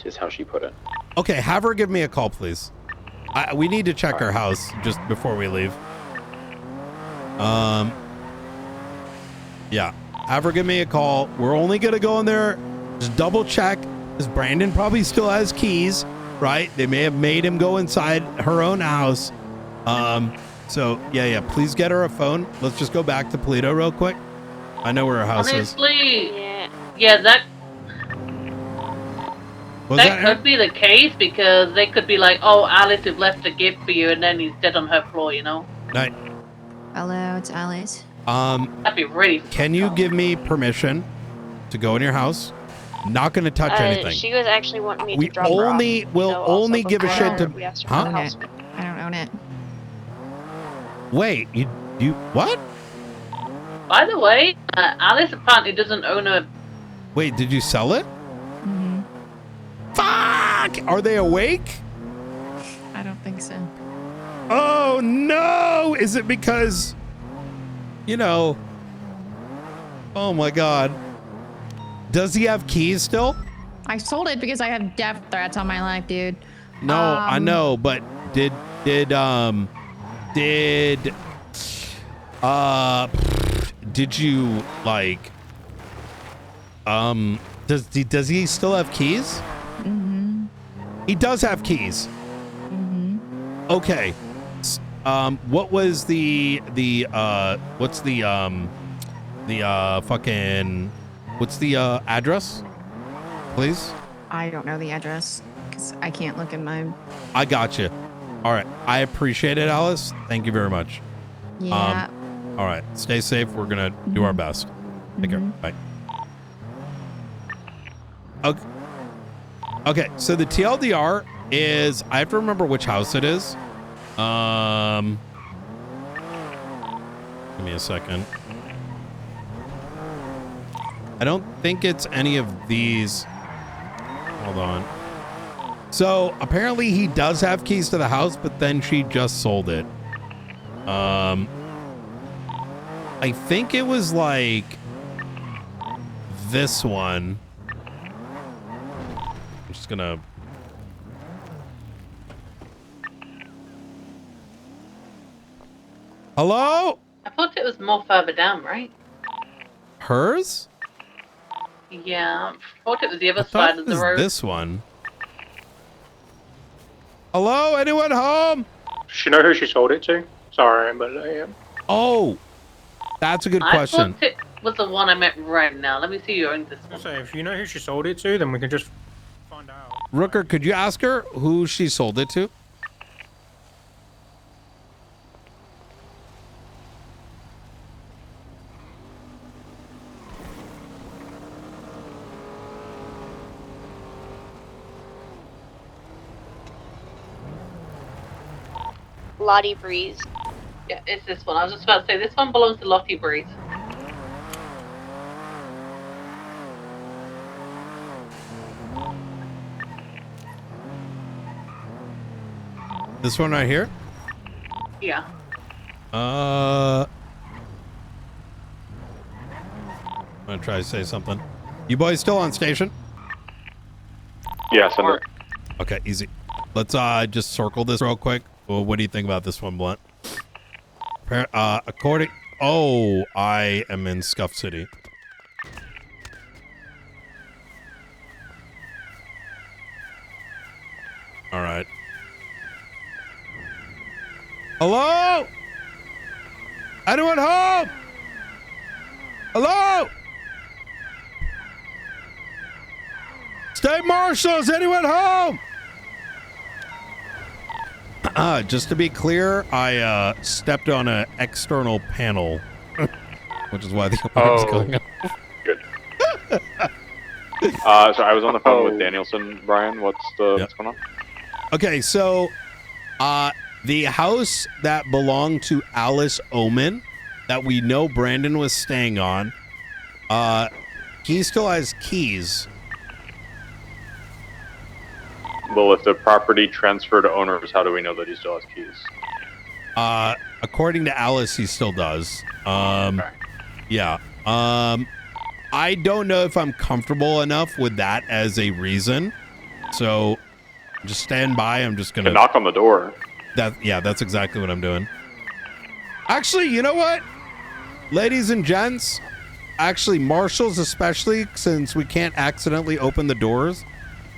is how she put it. Okay, have her give me a call, please. We need to check her house just before we leave. Yeah, have her give me a call. We're only gonna go in there, just double check, because Brandon probably still has keys, right? They may have made him go inside her own house. So yeah, please get her a phone. Let's just go back to Polito real quick. I know where her house is. Yeah, that that could be the case, because they could be like, oh, Alice has left a gift for you, and then he's dead on her floor, you know? Night. Hello, it's Alice. That'd be really. Can you give me permission to go in your house? Not going to touch anything. She was actually wanting me to drop her off. We'll only give a shit to. Huh? I don't own it. Wait, you what? By the way, Alice apparently doesn't own a. Wait, did you sell it? Mm-hmm. Fuck! Are they awake? I don't think so. Oh no! Is it because, oh my God. Does he have keys still? I sold it because I have death threats on my life, dude. No, I know, but did you like does he still have keys? Mm-hmm. He does have keys. Mm-hmm. Okay. What was what's the address, please? I don't know the address because I can't look in my. I got you. All right. I appreciate it, Alice. Thank you very much. Yeah. All right. Stay safe. We're going to do our best. Take care. Bye. Okay. So the TLDR is, I have to remember which house it is. Give me a second. I don't think it's any of these. Hold on. So apparently he does have keys to the house, but then she just sold it. I think it was like this one. I'm just gonna. Hello? I thought it was more further down, right? Hers? Yeah, I thought it was the other side of the road. This one. Hello? Anyone home? Does she know who she sold it to? Sorry, but Oh, that's a good question. I thought it was the one I meant right now. Let me see you own this one. So if you know who she sold it to, then we can just find out. Rooker, could you ask her who she sold it to? Lottie Breeze. Yeah, it's this one. I was just about to say, this one belongs to Lottie Breeze. This one right here? Yeah. I'm gonna try to say something. You boys still on station? Yeah, send it. Okay, easy. Let's just circle this real quick. Well, what do you think about this one, Blunt? According... Oh, I am in Scuff City. All right. Hello? Anyone home? Hello? State Marshal, is anyone home? Just to be clear, I stepped on an external panel, which is why the alarm's going off. Good. So I was on the phone with Danielson, Brian. What's going on? Okay, so the house that belonged to Alice Omen, that we know Brandon was staying on, he still has keys. Well, if the property transferred to owners, how do we know that he still has keys? According to Alice, he still does. Okay. Yeah. I don't know if I'm comfortable enough with that as a reason. So just stand by. I'm just You gonna can knock on the door. that's exactly what I'm doing. Actually, you know what? Ladies and gents, actually marshals especially, since we can't accidentally open the doors.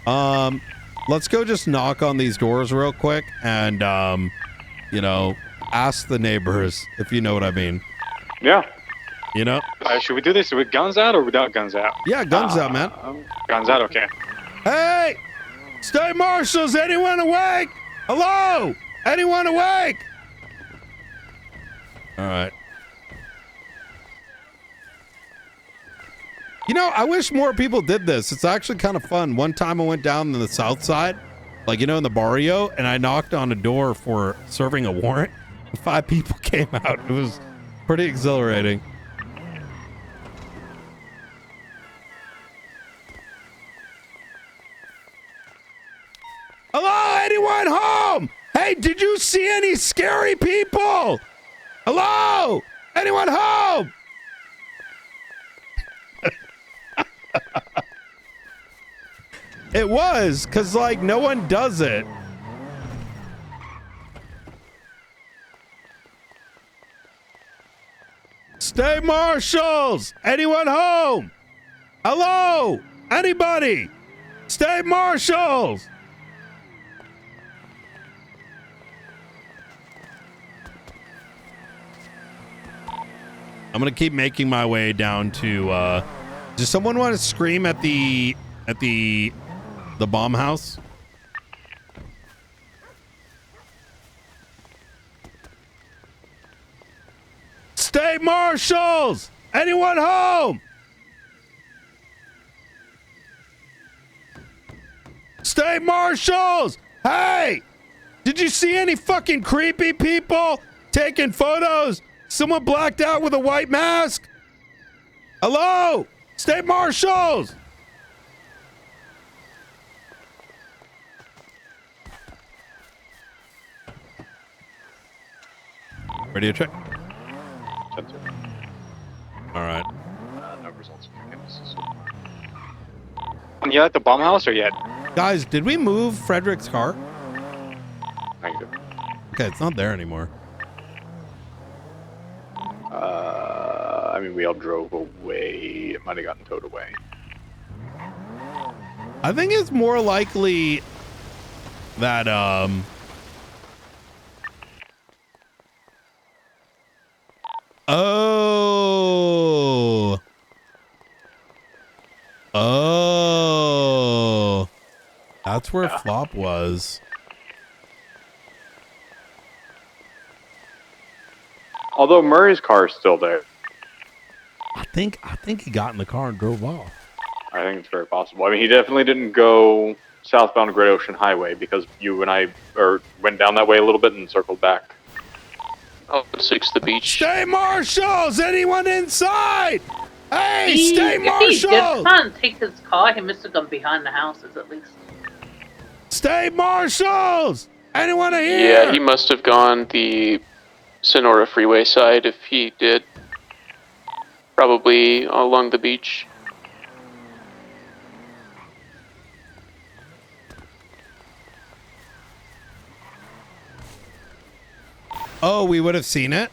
Let's go just knock on these doors real quick and you know, ask the neighbors, if you know what I mean. Yeah. You know? Should we do this with guns out or without guns out? Yeah, guns out, man. Guns out, okay. Hey! State marshals, anyone awake? Hello? Anyone awake? All right. You know, I wish more people did this. It's actually kind of fun. One time I went down to the south side, like, you know, in the barrio, and I knocked on a door for serving a warrant. 5 people came out. It was pretty exhilarating. Hello, anyone home? Hey, did you see any scary people? Hello? Anyone home? It was, because, like, no one does it. State marshals! Anyone home? Hello? Anybody? State marshals! I'm gonna keep making my way down to, does someone want to scream at the bomb house? State marshals! Anyone home? State marshals! Hey! Did you see any fucking creepy people taking photos? Someone blacked out with a white mask? Hello? State marshals! Radio check. All right. No results. You at the bomb house or yet? Guys, did we move Frederick's car? Negative. Okay, it's not there anymore. I mean, we all drove away. It might have gotten towed away. I think it's more likely that Oh, that's where Flop was. Although Murray's car is still there. I think he got in the car and drove off. I think it's very possible. I mean, he definitely didn't go southbound Great Ocean Highway because you and I went down that way a little bit and circled back. Oh, 6 the beach. State marshals! Anyone inside? Hey, state If he marshals! did try and take his car, he must have gone behind the houses at least. State marshals! Anyone here? Yeah, he must have gone the Sonora Freeway side if he did. Probably along the beach. Oh, we would have seen it?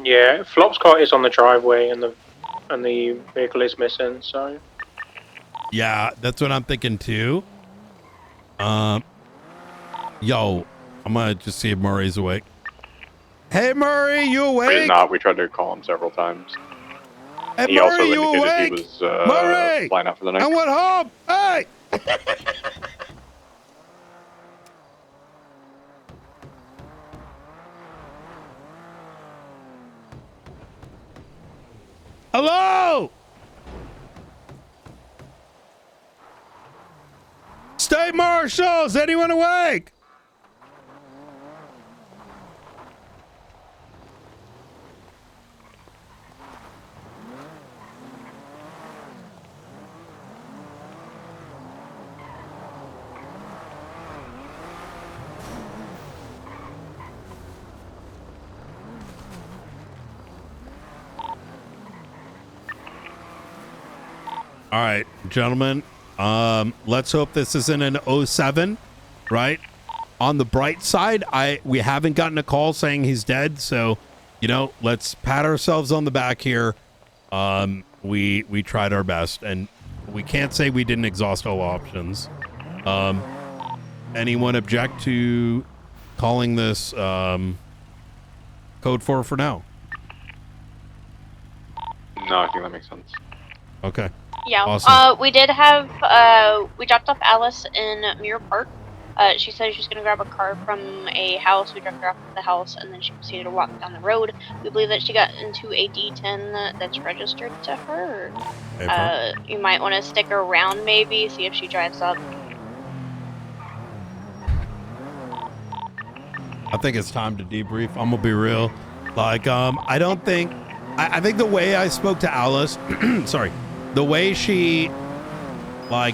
Yeah, Flop's car is on the driveway and the vehicle is missing, so. Yeah, that's what I'm thinking too. Yo, I'm gonna just see if Murray's awake. Hey Murray, you awake? He's not. We tried to call him several times. Hey He Murray, also you indicated awake? he was Murray! flying out for the night. I went home. Hey! Hello? State marshals, anyone awake? All right, gentlemen. Let's hope this isn't an 07, right? On the bright side, we haven't gotten a call saying he's dead, so let's pat ourselves on the back here. We tried our best, and we can't say we didn't exhaust all options. Anyone object to calling this code 4 for now? No, I think that makes sense. Okay. Yeah. Awesome. We did have we dropped off Alice in Mirror Park. She said she was gonna grab a car from a house. We dropped her off at the house, and then she proceeded to walk down the road. We believe that she got into a D10 that's registered to her. You might want to stick around, maybe see if she drives up. I think it's time to debrief. I'm gonna be real. Like, I don't think. I think the way I spoke to Alice, sorry, the way she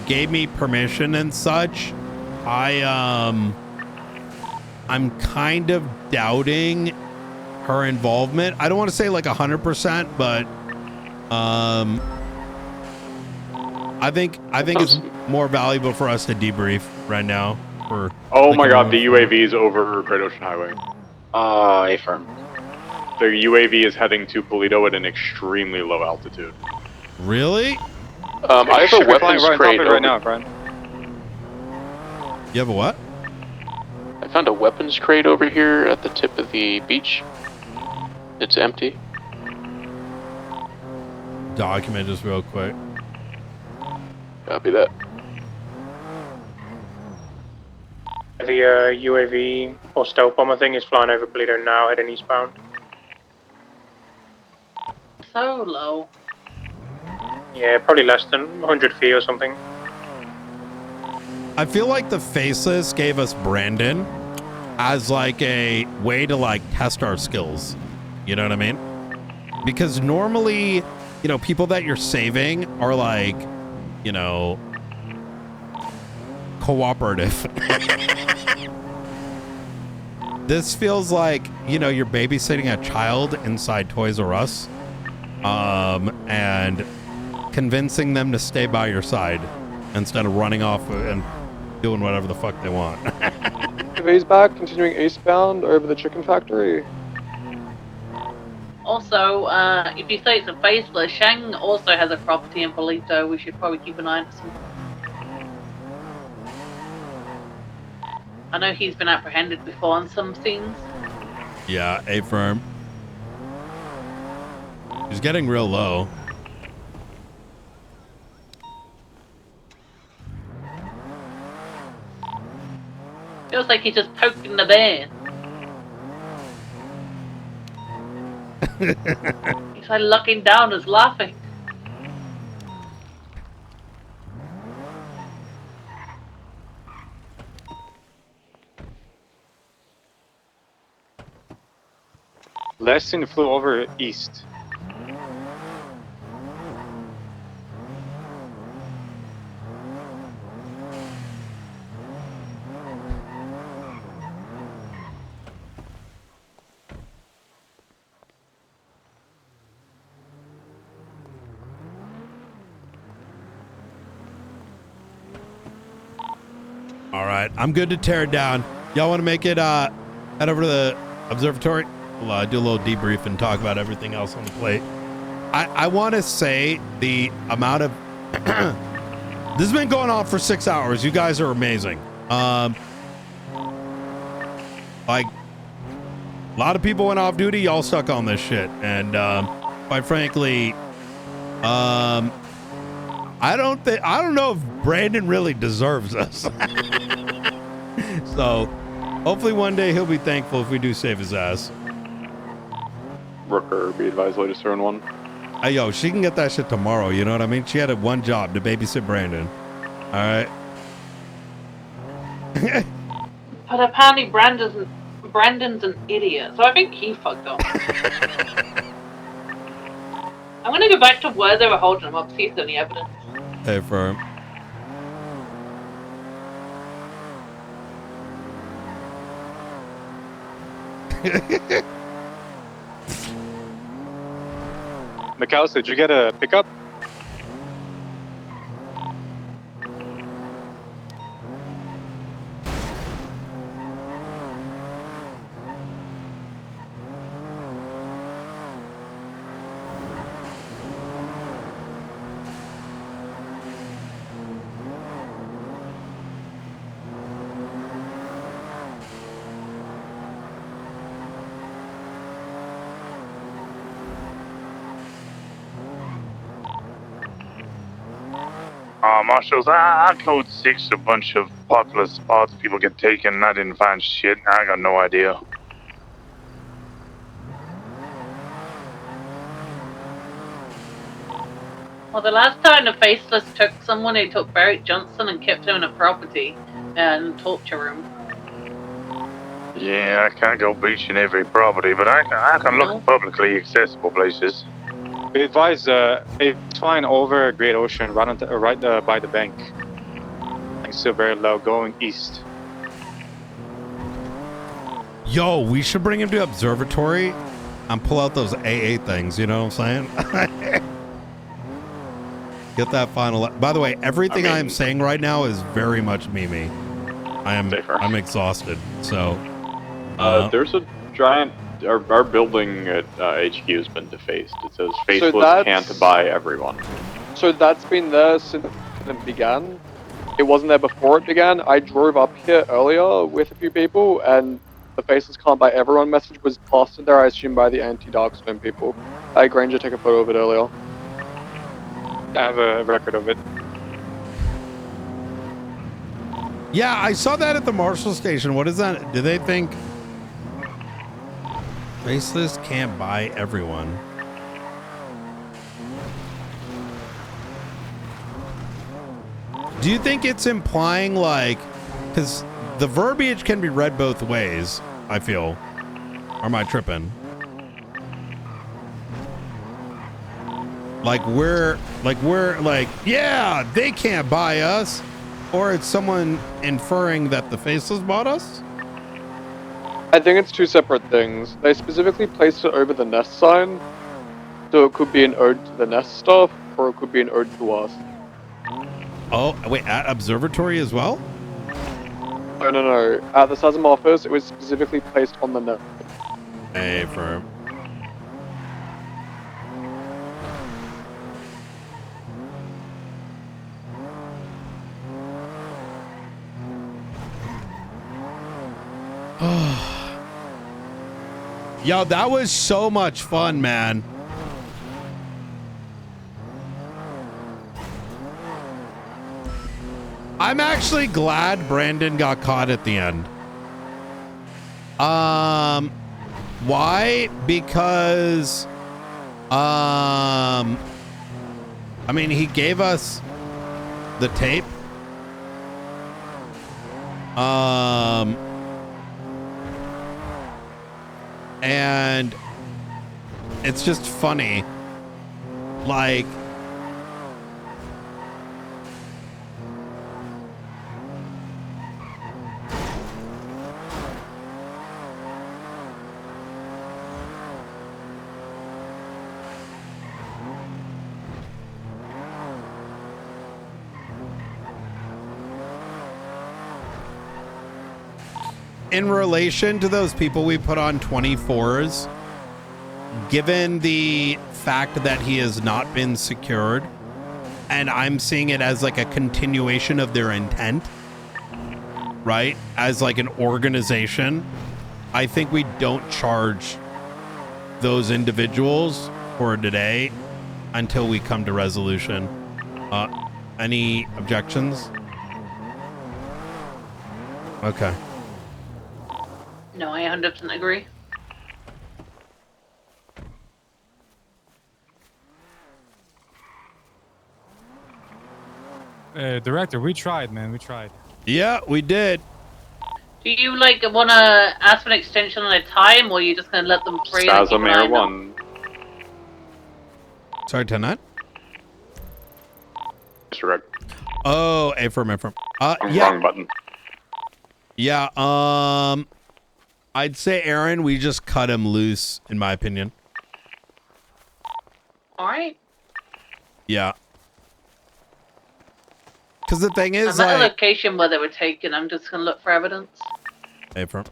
gave me permission and such, I'm kind of doubting her involvement. I don't want to say 100%, but I think it's more valuable for us to debrief right now. Oh my god, the UAV is over Great Ocean Highway. Affirm. The UAV is heading to Polito at an extremely low altitude. Really? I have a We're flying weapons right on top crate of it right now, friend. You have a what? I found a weapons crate over here at the tip of the beach. It's empty. Document this real quick. Copy that. The UAV or stealth bomber thing is flying over Polito now, heading eastbound. So low. Yeah, probably less than 100 feet or something. I feel like the Faceless gave us Brandon as a way to test our skills. You know what I mean? Because normally, people that you're saving are cooperative. This feels like, you're babysitting a child inside Toys R Us, and convincing them to stay by your side instead of running off and doing whatever the fuck they want. He's back, continuing eastbound over the chicken factory. Also, if you say it's a Faceless, Shang also has a property in Polito. We should probably keep an eye on some. I know he's been apprehended before on some things. Yeah, affirm. He's getting real low. Feels like he's just poking the bear. He's looking down and laughing. Lesson flew over east. All right, I'm good to tear it down. Y'all want to make it head over to the observatory? We'll do a little debrief and talk about everything else on the plate. I want to say the amount of this has been going on for 6 hours. You guys are amazing. A lot of people went off duty. Y'all stuck on this shit, and quite frankly, I don't know if Brandon really deserves us. So hopefully one day he'll be thankful if we do save his ass. Rooker, be advised, latest 0-1. Hey, yo, she can get that shit tomorrow. You know what I mean? She had one job to babysit Brandon. All right. But apparently Brandon's an idiot, so I think he fucked up. I'm gonna go back to where they were holding him up, see if there's any evidence. Hey, firm. McAllister, did you get a pickup? Marshals, I code 6, a bunch of popular spots. People get taken. I didn't find shit. I got no idea. Well, the last time the Faceless took someone, he took Barrett Johnson and kept him in a property and torture room. Yeah, I can't go breaching every property, but I can look No. at publicly accessible places. We advise it's flying over Great Ocean, right by the bank. It's still very low, going east. Yo, we should bring him to observatory and pull out those AA things. You know what I'm saying? Get that final. By the way, everything I am saying right now is very much Mimi. I'm exhausted. So there's a giant. Our building at HQ has been defaced. It says faceless can't buy everyone. So that's been there since it began. It wasn't there before it began. I drove up here earlier with a few people, and the faceless can't buy everyone message was posted there, I assume, by the anti-Darkstone people. Granger took a photo of it earlier. I have a record of it. yeah, I saw that at the Marshall station. What is that? Do they think faceless can't buy everyone? Do you think it's implying like, because the verbiage can be read both ways, I feel. Or am I tripping? Like we're like, yeah, they can't buy us. Or it's someone inferring that the faceless bought us? I think it's two separate things. They specifically placed it over the nest sign, so it could be an ode to the nest stuff, or it could be an ode to us. Oh, wait, at observatory as well? No. At the SASM office, it was specifically placed on the nest. Hey, firm. Yo, that was so much fun, man. I'm actually glad Brandon got caught at the end. Why? Because I mean, he gave us the tape. And it's just funny. Like, in relation to those people we put on 24s, given the fact that he has not been secured, and I'm seeing it as like a continuation of their intent, right? As like an organization, I think we don't charge those individuals for today until we come to resolution. Any objections? Okay. No, I 100% agree. Director, we tried, man. We tried. Yeah, we did. Do you like want to ask for an extension on a time, or are you just going to let them free? SASM Air 1. Sorry, 10-9? Disregard. Oh, affirm. Yeah. Wrong button. Yeah, I'd say, Aaron, we just cut him loose, in my opinion. Alright. Yeah. Because the thing is, I'm at a like... location where they were taken. I'm just going to look for evidence. Affirm.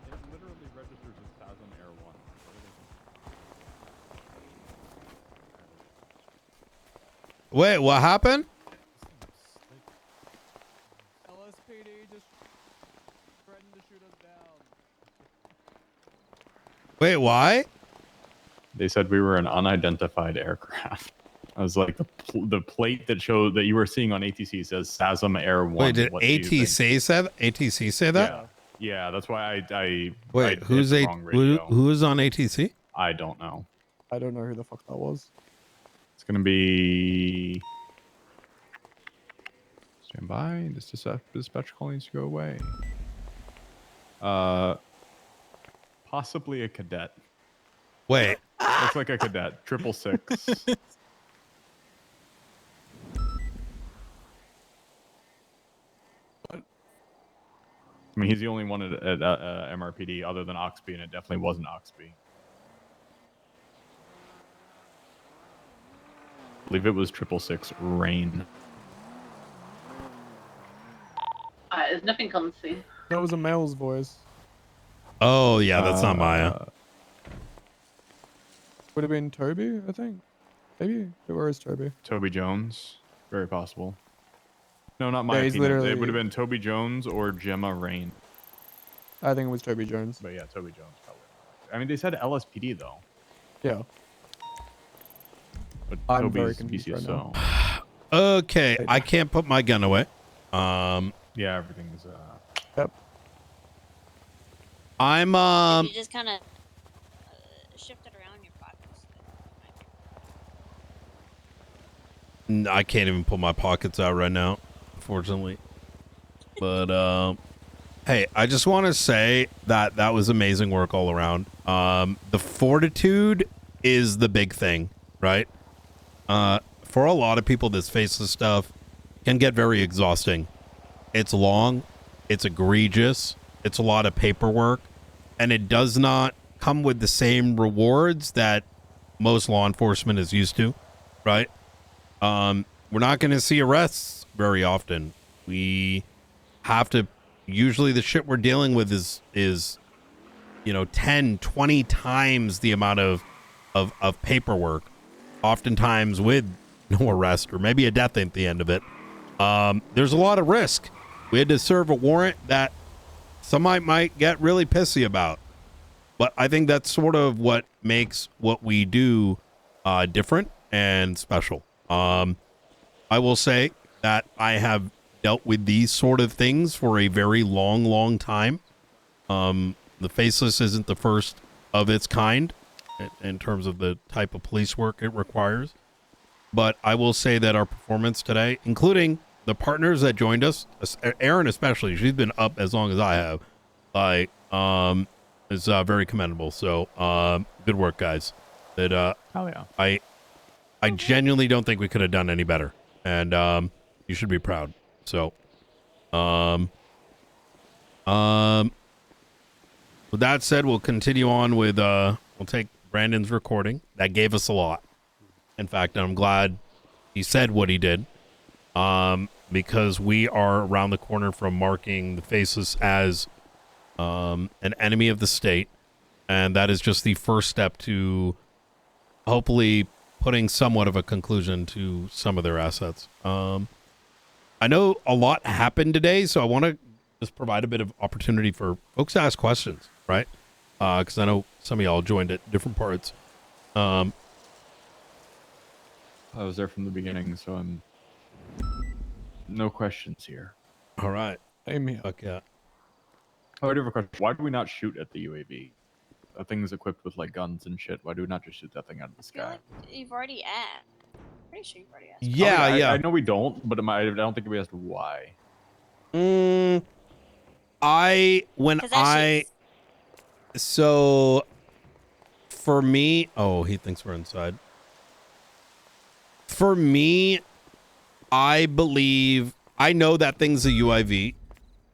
It literally registers as SASM Wait, what happened? LSPD just threatened to shoot us down. Wait, why? They said we were an unidentified aircraft. I was like, the plate that showed that you were seeing on ATC says SASM Air 1. Wait, did ATC say that? Yeah. Yeah, that's why I Wait, I who's hit the wrong radio. who is on ATC? I don't know. I don't know who the fuck that was. It's gonna be stand by. This dispatch call needs to go away. Possibly a cadet. Wait. Looks like a cadet. 666. I mean, he's the only one at MRPD other than Oxby, and it definitely wasn't Oxby. I believe it was 666 Rain. There's nothing on the scene. That was a male's voice. Oh yeah, that's not Maya. Would have been Toby, I think. Maybe. Where is Toby? Toby Jones. Very possible. No, not Yeah, Maya. he's It literally- would have been Toby Jones or Gemma Rain. I think it was Toby Jones. But yeah, Toby Jones probably. I mean, they said LSPD though. Yeah. But I'm very Toby's confused right PCSO. Okay, I can't put my gun away. Yeah, everything's. Yep. I'm You just kind of shifted around your pockets. I can't even pull my pockets out right now, unfortunately. But hey, I just want to say that that was amazing work all around. The fortitude is the big thing, right? For a lot of people, this faceless stuff can get very exhausting. It's long, it's egregious, it's a lot of paperwork, and it does not come with the same rewards that most law enforcement is used to, right? We're not going to see arrests very often. We have to, usually the shit we're dealing with is 10, 20 times the amount of paperwork, oftentimes with no arrest or maybe a death at the end of it. There's a lot of risk. We had to serve a warrant that some might get really pissy about. But I think that's sort of what makes what we do different and special. I will say that I have dealt with these sort of things for a very long time. The faceless isn't the first of its kind in terms of the type of police work it requires. But I will say that our performance today, including the partners that joined us, Erin especially, she's been up as long as I have, is very commendable. So good work, guys. Oh yeah. I genuinely don't think we could have done any better, and you should be proud. So, with that said, we'll continue on with we'll take Brandon's recording. That gave us a lot. In fact, I'm glad he said what he did, because we are around the corner from marking the faceless as an enemy of the state, and that is just the first step to hopefully putting somewhat of a conclusion to some of their assets. I know a lot happened today, so I want to just provide a bit of opportunity for folks to ask questions, right? Because I know some of y'all joined at different parts. I was there from the beginning, so I'm no questions here. All right. Same here. Fuck yeah. Oh, I do have a question. Why do we not shoot at the UAV? That thing is equipped with like guns and shit. Why do we not just shoot that thing out of the I feel sky? like you've already asked. Pretty sure you've already asked. Yeah, I know we don't, but I don't think we asked why. So for me, oh, he thinks we're inside. For me, I believe, I know that thing's a UIV.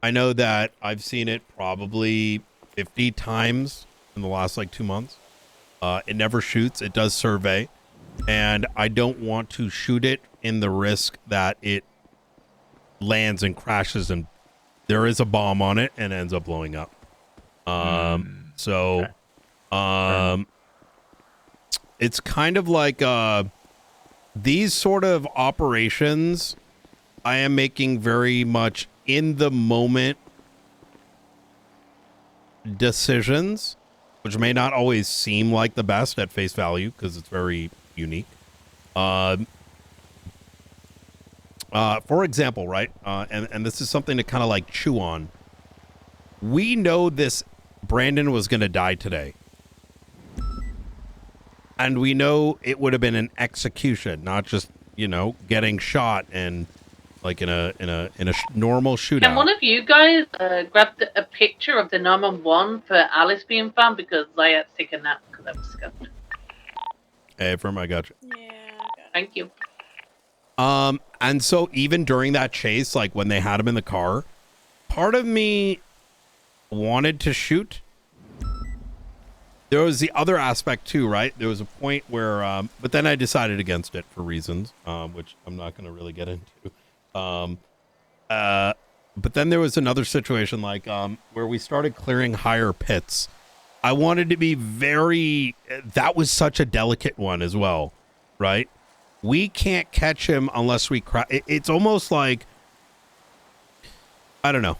I know that I've seen it probably 50 times in the last like 2 months. It never shoots. It does survey. And I don't want to shoot it in the risk that it lands and crashes and there is a bomb on it and ends up blowing up. It's kind of like these sort of operations, I am making very much in the moment decisions, which may not always seem like the best at face value because it's very unique. For example, right? And this is something to kind of like chew on. We know this Brandon was going to die today. And we know it would have been an execution, not just, you know, getting shot and like in a normal shootout. Can one of you guys grab a picture of the 911 for Alice being found, because I had to take a nap because I was scared. Hey, Firm, I got you. Thank you. And so even during that chase, like when they had him in the car, part of me wanted to shoot. There was the other aspect too, right? There was a point where, but then I decided against it for reasons, which I'm not going to really get into. But then there was another situation like where we started clearing higher pits. I wanted to be that was such a delicate one as well, right? We can't catch him unless we it's almost like, I don't know.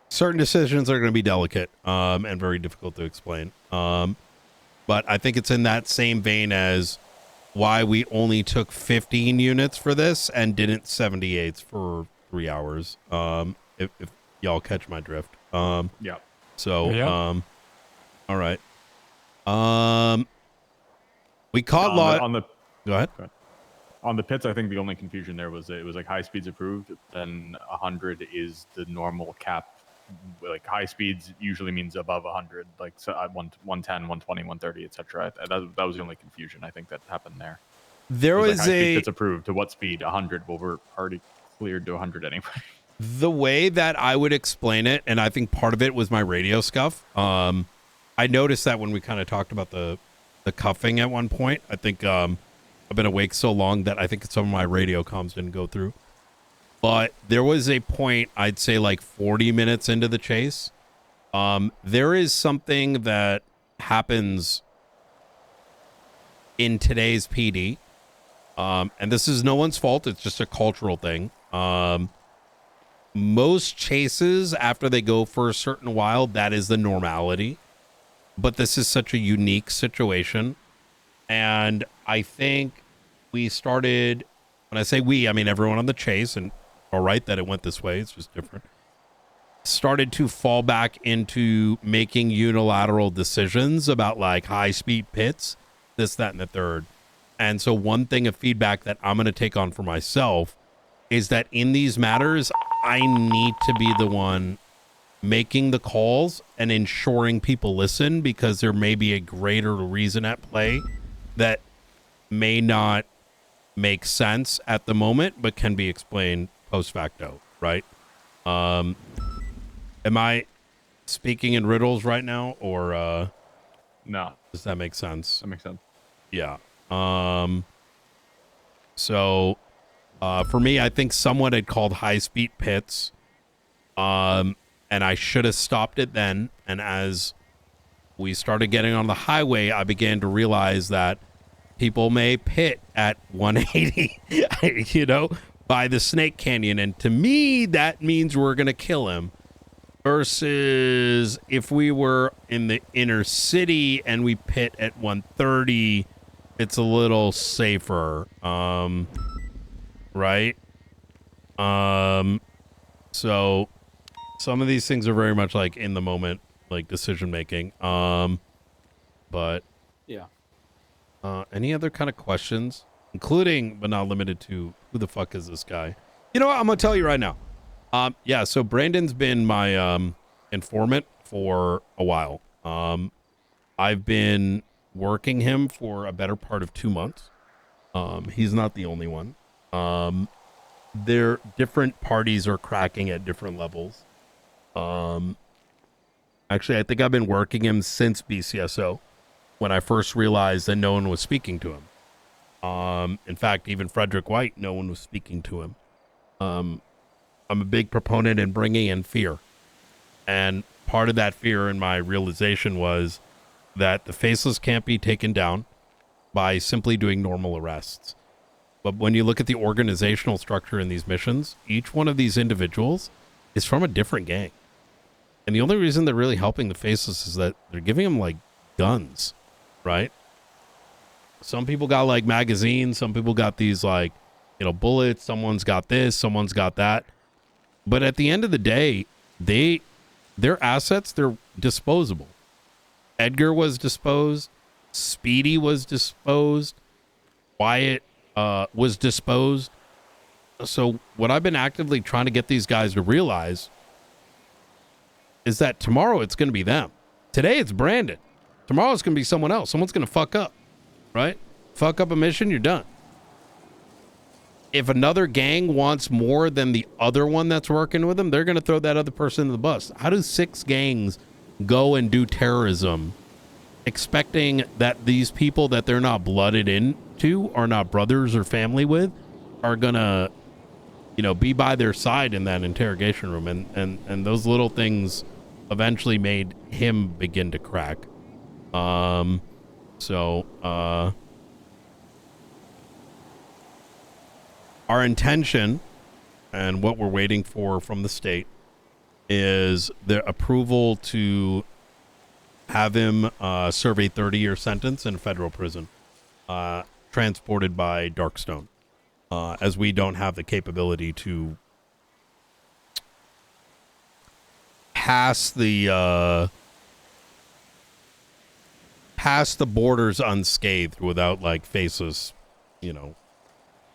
Certain decisions are going to be delicate and very difficult to explain. But I think it's in that same vein as why we only took 15 units for this and didn't 78s for 3 hours. If y'all catch my drift. Yeah. So, Yeah. all right. We caught on the Go ahead. On the pits, I think the only confusion there was it was like high speeds approved, then 100 is the normal cap. Like high speeds usually means above 100, like so 110, 120, 130, etc. That was the only confusion I think that happened there. There was like, high speed pits approved to what speed? 100. Well, we're already cleared to 100 anyway. The way that I would explain it, and I think part of it was my radio scuff. I noticed that when we kind of talked about the cuffing at one point. I think I've been awake so long that I think some of my radio comms didn't go through. But there was a point, I'd say like 40 minutes into the chase. There is something that happens in today's PD. And this is no one's fault. It's just a cultural thing. Most chases, after they go for a certain while, that is the normality. But this is such a unique situation. And I think we started, when I say we, I mean everyone on the chase, and all right that it went this way, it's just different, started to fall back into making unilateral decisions about like high speed pits, this, that, and the third. And so one thing of feedback that I'm going to take on for myself is that in these matters, I need to be the one making the calls and ensuring people listen, because there may be a greater reason at play that may not make sense at the moment, but can be explained post facto, right? Am I speaking in riddles right now, or No. does that make sense? That makes sense. Yeah. So for me, I think someone had called high speed pits, and I should have stopped it then. And as we started getting on the highway, I began to realize that people may pit at 180, you know, by the Snake Canyon. And to me, that means we're going to kill him. Versus if we were in the inner city and we pit at 130, it's a little safer. Right? So some of these things are very much like in the moment, like decision making. But yeah. Any other kind of questions, including but not limited to who the fuck is this guy? You know what? I'm gonna tell you right now. Yeah. So Brandon's been my informant for a while. I've been working him for a better part of 2 months. He's not the only one. There different parties are cracking at different levels. Actually, I think I've been working him since BCSO, when I first realized that no one was speaking to him. In fact, even Frederick White, no one was speaking to him. I'm a big proponent in bringing in fear. And part of that fear in my realization was that the faceless can't be taken down. by simply doing normal arrests. But when you look at the organizational structure in these missions, each one of these individuals is from a different gang. And the only reason they're really helping the faceless is that they're giving them like guns, right? Some people got like magazines, some people got these like, you know, bullets, someone's got this, someone's got that. But at the end of the day, their assets, they're disposable. Edgar was disposed, Speedy was disposed, Wyatt was disposed. So what I've been actively trying to get these guys to realize is that tomorrow it's going to be them. Today it's Brandon. Tomorrow it's going to be someone else. Someone's going to fuck up, right? Fuck up a mission, you're done. If another gang wants more than the other one that's working with them, they're going to throw that other person in the bus. How do 6 gangs go and do terrorism expecting that these people that they're not blooded into, are not brothers or family with, are going to, you know, be by their side in that interrogation room? And those little things eventually made him begin to crack. Our intention and what we're waiting for from the state is the approval to have him serve a 30-year sentence in a federal prison, transported by Darkstone, as we don't have the capability to pass the borders unscathed without like faceless, you know,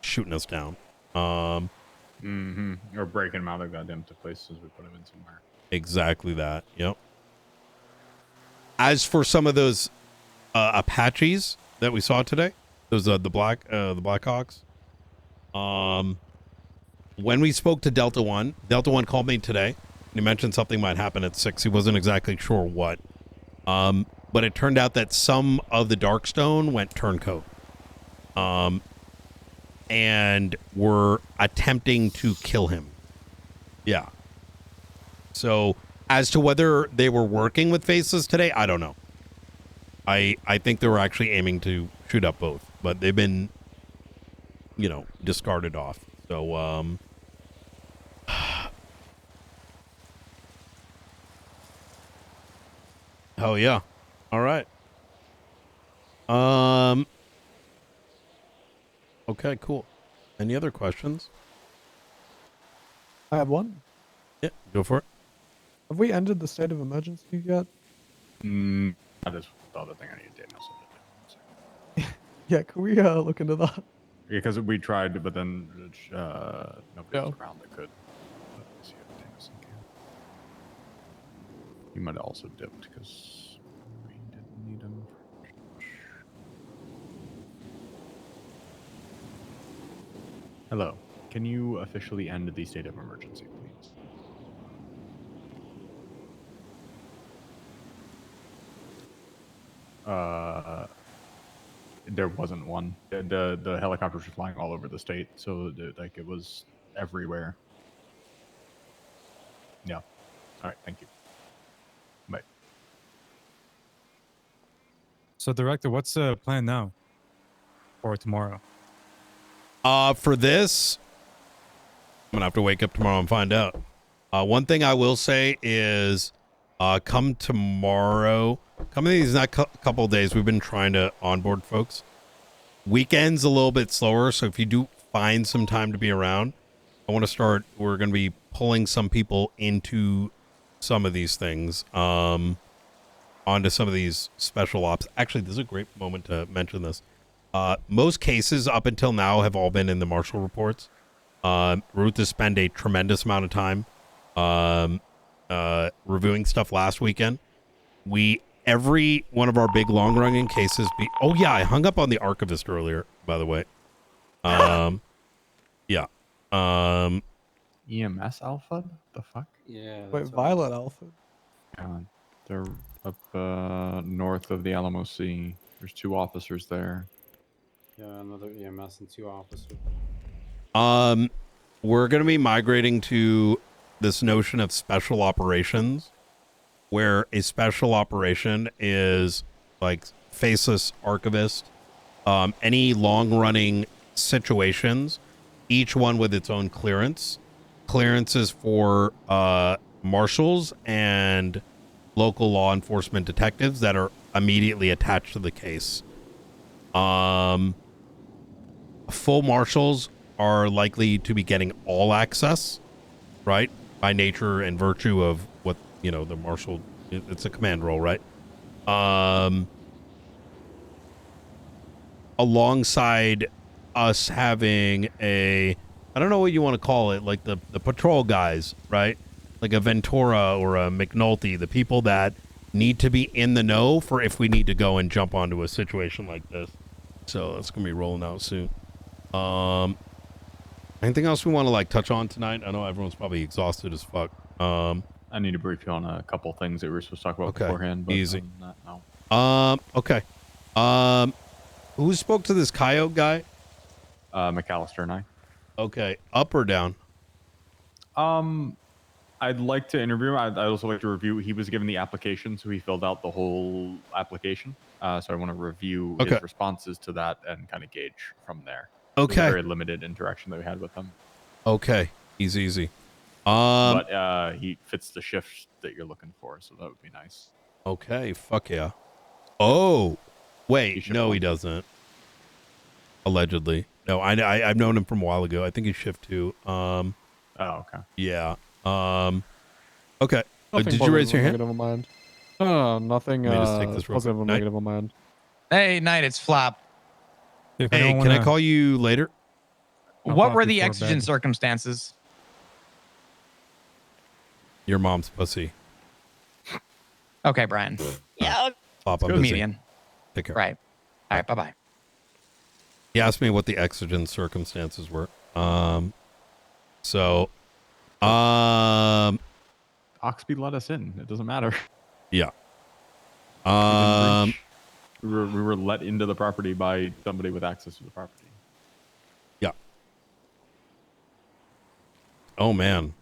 shooting us down. Or breaking them out of goddamn places we put them in somewhere. Exactly that. Yep. As for some of those Apaches that we saw today, those the Blackhawks. When we spoke to Delta One called me today. He mentioned something might happen at 6. He wasn't exactly sure what. But it turned out that some of the Darkstone went turncoat. And were attempting to kill him. Yeah. So as to whether they were working with faces today, I don't know. I think they were actually aiming to shoot up both, but they've been, you know, discarded off. So, oh yeah. All right. Okay, cool. Any other questions? I have one. Yeah, go for it. Have we ended the state of emergency yet? That is the other thing I need Daniel to do. Yeah, can we look into that? Because we tried, but then nobody was around that could. Let me see if Danielson can. He might have also dipped because we didn't need him. Hello. Can you officially end the state of emergency, please? There wasn't one. The helicopters were flying all over the state, so like it was everywhere. Yeah. All right. Thank you. Bye. So, Director, what's the plan now for tomorrow? For this, I'm gonna have to wake up tomorrow and find out. One thing I will say is, come tomorrow, come in these next couple of days, we've been trying to onboard folks. Weekends a little bit slower, so if you do find some time to be around, we're gonna be pulling some people into some of these things, onto some of these special ops. Actually, this is a great moment to mention this. Most cases up until now have all been in the Marshall reports. Ruth has spent a tremendous amount of time reviewing stuff last weekend. Every one of our big long-running cases oh yeah, I hung up on the archivist earlier, by the way. Yeah. EMS Alpha? The fuck? Yeah. Wait, Violet Alpha? Yeah, they're up north of the Alamo Sea. There's 2 officers there. Yeah, another EMS and 2 officers. We're going to be migrating to this notion of special operations, where a special operation is like faceless archivist, any long-running situations, each one with its own clearance. Clearances for marshals and local law enforcement detectives that are immediately attached to the case. Full marshals are likely to be getting all access, right? By nature and virtue of what, you know, the marshal, it's a command role, right? Alongside us having I don't know what you want to call it, like the patrol guys, right? Like a Ventura or a McNulty, the people that need to be in the know for if we need to go and jump onto a situation like this. So that's gonna be rolling out soon. Anything else we want to like touch on tonight? I know everyone's probably exhausted as fuck. I need to brief you on a couple things that we were supposed to talk about beforehand. But Easy. No. Okay. Who spoke to this coyote guy? McAllister and I. Okay. Up or down? I'd like to interview him. I'd also like to review. He was given the application, so he filled out the whole application. So I want to review his responses to that and kind of gauge from there. Okay. Very limited interaction that we had with him. Okay. Easy. But he fits the shift that you're looking for, so that would be nice. Okay. Fuck yeah. Oh, wait. No, he doesn't. Allegedly. No, I've known him from a while ago. I think he's shift 2. Oh, okay. Yeah. Okay. Nothing Did you raise your hand? Negative on my end. No, nothing. Let me just take this real Positive quick. or Night. negative on my end. Hey, Knight, it's Flop. If Hey, anyone can I wanna- call you later? What were the before exigent bed. circumstances? Your mom's pussy. Okay, Brian. Yeah. Flop, I'm busy. Comedian. Take care. Right. All right, bye-bye. He asked me what the exigent circumstances were. Oxby let us in. It doesn't matter. Yeah. We were let into the property by somebody with access to the property. Yeah. Oh man.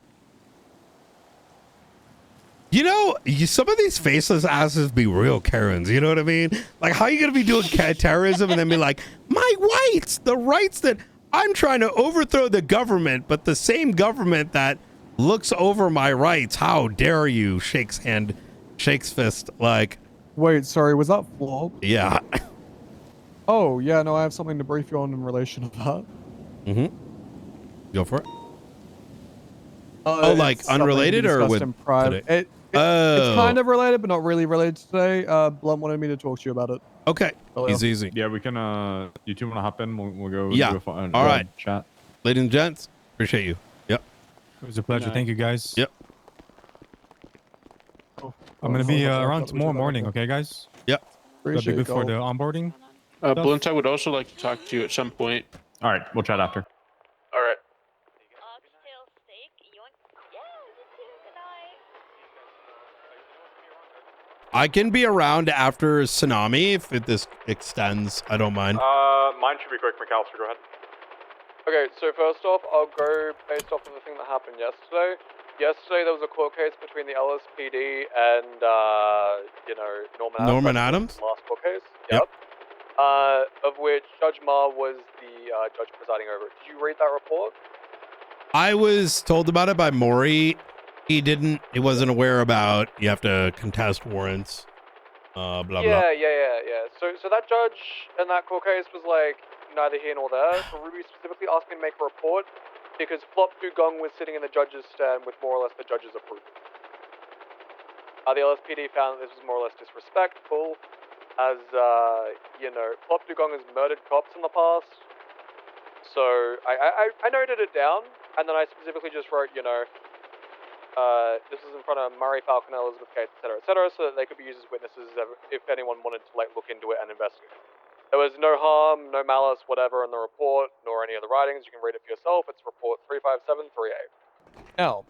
You know, some of these faceless asses be real Karens. You know what I mean? Like, how you gonna be doing terrorism and then be like, my rights, the rights that I'm trying to overthrow the government, but the same government that looks over my rights. How dare you? Shakes hand, shakes fist. Like, wait, sorry, was that Flop? Yeah. Oh, yeah, no, I have something to brief you on in relation to that. Mm-hmm. Go for it. It's like something unrelated we or discussed with in private. today? It's kind of related, but not really related today. Blunt wanted me to talk to you about it. Okay. Earlier. Easy. Yeah, we can. You two want to hop in? We'll go. Yeah. Do a All right. Chat. Ladies and gents, appreciate you. Yep. It was a pleasure. Thank you, guys. Yep. I'm going to be around tomorrow morning, okay, guys? Yep. That'll be good for the onboarding. stuff. Blunt, I would also like to talk to you at some point. All right, we'll chat after. All right. I can be around after Tsunami if this extends. I don't mind. Mine should be quick. McAllister, go ahead. Okay, so first off, I'll go based off of the thing that happened yesterday. Yesterday, there was a court case between the LSPD and, Norman Adams? Last court case. Yep. Of which Judge Ma was the judge presiding over it. Did you read that report? I was told about it by Maury. He wasn't aware about you have to contest warrants. Blah, blah. Yeah. So that judge in that court case was like, neither here nor there. So Ruby specifically asked me to make a report because Flop Dugong was sitting in the judge's stand with more or less the judge's approval. The LSPD found that this was more or less disrespectful, as, Flop Dugong has murdered cops in the past. So I noted it down, and then I specifically just wrote, this is in front of Murray, Falconer, Elizabeth Gates, etc., so that they could be used as witnesses if anyone wanted to look into it and investigate. There was no harm, no malice, whatever in the report, nor any of the writings. You can read it for yourself. It's report 35738. Now,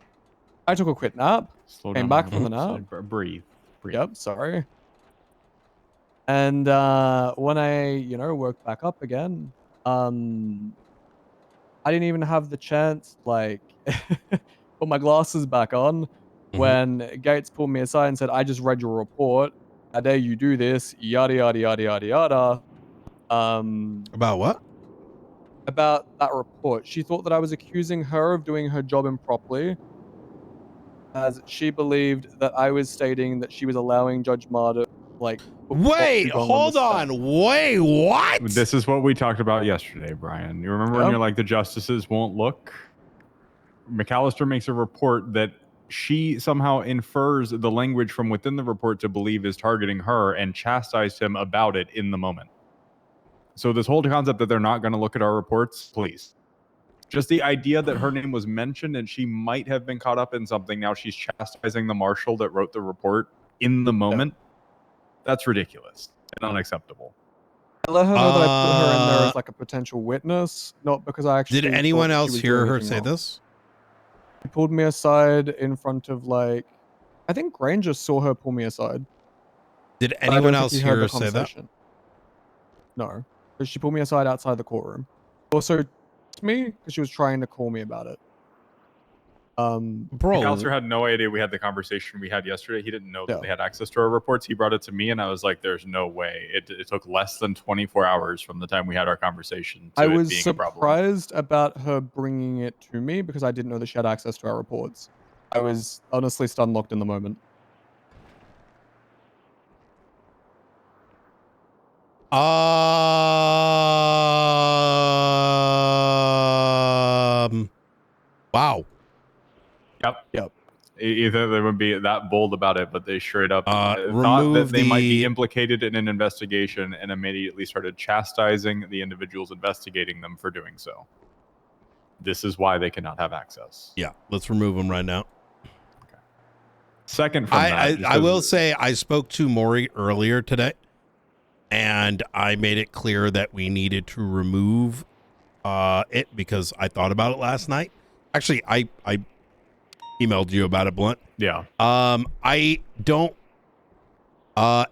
I took a quick nap. Came back from the nap. Breathe. Yep, sorry. And when I, woke back up again, I didn't even have the chance, put my glasses back on when Gates pulled me aside and said, I just read your report. How dare you do this? Yada, yada, yada, yada, yada. About what? About that report. She thought that I was accusing her of doing her job improperly, as she believed that I was stating that she was allowing Judge Ma to, like, put Wait, Bong hold the on. stand. Wait, what? This is what we talked about yesterday, Brian. You remember when Yeah. you're like, the justices won't look? McAllister makes a report that she somehow infers the language from within the report to believe is targeting her and chastised him about it in the moment. So this whole concept that they're not going to look at our reports, please. Just the idea that her name was mentioned and she might have been caught up in something. Now she's chastising the marshal that wrote the report in the moment. That's ridiculous and unacceptable. I let her know that I put her in there as like a potential witness, not because I actually. Did thought anyone that she else was hear doing her anything say wrong. this? She pulled me aside in front of, like, I think Granger saw her pull me aside. Did But I don't anyone think else he hear heard her the say that? conversation. No, because she pulled me aside outside the courtroom. Also, me because she was trying to call me about it. Bro, McAllister had no idea we had the conversation we had yesterday. He didn't know that Yeah. they had access to our reports. He brought it to me, and I was like, "There's no way." It took less than 24 hours from the time we had our conversation to I it was being a problem. surprised about her bringing it to me because I didn't know that she had access to our reports. I was honestly stun locked in the moment. Wow. Yep. Either they would be that bold about it, but they straight up thought that remove they might be the- implicated in an investigation and immediately started chastising the individuals investigating them for doing so. This is why they cannot have access. Yeah, let's remove them right now. Second from that, just I will 'cause- say I spoke to Maury earlier today, and I made it clear that we needed to remove it because I thought about it last night. Actually, I emailed you about it, Blunt. Yeah. I don't.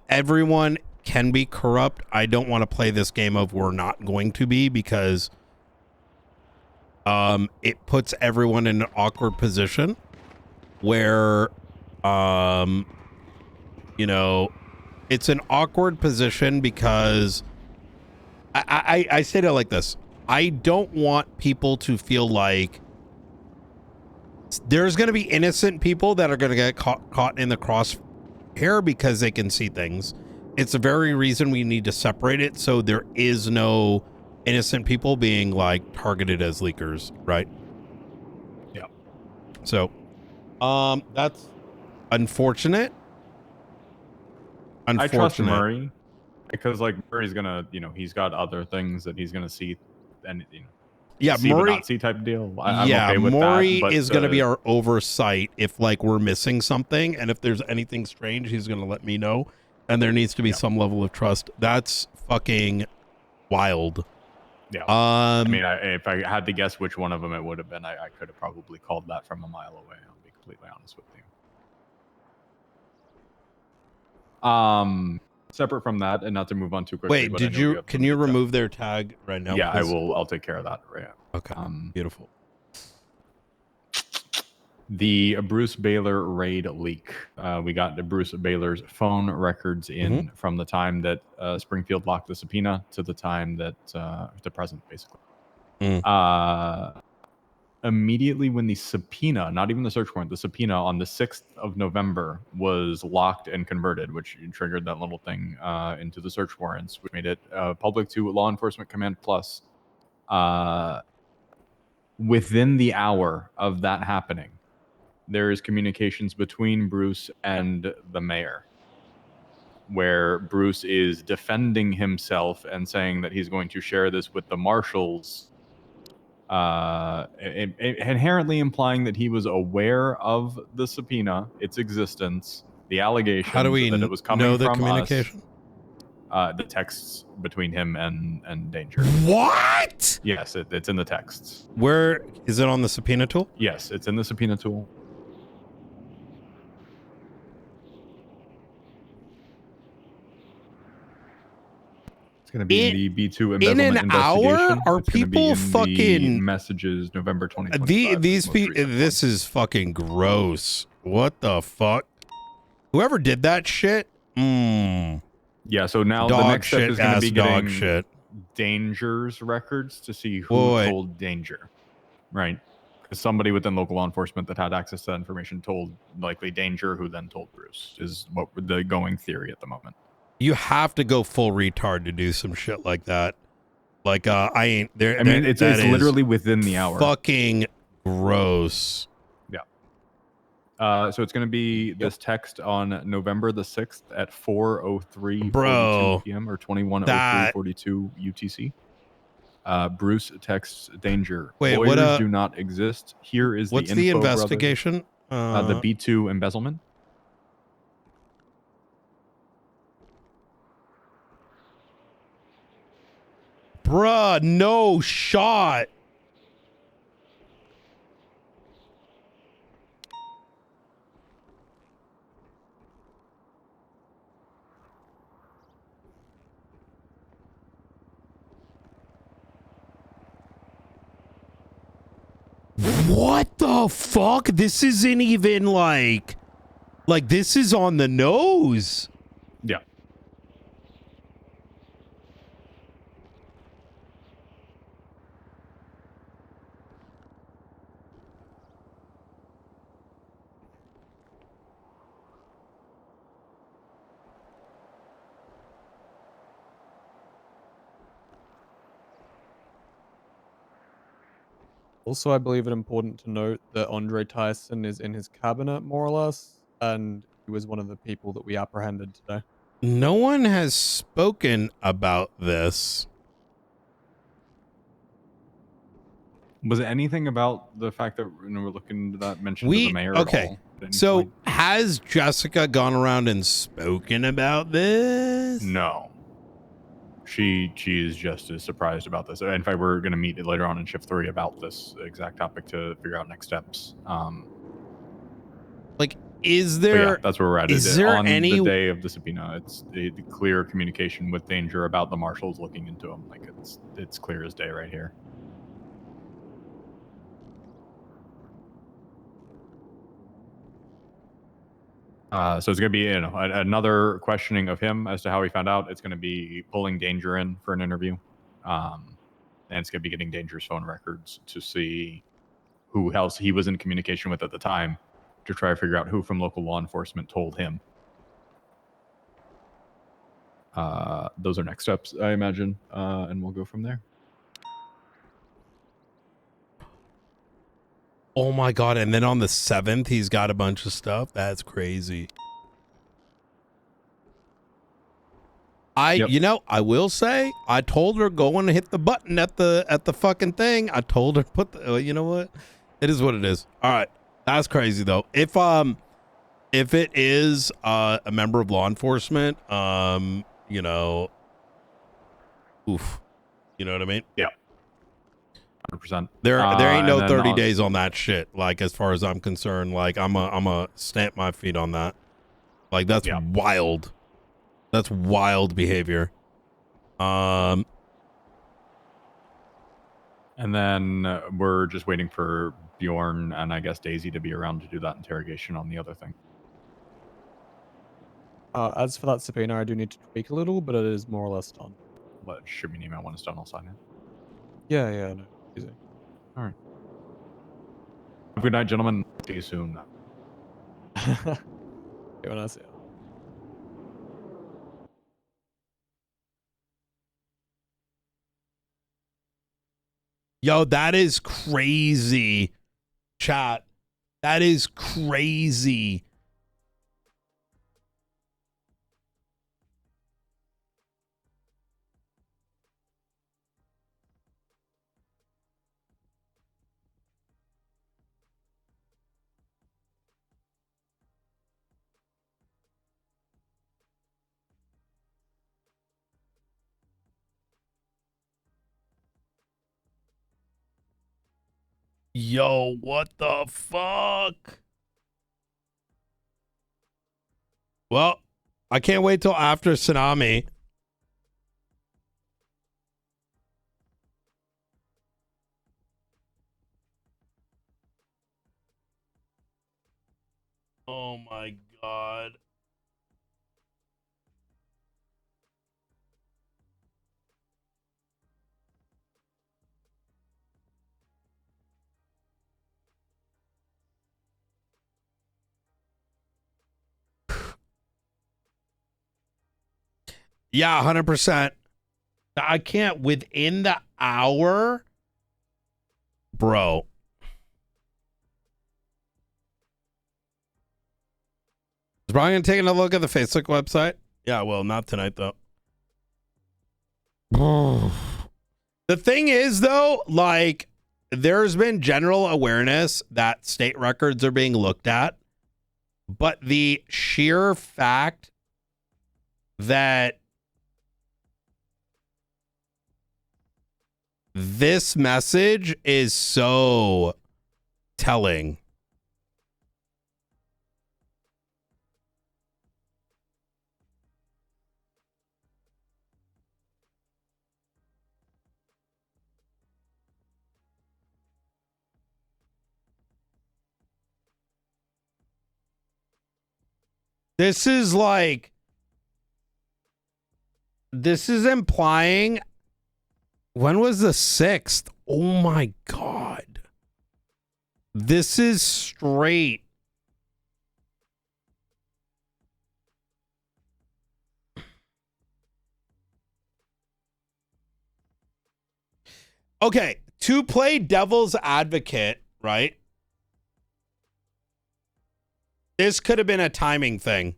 Everyone can be corrupt. I don't want to play this game of we're not going to be because it puts everyone in an awkward position where you know, it's an awkward position because I say it like this. I don't want people to feel like there's going to be innocent people that are going to get caught in the crosshair because they can see things. It's the very reason we need to separate it so there is no innocent people being like targeted as leakers, right? Yeah. So, that's unfortunate. I trust Murray because like Murray's gonna, he's got other things that he's gonna see, and Yeah, see Maury. but not see type deal. I'm Yeah, okay with Maury that. But is going to be our oversight if like we're missing something, and if there's anything strange, he's going to let me know. And there needs to be some level of trust. That's fucking wild. Yeah. I mean, if I had to guess which one of them it would have been, I could have probably called that from a mile away. I'll be completely honest with you. Separate from that, and not to move on too quickly. Wait, but I did know you? have Can you remove their tag right now? Yeah, please? I will. I'll take care of that. Right. Okay. Beautiful. The Bruce Baylor raid leak. We got the Bruce Baylor's phone records in from the time that Springfield locked the subpoena to the time that the present, basically. Immediately when the subpoena, not even the search warrant, the subpoena on the 6th of November was locked and converted, which triggered that little thing into the search warrants, which made it public to Law Enforcement Command Plus. Within the hour of that happening, there is communications between Bruce and the mayor, where Bruce is defending himself and saying that he's going to share this with the marshals, inherently implying that he was aware of the subpoena, its existence, the allegations How do we that it was coming know the from communication? the texts between him and Danger. What? Yes, it's in the texts. Where is it on the subpoena tool? Yes, it's in the subpoena tool. It's going to be in the B2 in embezzlement an hour? investigation. Are It's gonna be people in the fucking messages November 2025? these people? This is fucking gross. What the fuck? Whoever did that shit. Yeah. So now dog the next step shit is going to be dog getting shit. Danger's records to see who Boy. told Danger, right? Because somebody within local law enforcement that had access to that information told likely Danger, who then told Bruce, is what the going theory at the moment. You have to go full retard to do some shit like that. Like, I ain't there. I mean, it's that is literally within the hour. Fucking gross. Yeah. So it's going to be this text on November the 6th at 4:03:42 p.m. or 21:03:42 UTC. Bruce texts Danger. Wait, Lawyers what, do not exist. Here is what's the info, the investigation? The B2 embezzlement. Bruh, no shot. What the fuck? This isn't even like this is on the nose. Yeah. Also, I believe it important to note that Andre Tyson is in his cabinet, more or less, and he was one of the people that we apprehended today. No one has spoken about this. Was it anything about the fact that we're looking into that mentioned to the mayor at all? At any So point? has Jessica gone around and spoken about this? No. She is just as surprised about this. In fact, we're going to meet later on in shift 3 about this exact topic to figure out next steps. Like, is there? Yeah, that's where we're at. Is there on any the day of the subpoena? It's the clear communication with Danger about the marshals looking into him. Like it's clear as day right here. So it's going to be another questioning of him as to how he found out. It's going to be pulling Danger in for an interview. And it's going to be getting Danger's phone records to see who else he was in communication with at the time to try to figure out who from local law enforcement told him. Those are next steps, I imagine, and we'll go from there. Oh my God. And then on the 7th, he's got a bunch of stuff. That's crazy. You know, I will say, I told her go and hit the button at the fucking thing. I told her put the, you know what? It is what it is. All right. That's crazy though. If it is a member of law enforcement, you know, oof. You know what I mean? Yeah. 100%. There ain't no 30 then, days on that shit. Like, as far as I'm concerned, like I'm a stamp my feet on that. Like, that's wild. That's wild behavior. And then we're just waiting for Bjorn and I guess Daisy to be around to do that interrogation on the other thing. As for that subpoena, I do need to tweak a little, but it is more or less done. But shoot me an email when it's done. I'll sign it. Yeah, no, easy. All right. Have a good night, gentlemen. See you soon. When I see you. Yo, that is crazy, chat. That is crazy. Yo, what the fuck? Well, I can't wait till after Tsunami. Oh my God. Yeah, 100%. I can't within the hour, bro. Is Brian taking a look at the Facebook website? Yeah, well, not tonight though. The thing is, though, like, there's been general awareness that state records are being looked at, but the sheer fact that this message is so telling. This is like, this is implying, when was the 6th? Oh my God. This is straight. Okay, to play devil's advocate, right? This could have been a timing thing.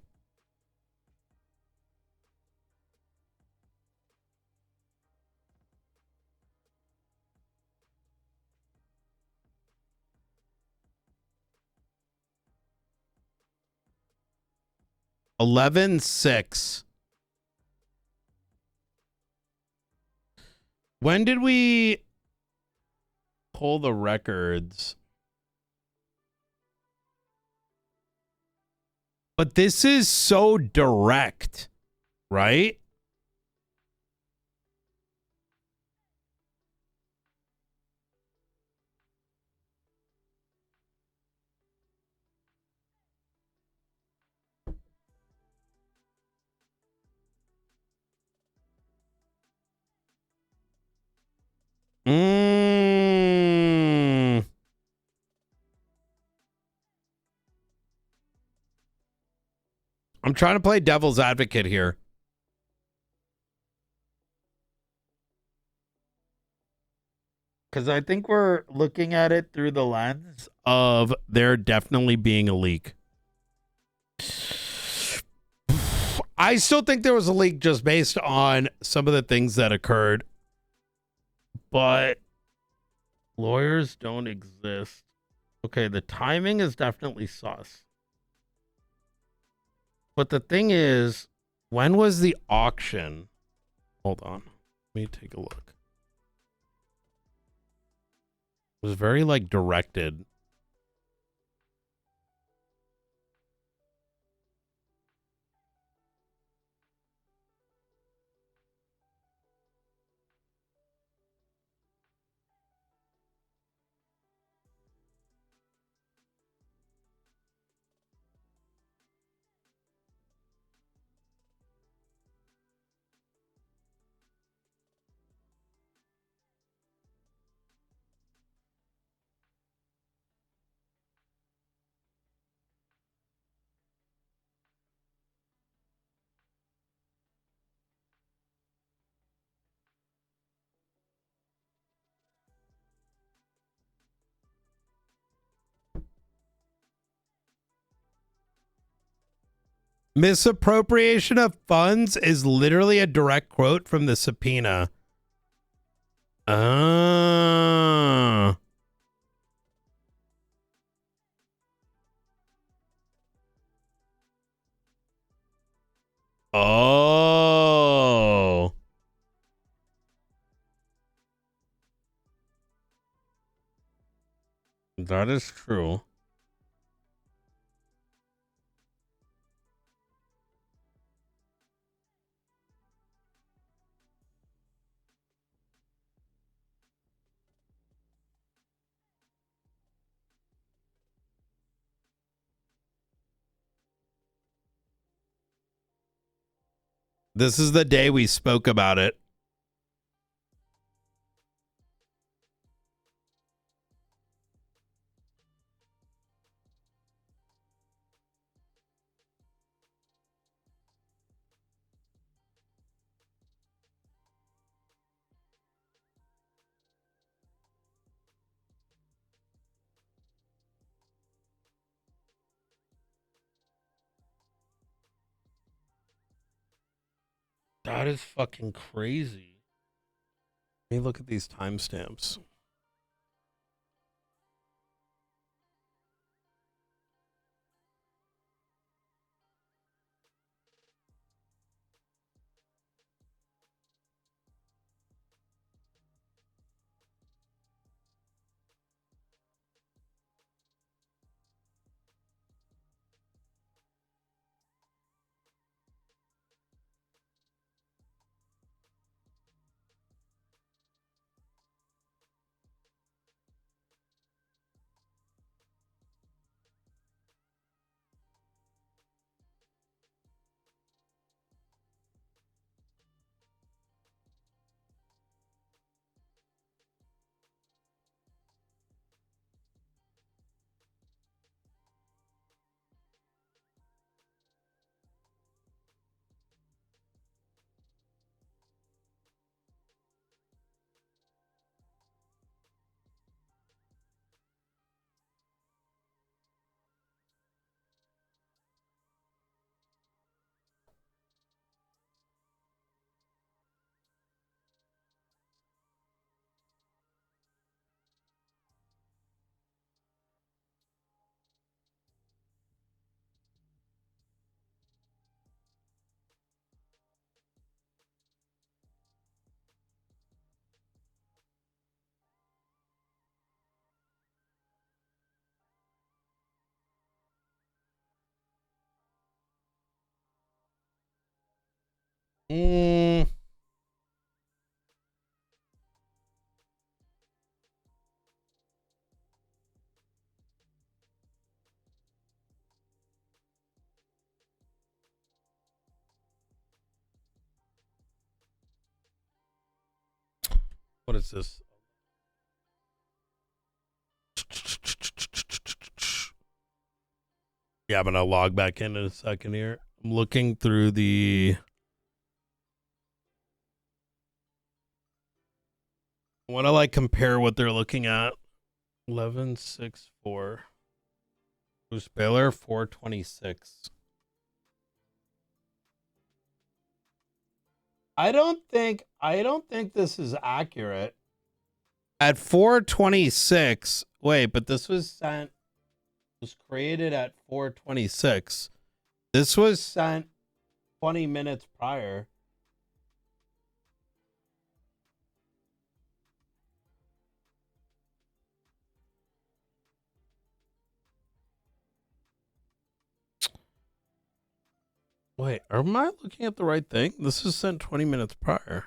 $11,600. When did we pull the records? But this is so direct, right? I'm trying to play devil's advocate here. Because I think we're looking at it through the lens of there definitely being a leak. I still think there was a leak just based on some of the things that occurred. But lawyers don't exist. Okay, the timing is definitely sus. But the thing is, when was the auction? Hold on. Let me take a look. It was very, like, directed. Misappropriation of funds is literally a direct quote from the subpoena. Ah. Oh. That is true. This is the day we spoke about it. That is fucking crazy. Let me look at these timestamps. What is this? Yeah, I'm gonna log back in a second here. I'm looking through the. I want to like compare what they're looking at. 11.64. Bruce Baylor 426. I don't think this is accurate. At 426. Wait, but this was created at 426. This was sent 20 minutes prior. Wait, am I looking at the right thing? This was sent 20 minutes prior.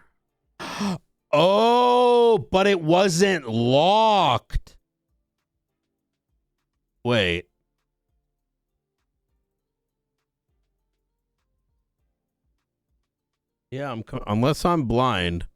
Oh, but it wasn't locked. Wait. Yeah, unless I'm blind.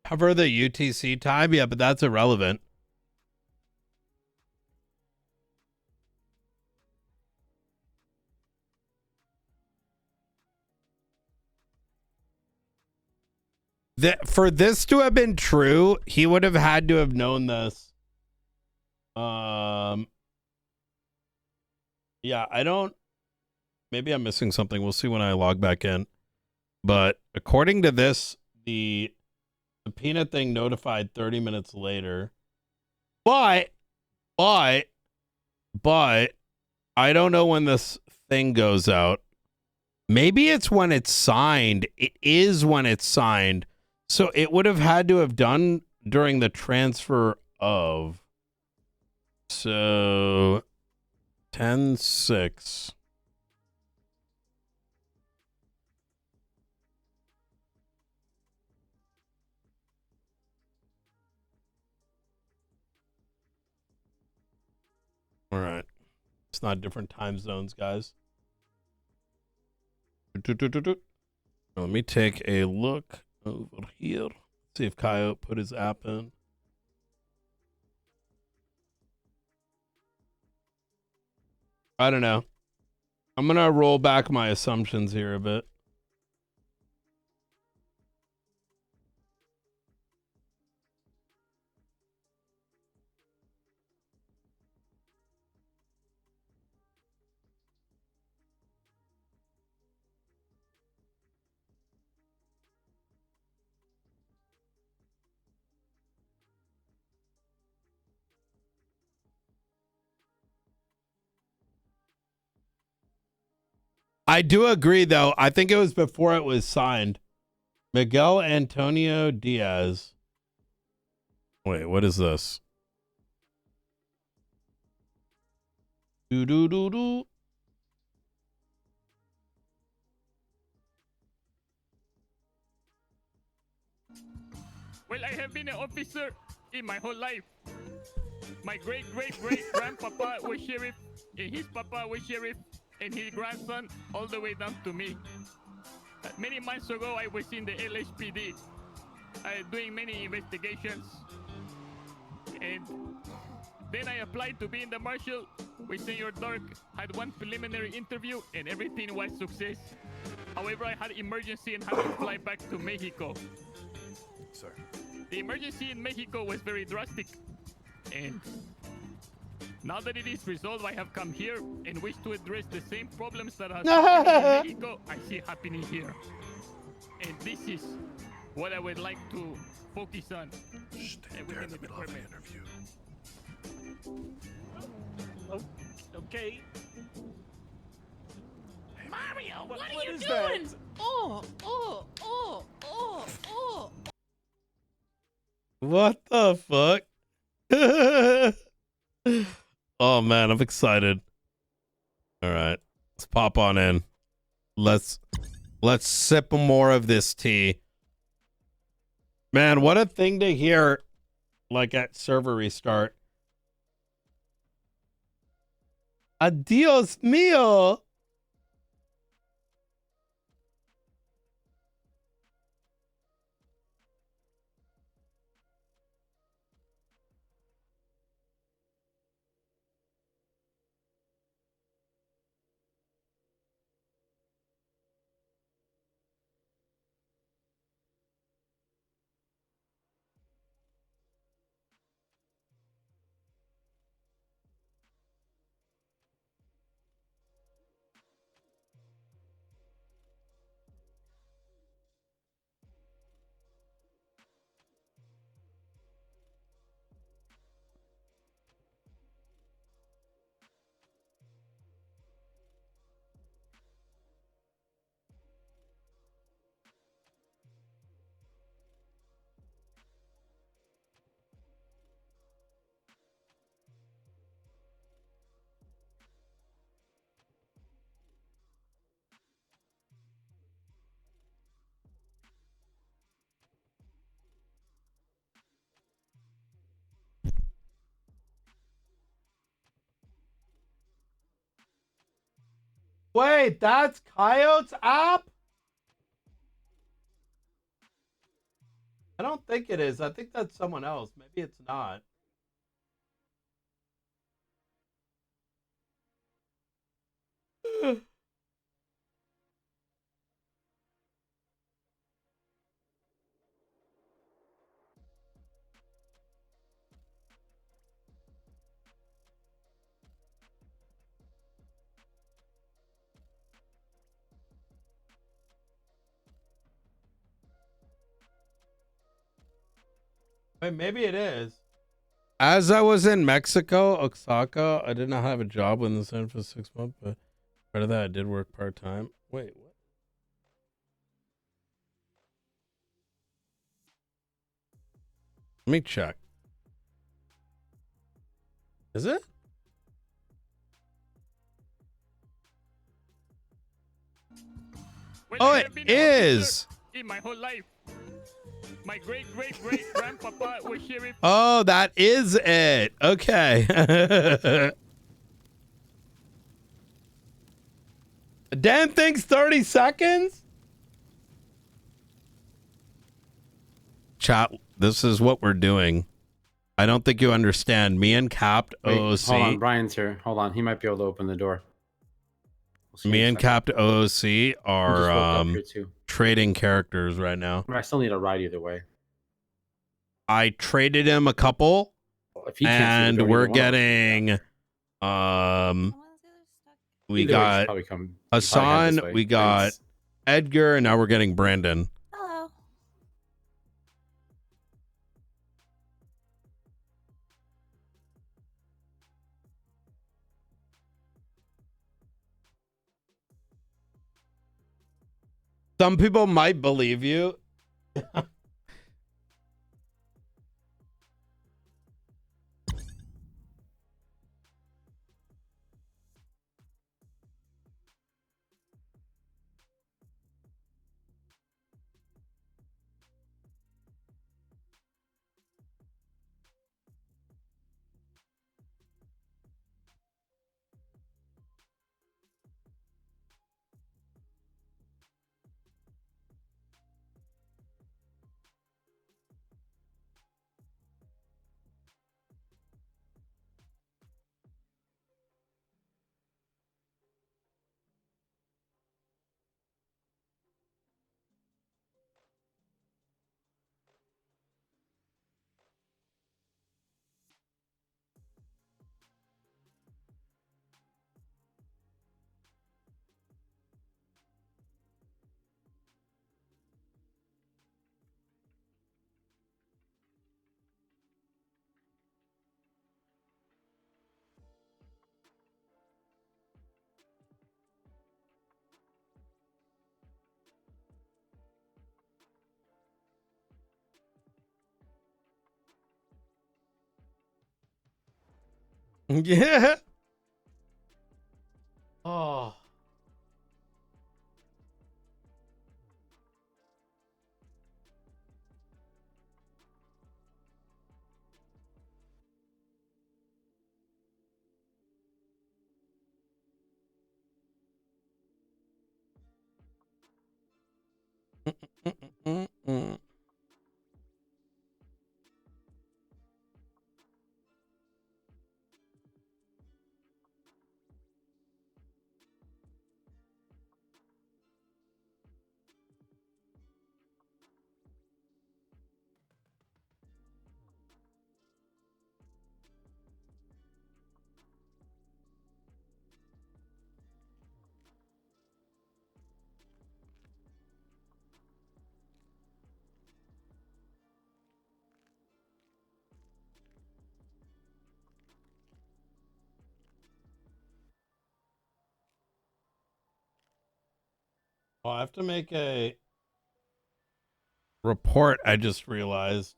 Cover the UTC time? Yeah, but that's irrelevant. For this to have been true, he would have had to have known this Yeah, I don't. Maybe I'm missing something. We'll see when I log back in. But according to this, the subpoena thing notified 30 minutes later. But I don't know when this thing goes out. Maybe it's when it's signed. It is when it's signed. So it would have had to have done during the transfer of. So 10/6. All right. It's not different time zones, guys. Let me take a look over here. See if Coyote put his app in. I don't know. I'm going to roll back my assumptions here a bit. I do agree, though. I think it was before it was signed. Miguel Antonio Diaz. Wait, what is this? Do. Well, I have been an officer in my whole life. My great-great-great-grandpapa was sheriff, and his papa was sheriff, and his grandson all the way down to me. Many months ago, I was in the LSPD doing many investigations. And then I applied to be in the marshal with Senor Dark, had one preliminary interview, and everything was success. However, I had emergency and had to fly back to Mexico. Sir. The emergency in Mexico was very drastic. And now that it is resolved, I have come here and wish to address the same problems that are happening in Mexico, I see happening here. And this is what I would like to focus on. Stay there in the middle of the interview. Okay. Mario, what are you is doing? that? Oh. What the fuck? Oh, man, I'm excited. All right. Let's pop on in. Let's sip more of this tea. Man, what a thing to hear, like, at server restart. Adios mío. Wait, that's Coyote's app? I don't think it is. I think that's someone else. Maybe it's not. Wait, maybe it is. As I was in Mexico, Oaxaca, I did not have a job when this ended for 6 months, but part of that I did work part-time. Wait, what? Let me check. Is it? Well, Oh, I it have been an officer is. in my whole life. My great grandpapa was sheriff. Oh, that is it. Okay. Damn thing's 30 seconds? Chat, this is what we're doing. I don't think you understand. Me and Capped Wait, OOC. hold on, Brian's here. Hold on, he might be able to open the door. We'll see in Me a and second. Capped OOC He just are woke up here too. trading characters right now. I still need a ride either way. I traded him a couple, If he can't and seem to go, we're neither one of us getting we Either way, he should got probably come- he probably head Hassan, this way. we got Thanks. Edgar, and now we're getting Brandon. Hello. Some people might believe you. Yeah. Oh. Oh, I have to make a report, I just realized.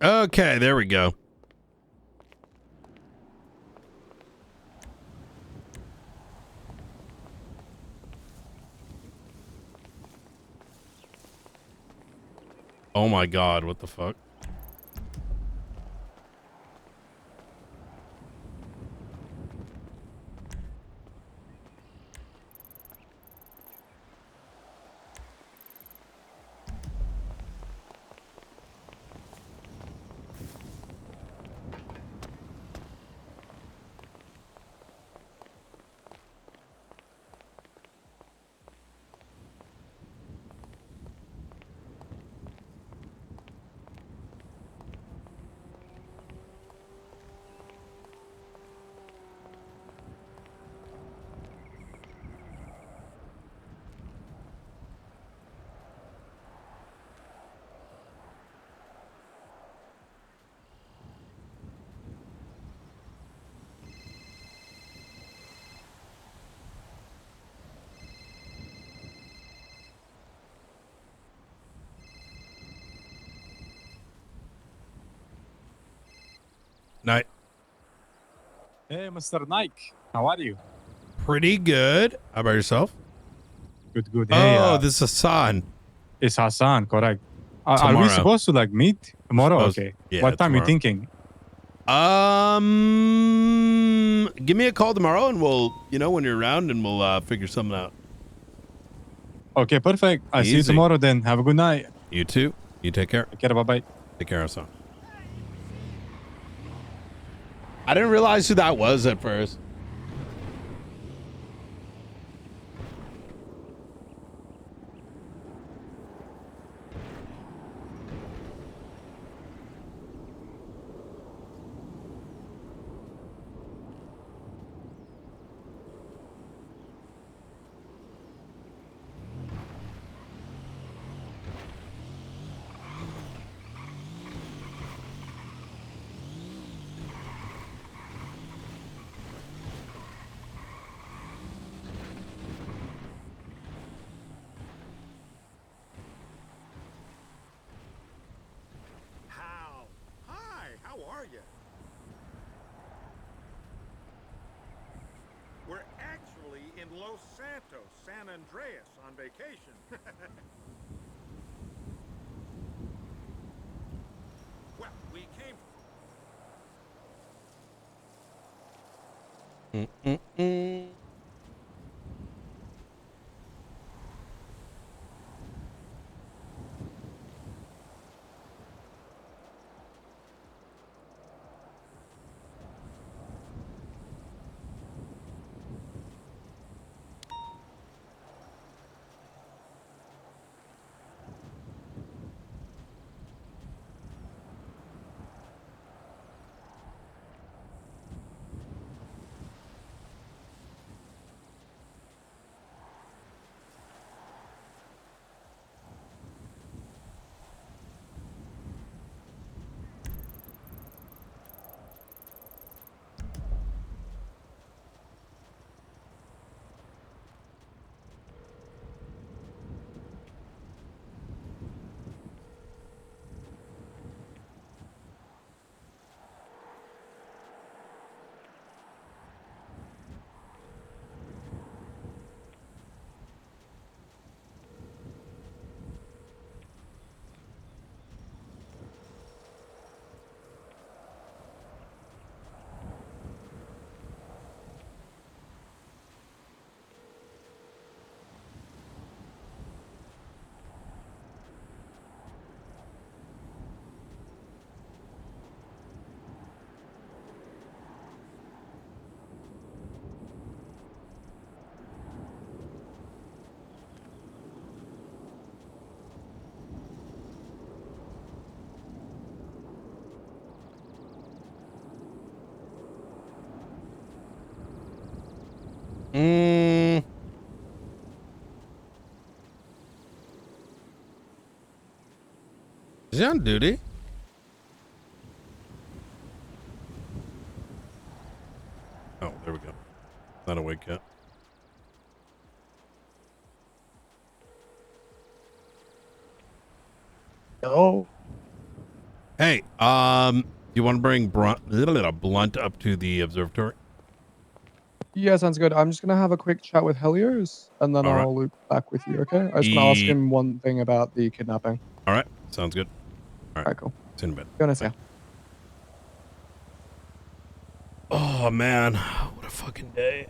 Okay, there we go. Oh my god, what the fuck? Hey, Mr. Nike. How are you? Pretty good. How about yourself? Good, good. Hey, Oh, this is Hassan. It's Hassan, correct. Are we Tomorrow. supposed to like meet tomorrow? Okay. Yeah, What time tomorrow. you thinking? Give me a call tomorrow and we'll, when you're around and we'll figure something out. Okay, perfect. I'll see you Easy. tomorrow then. Have a good night. You too. You take care. Take care. Bye-bye. Take care, Hassan. I didn't realize who that was at first. Hi, how are you? We're actually in Los Santos, San Andreas, on vacation. Well, we came... Is he on duty? Oh, there we go. Not awake yet. Oh. Hey, you want to bring Blunt up to the observatory? Yeah, sounds good. I'm just gonna have a quick chat with Helios, and then All right. I'll loop back with you. Okay? I just want to ask him one thing about the kidnapping. All right, sounds good. All right, cool. It's in bed. Gonna say. Oh man, what a fucking day.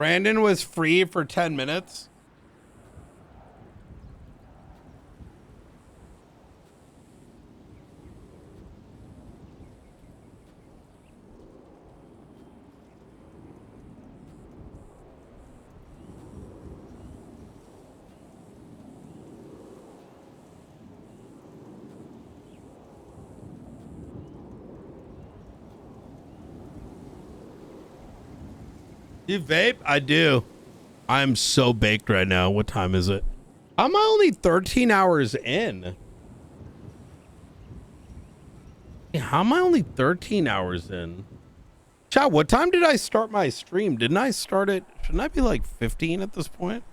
Brandon was free for 10 minutes. You vape? I do. I'm so baked right now. What time is it? I'm only 13 hours in. Yeah, how am I only 13 hours in? Chat, what time did I start my stream? Didn't I start it? Shouldn't I be like 15 at this point?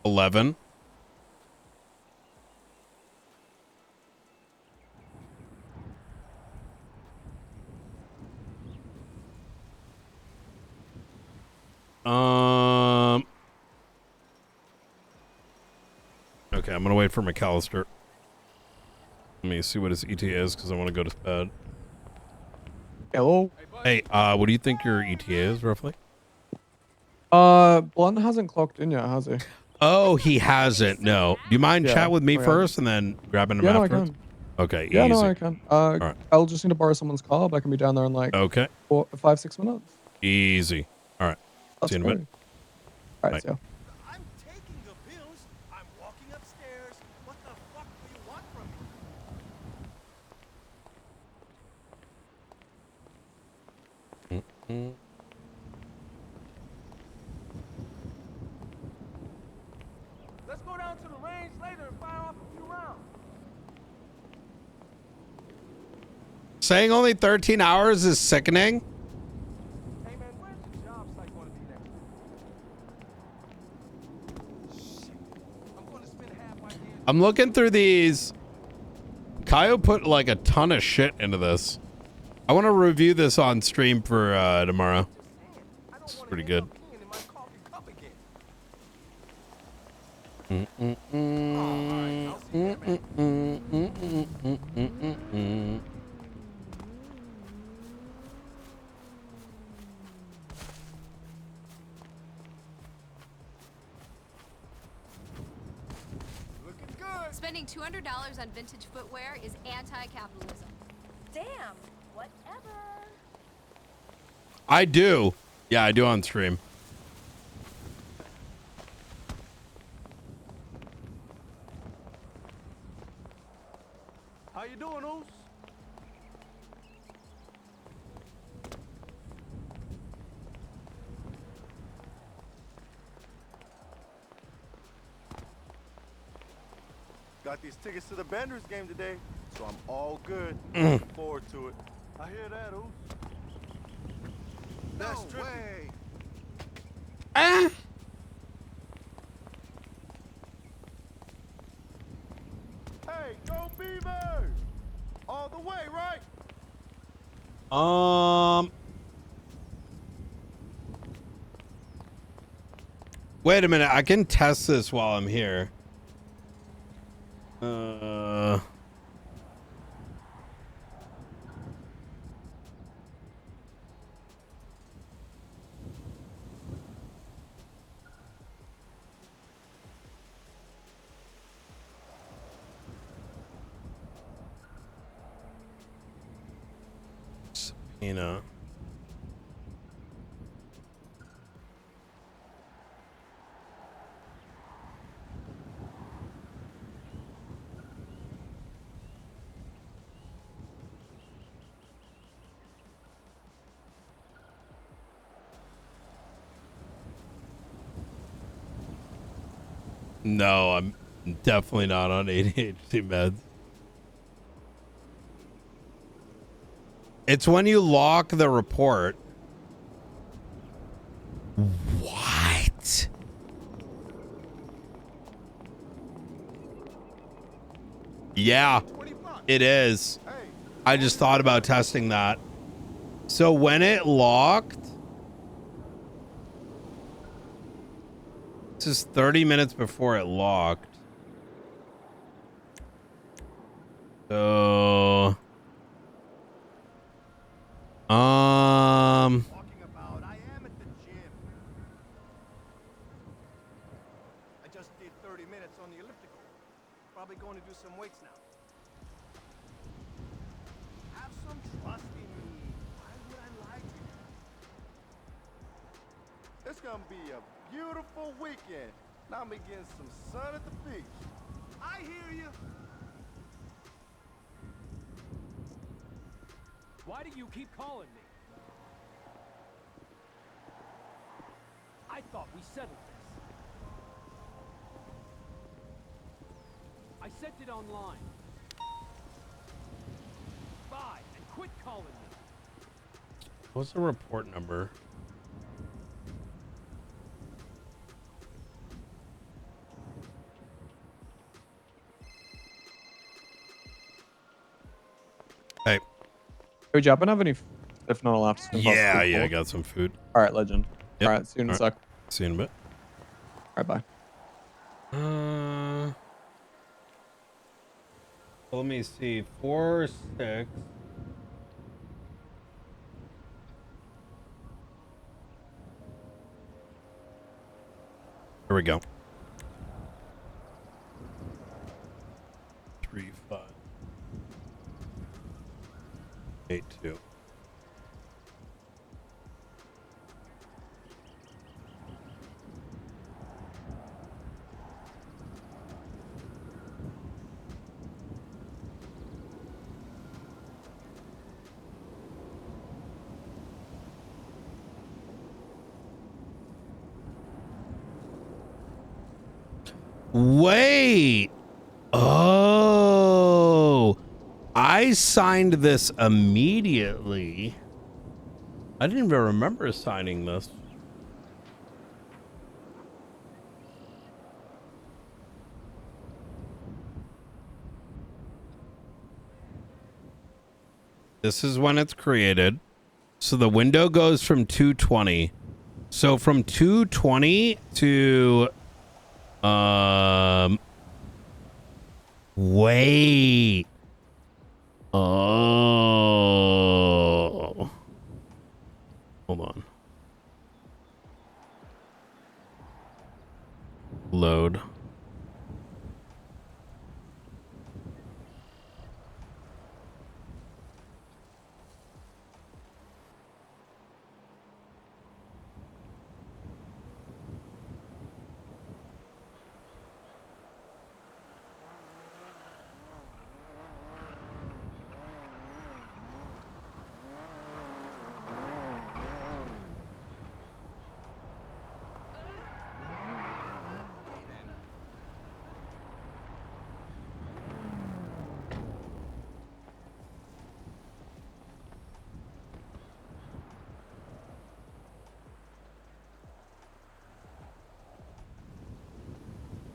$11. Okay, I'm gonna wait for McAllister. Let me see what his ETA is because I want to go to bed. Hello. Hey, what do you think your ETA is roughly? Blunt hasn't clocked in yet, has he? Oh, he hasn't. No. Do you mind Yeah, chat with me oh, yeah. first and then grabbing him Yeah, no, I afterwards? can. Okay, Yeah, easy. no, I can. right. I'll just need to borrow someone's car, but I can be down there in like Okay. 5-6 minutes. Easy. All right. That's See you in a great. bit. All right, Bye. see ya. I'm taking the bills. I'm walking upstairs. What the fuck do you want from me? Let's go down to the range later and fire off a few rounds. Saying only 13 hours is sickening. Hey man, where's the job site going to be next week? Shit. I'm going to spend half my day. I'm looking through these. Kaio put like a ton of shit into this. I want to review this on stream for tomorrow. It's pretty good. Spending $200 on vintage footwear is anti-capitalism. Damn, whatever. I do. Yeah, I do on stream. How you doing, Oos? Got these tickets to the Benders game today, so I'm all good. Looking forward to it. I hear that, Oos. That's no way. Hey, go Beavers! All the way, right? Wait a minute. I can test this while I'm here. Subpoena. No, I'm definitely not on ADHD meds. It's when you lock the report. What? Yeah, it is. I just thought about testing that. So when it locked, this is 30 minutes before it locked. So, I just did 30 minutes on the elliptical. Probably going to do some weights now. Have some trust in me. Why would I lie to you? It's gonna be a beautiful weekend. Now I'm getting some sun at the beach. I hear you. Why do you keep calling me? I thought we settled this. I sent it online. Bye, and quit calling me. What's the report number? Hey. Would you happen to have any, if not elapsed? Yeah, I got some food. All right, legend. Yep. All right, see you in a sec. See you in a bit. All right, bye. Let me see. 4, 6. Here we go. 3, 5, 8, 2. Wait. Oh, I signed this immediately. I didn't even remember signing this. This is when it's created. So the window goes from 220. So from 220 to wait. Oh. Hold on. Load.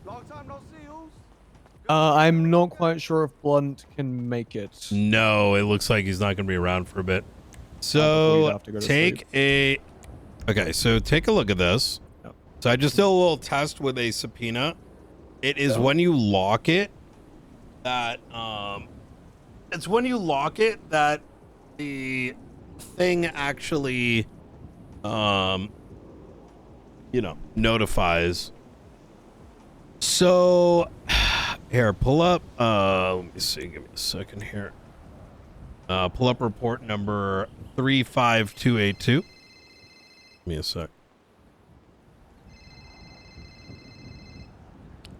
Long time no see, who's? I'm not quite sure if Blunt can make it. No, it looks like he's not going to be around for a bit. So take a... Okay, so take a look at this. So I just did a little test with a subpoena. It is when you lock it that... It's when you lock it that the thing actually, you know, notifies. So... Here, pull up, let me see, give me a second here. Pull up report number 35282. Give me a sec.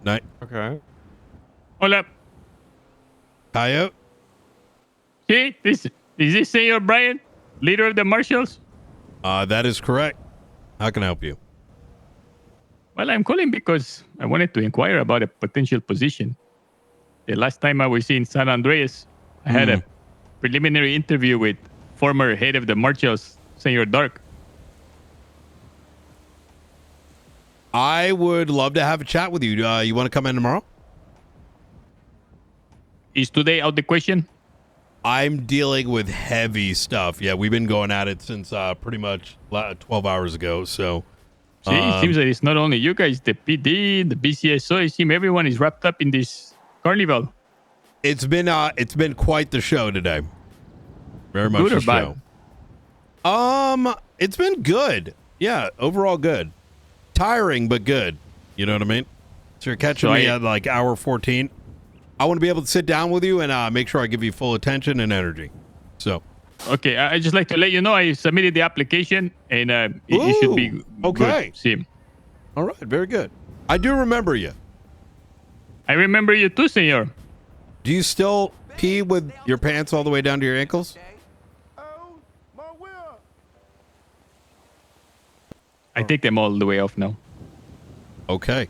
Night. Okay. Hola. Coyote? Sí, is this Senor Brian, leader of the Marshals? That is correct. How can I help you? Well, I'm calling because I wanted to inquire about a potential position. The last time I was in San Andreas, I had a preliminary interview with former head of the Marshals, Senor Dark. I would love to have a chat with you. You want to come in tomorrow? Is today out the question? I'm dealing with heavy stuff. Yeah, we've been going at it since pretty much 12 hours ago. So, See, it seems that it's not only you guys, the PD, the BCSO, it seems everyone is wrapped up in this carnival. It's been quite the show today. Very much Good or the show. bad? It's been good. Yeah, overall good. Tiring, but good. You know what I mean? So you're catching me at like hour 14. I want to be able to sit down with you and make sure I give you full attention and energy. So. Okay, I just like to let you know I submitted the application and it should be okay. Good. See. All right, very good. I do remember you. I remember you too, senor. Do you still pee with your pants all the way down to your ankles? I take them all the way off now. Okay.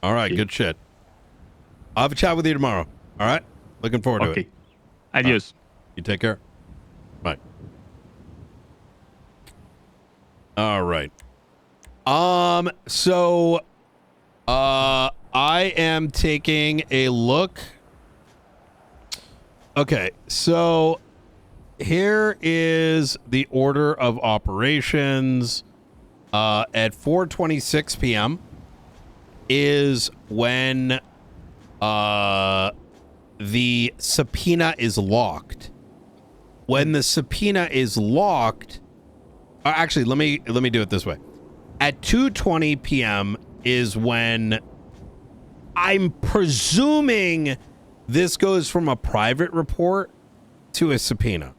All right. Good shit. I'll have a chat with you tomorrow. All right. Looking forward to it. Okay. Adios. You take care. Bye. All right. So, I am taking a look. Okay. So, here is the order of operations. At 4:26 p.m. is when the subpoena is locked. When the subpoena is locked, actually, let me do it this way. At 2:20 p.m. is when I'm presuming this goes from a private report to a subpoena.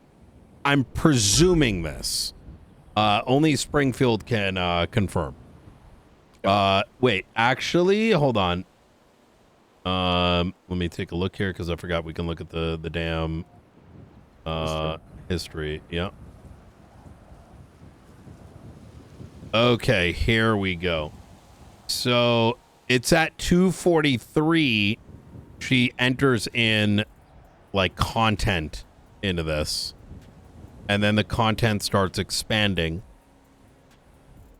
I'm presuming this. Only Springfield can confirm. Wait, actually, hold on. Let me take a look here because I forgot we can look at the damn history. Yeah. Okay, here we go. So it's at 2:43. She enters in like content into this. And then the content starts expanding.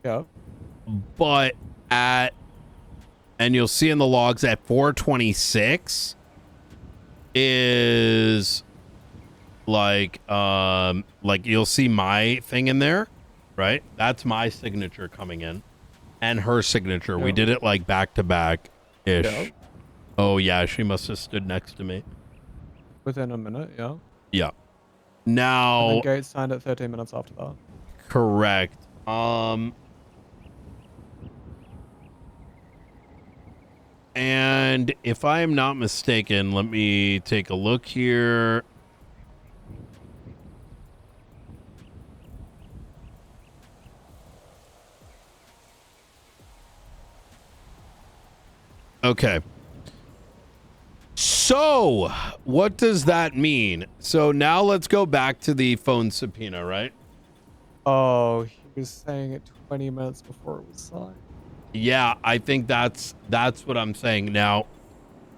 Yeah. But and you'll see in the logs at 4:26 is like you'll see my thing in there, right? That's my signature coming in and her signature. Yeah. We did it like back to back ish. Yeah. Oh yeah, she must have stood next to me. Within a minute, yeah. Yeah. Now, And then Gates signed it 13 minutes after that. correct. And if I am not mistaken, let me take a look here. Okay. So, what does that mean? So now let's go back to the phone subpoena, right? Oh, he was saying it 20 minutes before it was signed. Yeah, I think that's what I'm saying. Now,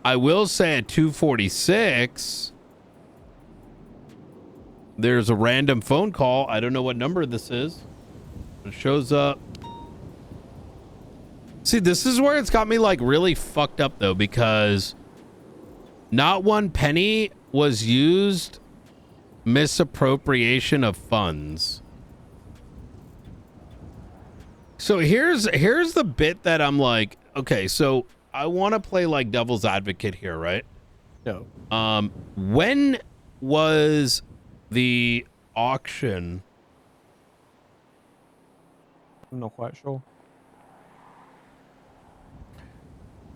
I will say at 2:46, there's a random phone call. I don't know what number this is. It shows up. See, this is where it's got me like really fucked up though, because not one penny was used. Misappropriation of funds. So here's the bit that I'm like, okay, so I want to play like devil's advocate here, right? No. When was the auction? I'm not quite sure.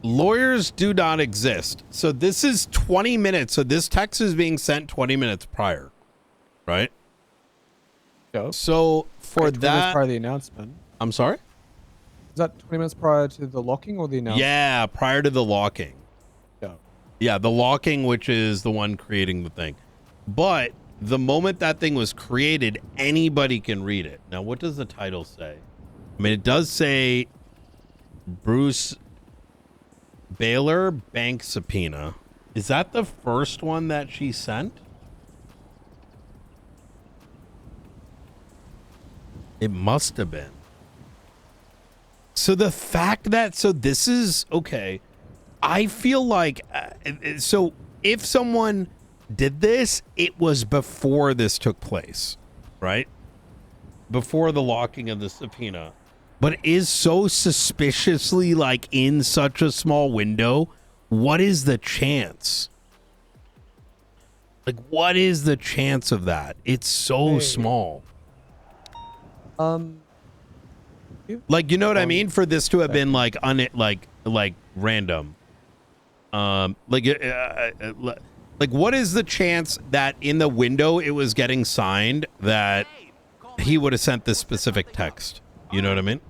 Lawyers do not exist. So this is 20 minutes. So this text is being sent 20 minutes prior, right? Yeah. So for 20 minutes that, prior to the announcement. I'm sorry? Is that 20 minutes prior to the locking or the announcement? Yeah, prior to the locking. Yeah. Yeah, the locking, which is the one creating the thing. But the moment that thing was created, anybody can read it. Now, what does the title say? I mean, it does say Bruce Baylor bank subpoena. Is that the first one that she sent? It must have been. So the fact that, so this is, okay, I feel like, so if someone did this, it was before this took place, right? Before the locking of the subpoena. But it is so suspiciously like in such a small window. What is the chance? Like, what is the chance of that? It's so small. Like, you know what I mean? For this to have been like like random. Like what is the chance that in the window it was getting signed that he would have sent this specific text? You know what I mean?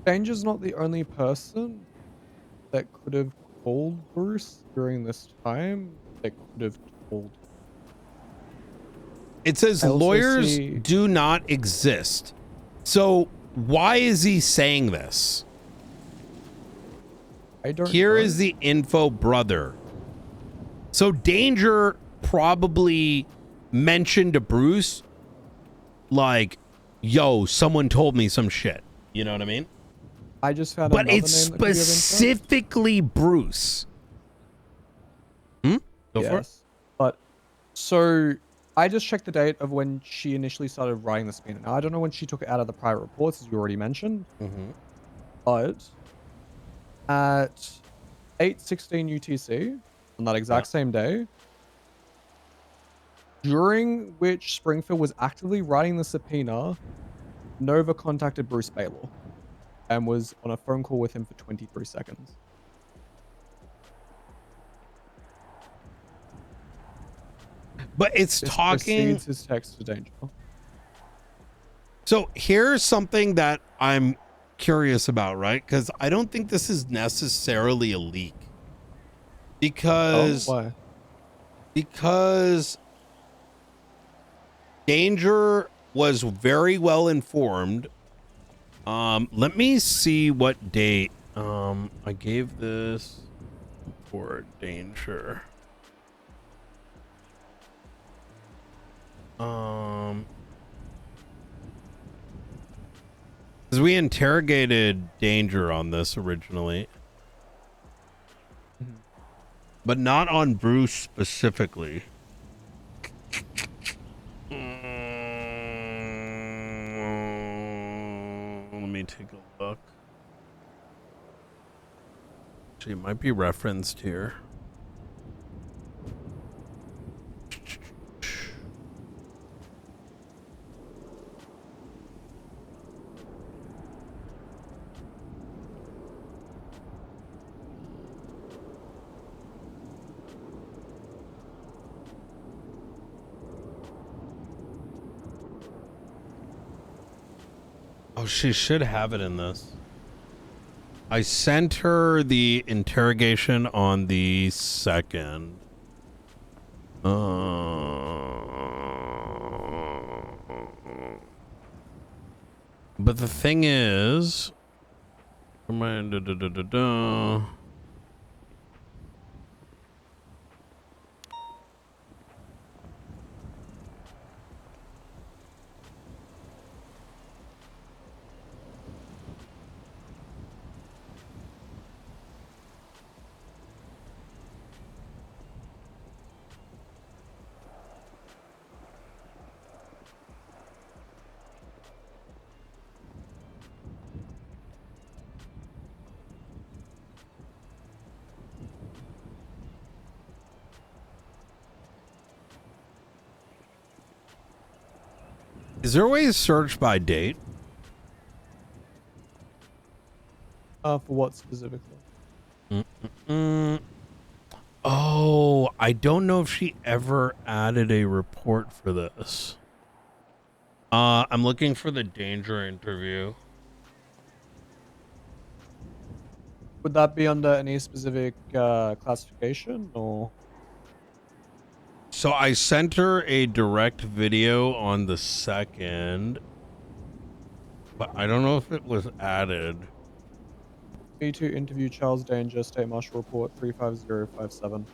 Danger's not the only person that could have called Bruce during this time. That could have told. It says I also lawyers see- do not exist. So why is he saying this? I don't Here know. is the info, brother. So Danger probably mentioned to Bruce, like, yo, someone told me some shit. You know what I mean? I just found But another it's name that could be of interest. specifically Bruce. Go for it. But so I just checked the date of when she initially started writing the subpoena. Now I don't know when she took it out of the private reports, as you already mentioned. But at 8:16 UTC on that exact same day, during which Springfield was actively writing the subpoena, Nova contacted Bruce Baylor and was on a phone call with him for 23 seconds. But it's This talking. precedes his text to Danger. So here's something that I'm curious about, right? Because I don't think this is necessarily a leak. Because why? Because Danger was very well informed. Let me see what date. I gave this for Danger. Because we interrogated Danger on this originally. But not on Bruce specifically. Let me take a look. Actually, it might be referenced here. Oh, she should have it in this. I sent her the interrogation on the 2nd. But the thing is, is there a way to search by date? For what specifically? Oh, I don't know if she ever added a report for this. I'm looking for the Danger interview. Would that be under any specific classification or? So I sent her a direct video on the 2nd, but I don't know if it was added. Me to interview Charles Danger, State Marshal Report 35057.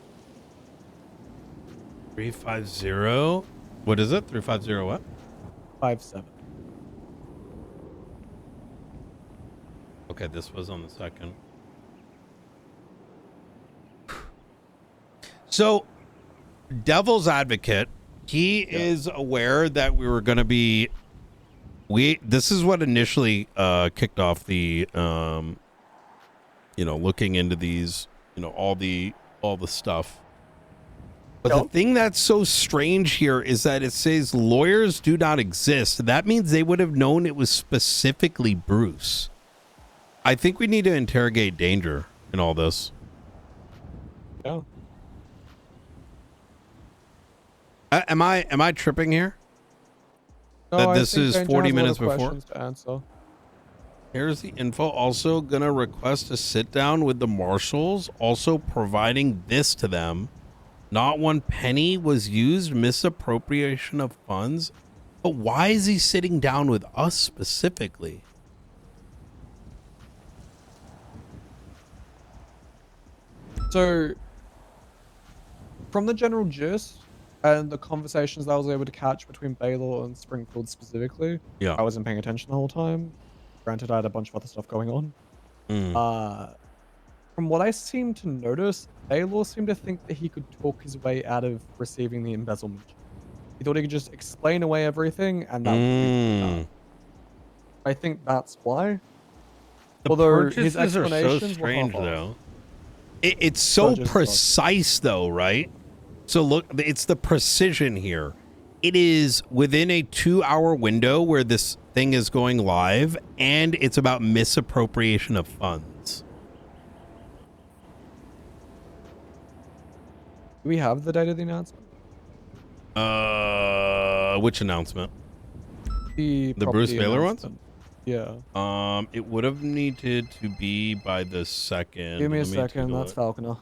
350? What is it? 350 what? 57. Okay, this was on the 2nd. So, Devil's Advocate, he is aware that we were going to be... This is what initially kicked off the... looking into these, all the stuff. But the thing that's so strange here is that it says lawyers do not exist. That means they would have known it was specifically Bruce. I think we need to interrogate Danger in all this. Yeah. Am I tripping here? No, that I this think is Danger 40 has a lot minutes of before? questions to answer. Here's the info. Also gonna request a sit down with the marshals. Also providing this to them. Not one penny was used. Misappropriation of funds. But why is he sitting down with us specifically? So, from the general gist and the conversations that I was able to catch between Baylor and Springfield specifically, Yeah. I wasn't paying attention the whole time. Granted, I had a bunch of other stuff going on. From what I seem to notice, Baylor seemed to think that he could talk his way out of receiving the embezzlement. He thought he could just explain away everything, and that would be that. I think that's why. The Although his purchases are so explanations were strange, half-assed. though. It's so Purchases are- precise, though, right? So look, it's the precision here. It is within a 2-hour window where this thing is going live, and it's about misappropriation of funds. Do we have the date of the announcement? Which announcement? The Bruce property Baylor ones? announcement. Yeah. It would have needed to be by the 2nd. Give me a Let second. take That's look. Falconer.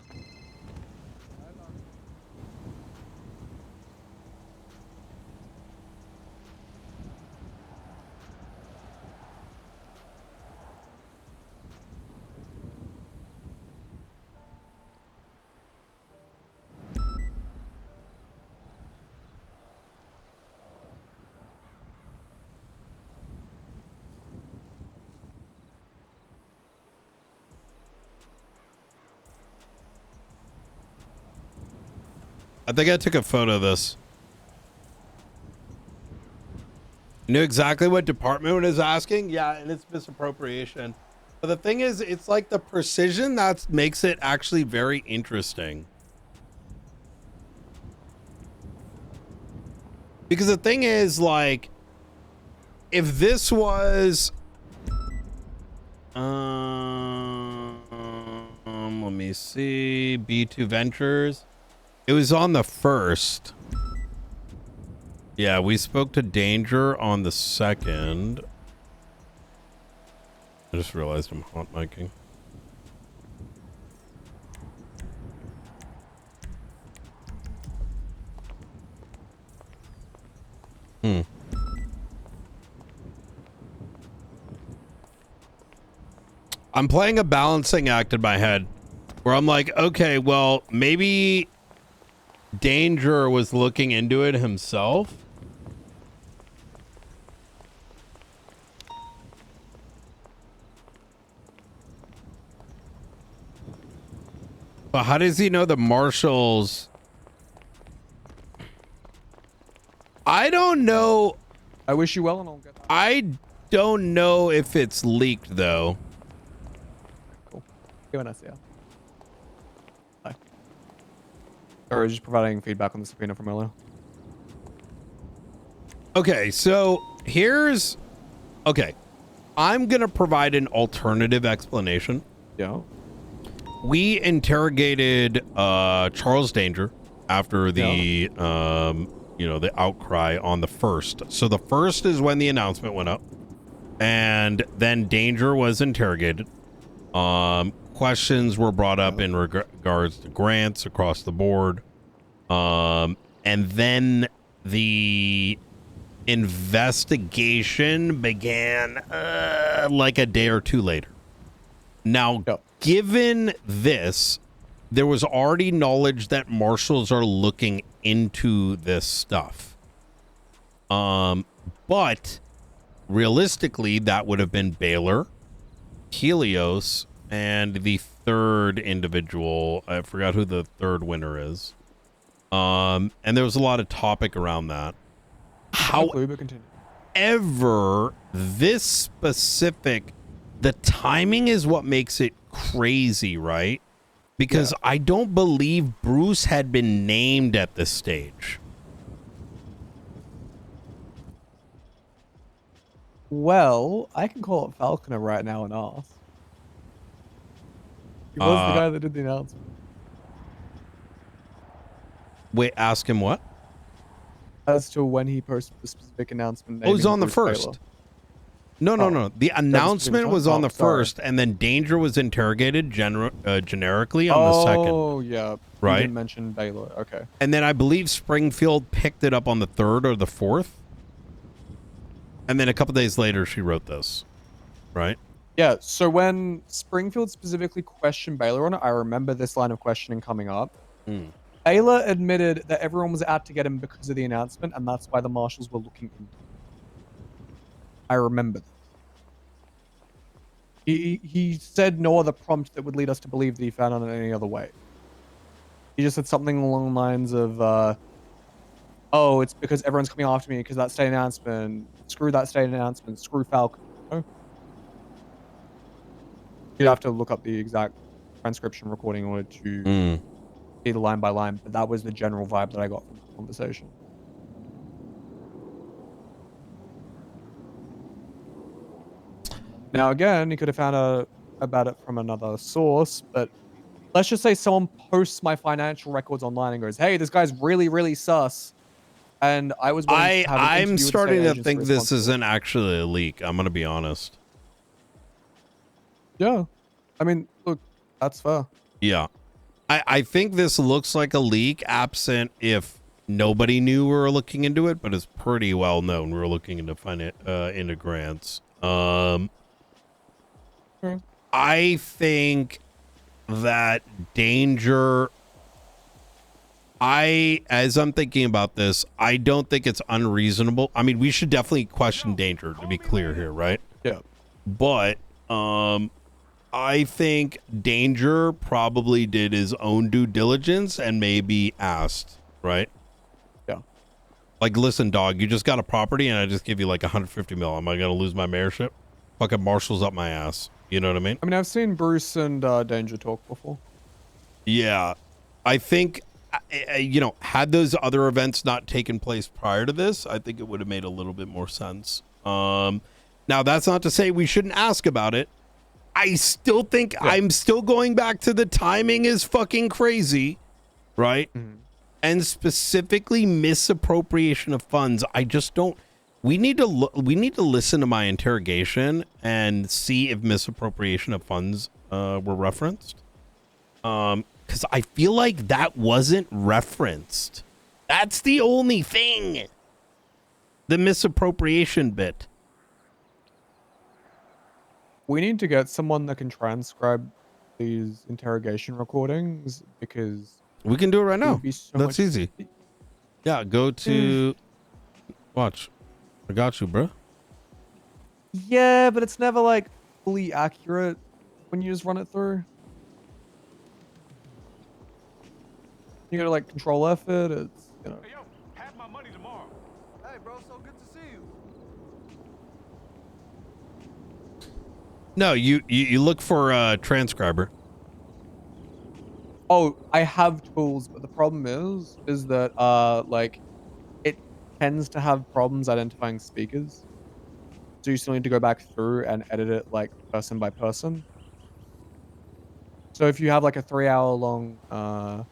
I think I took a photo of this. You knew exactly what department is asking? Yeah, and it's misappropriation. But the thing is, it's like the precision that makes it actually very interesting. Because the thing is, like, if this was... let me see. B2 Ventures. It was on the 1st. Yeah, we spoke to Danger on the 2nd. I just realized I'm hot micing. I'm playing a balancing act in my head where I'm like, okay, well, maybe Danger was looking into it himself. But how does he know the marshals? I don't know. I wish you well, and I'll get that. I don't know if it's leaked, though. Cool. Give an SEO. Hi. Or just providing feedback on the subpoena from earlier. Okay, so here's... Okay. I'm going to provide an alternative explanation. Yeah. We interrogated Charles Danger after the the outcry on the 1st. So the 1st is when the announcement went up, and then Danger was interrogated. Questions were brought up in regards to grants across the board, and then the investigation began like a day or two later. Now, given this, there was already knowledge that marshals are looking into this stuff. But realistically, that would have been Baylor, Helios, and the third individual. I forgot who the third winner is. And there was a lot of topic around that. However, this specific, the timing is what makes it crazy, right? Because I don't believe Bruce had been named at this stage. Well, I can call up Falconer right now and ask. He was the guy that did the announcement. Wait, ask him what? As to when he posted the specific announcement. Oh, it was naming on the Bruce 1st. Baylor. No. The announcement was on the sorry. first, and then Danger was interrogated generically on the second. Oh, yeah. You Right? didn't mention Baylor. Okay. And then I believe Springfield picked it up on the third or the fourth. And then a couple days later, she wrote this. Right? Yeah, so when Springfield specifically questioned Baylor on it, I remember this line of questioning coming up. Baylor admitted that everyone was out to get him because of the announcement, and that's why the marshals were looking into him. I remember this. He said no other prompt that would lead us to believe that he found out in any other way. He just said something along the lines of, oh, it's because everyone's coming after me because that state announcement. Screw that state announcement. Screw Falcon. You know? You'd have to look up the exact transcription recording in order to see the line by line, but that was the general vibe that I got from the conversation. Now, again, he could have found out about it from another source, but let's just say someone posts my financial records online and goes, hey, this guy's really, really sus. And I was willing to have an interview I'm with the starting state to agency think this responsible. isn't actually a leak. I'm going to be honest. Yeah. I mean, look, that's fair. Yeah. I think this looks like a leak, absent if nobody knew we were looking into it, but it's pretty well known we were looking into grants. I think that Danger, as I'm thinking about this, I don't think it's unreasonable. I mean, we should definitely question Danger, to be clear here, right? Yeah. But I think Danger probably did his own due diligence and maybe asked, right? Yeah. Like, listen, dog, you just got a property and I just give you like 150 mil. Am I going to lose my mayorship? Fucking Marshall's up my ass. You know what I mean? I mean, I've seen Bruce and Danger talk before. Yeah. I think, had those other events not taken place prior to this, I think it would have made a little bit more sense. Now, that's not to say we shouldn't ask about it. I still think I'm still going back to the timing is fucking crazy, right? And specifically misappropriation of funds. I just don't. We need to listen to my interrogation and see if misappropriation of funds were referenced. Because I feel like that wasn't referenced. That's the only thing. The misappropriation bit. We need to get someone that can transcribe these interrogation recordings because we can do it right now. So That's easy. Yeah, go to watch. I got you, bro. Yeah, but it's never like fully accurate when you just run it through. You gotta like control F it. It's Hey, yo, have my money tomorrow. Hey, bro, so good to see you. No, you look for a transcriber. Oh, I have tools, but the problem is that like it tends to have problems identifying speakers. So you still need to go back through and edit it like person by person. So if you have like a 3-hour long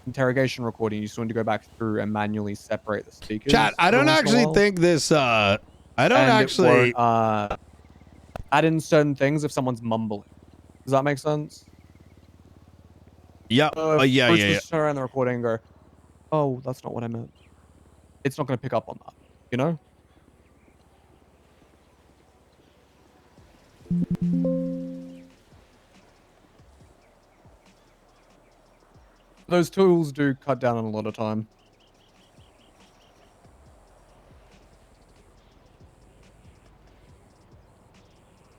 interrogation recording, you still need to go back through and manually separate the speakers. Chat, I don't actually think this I don't actually it won't, add in certain things if someone's mumbling. Does that make sense? Yeah. Yeah. Just turn around the recording and go, oh, that's not what I meant. It's not going to pick up on that, you know? Those tools do cut down on a lot of time.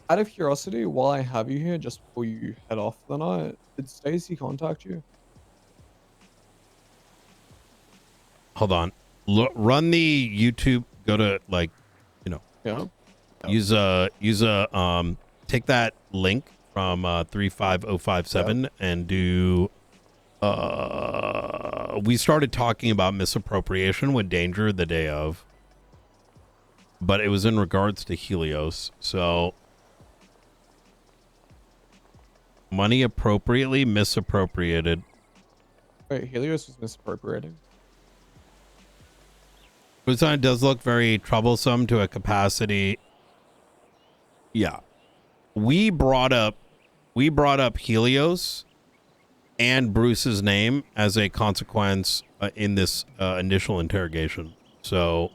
Out of curiosity, while I have you here, just before you head off for the night, did Stacy contact you? Hold on. Run the YouTube. Go to like, Yeah. Use a take that link from 35057 and do. We started talking about misappropriation with Danger the day of, but it was in regards to Helios. So money appropriately misappropriated. Wait, Helios was misappropriating? Busan does look very troublesome to a capacity. Yeah. We brought up Helios and Bruce's name as a consequence in this initial interrogation. So,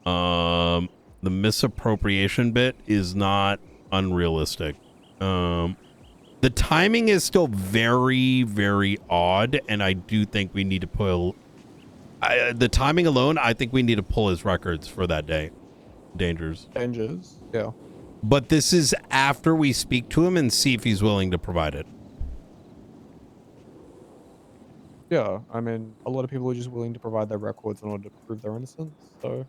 the misappropriation bit is not unrealistic. The timing is still very, very odd, and I do think we need to pull... the timing alone, I think we need to pull his records for that day. Dangers, yeah. But this is after we speak to him and see if he's willing to provide it. Yeah, I mean, a lot of people are just willing to provide their records in order to prove their innocence, so...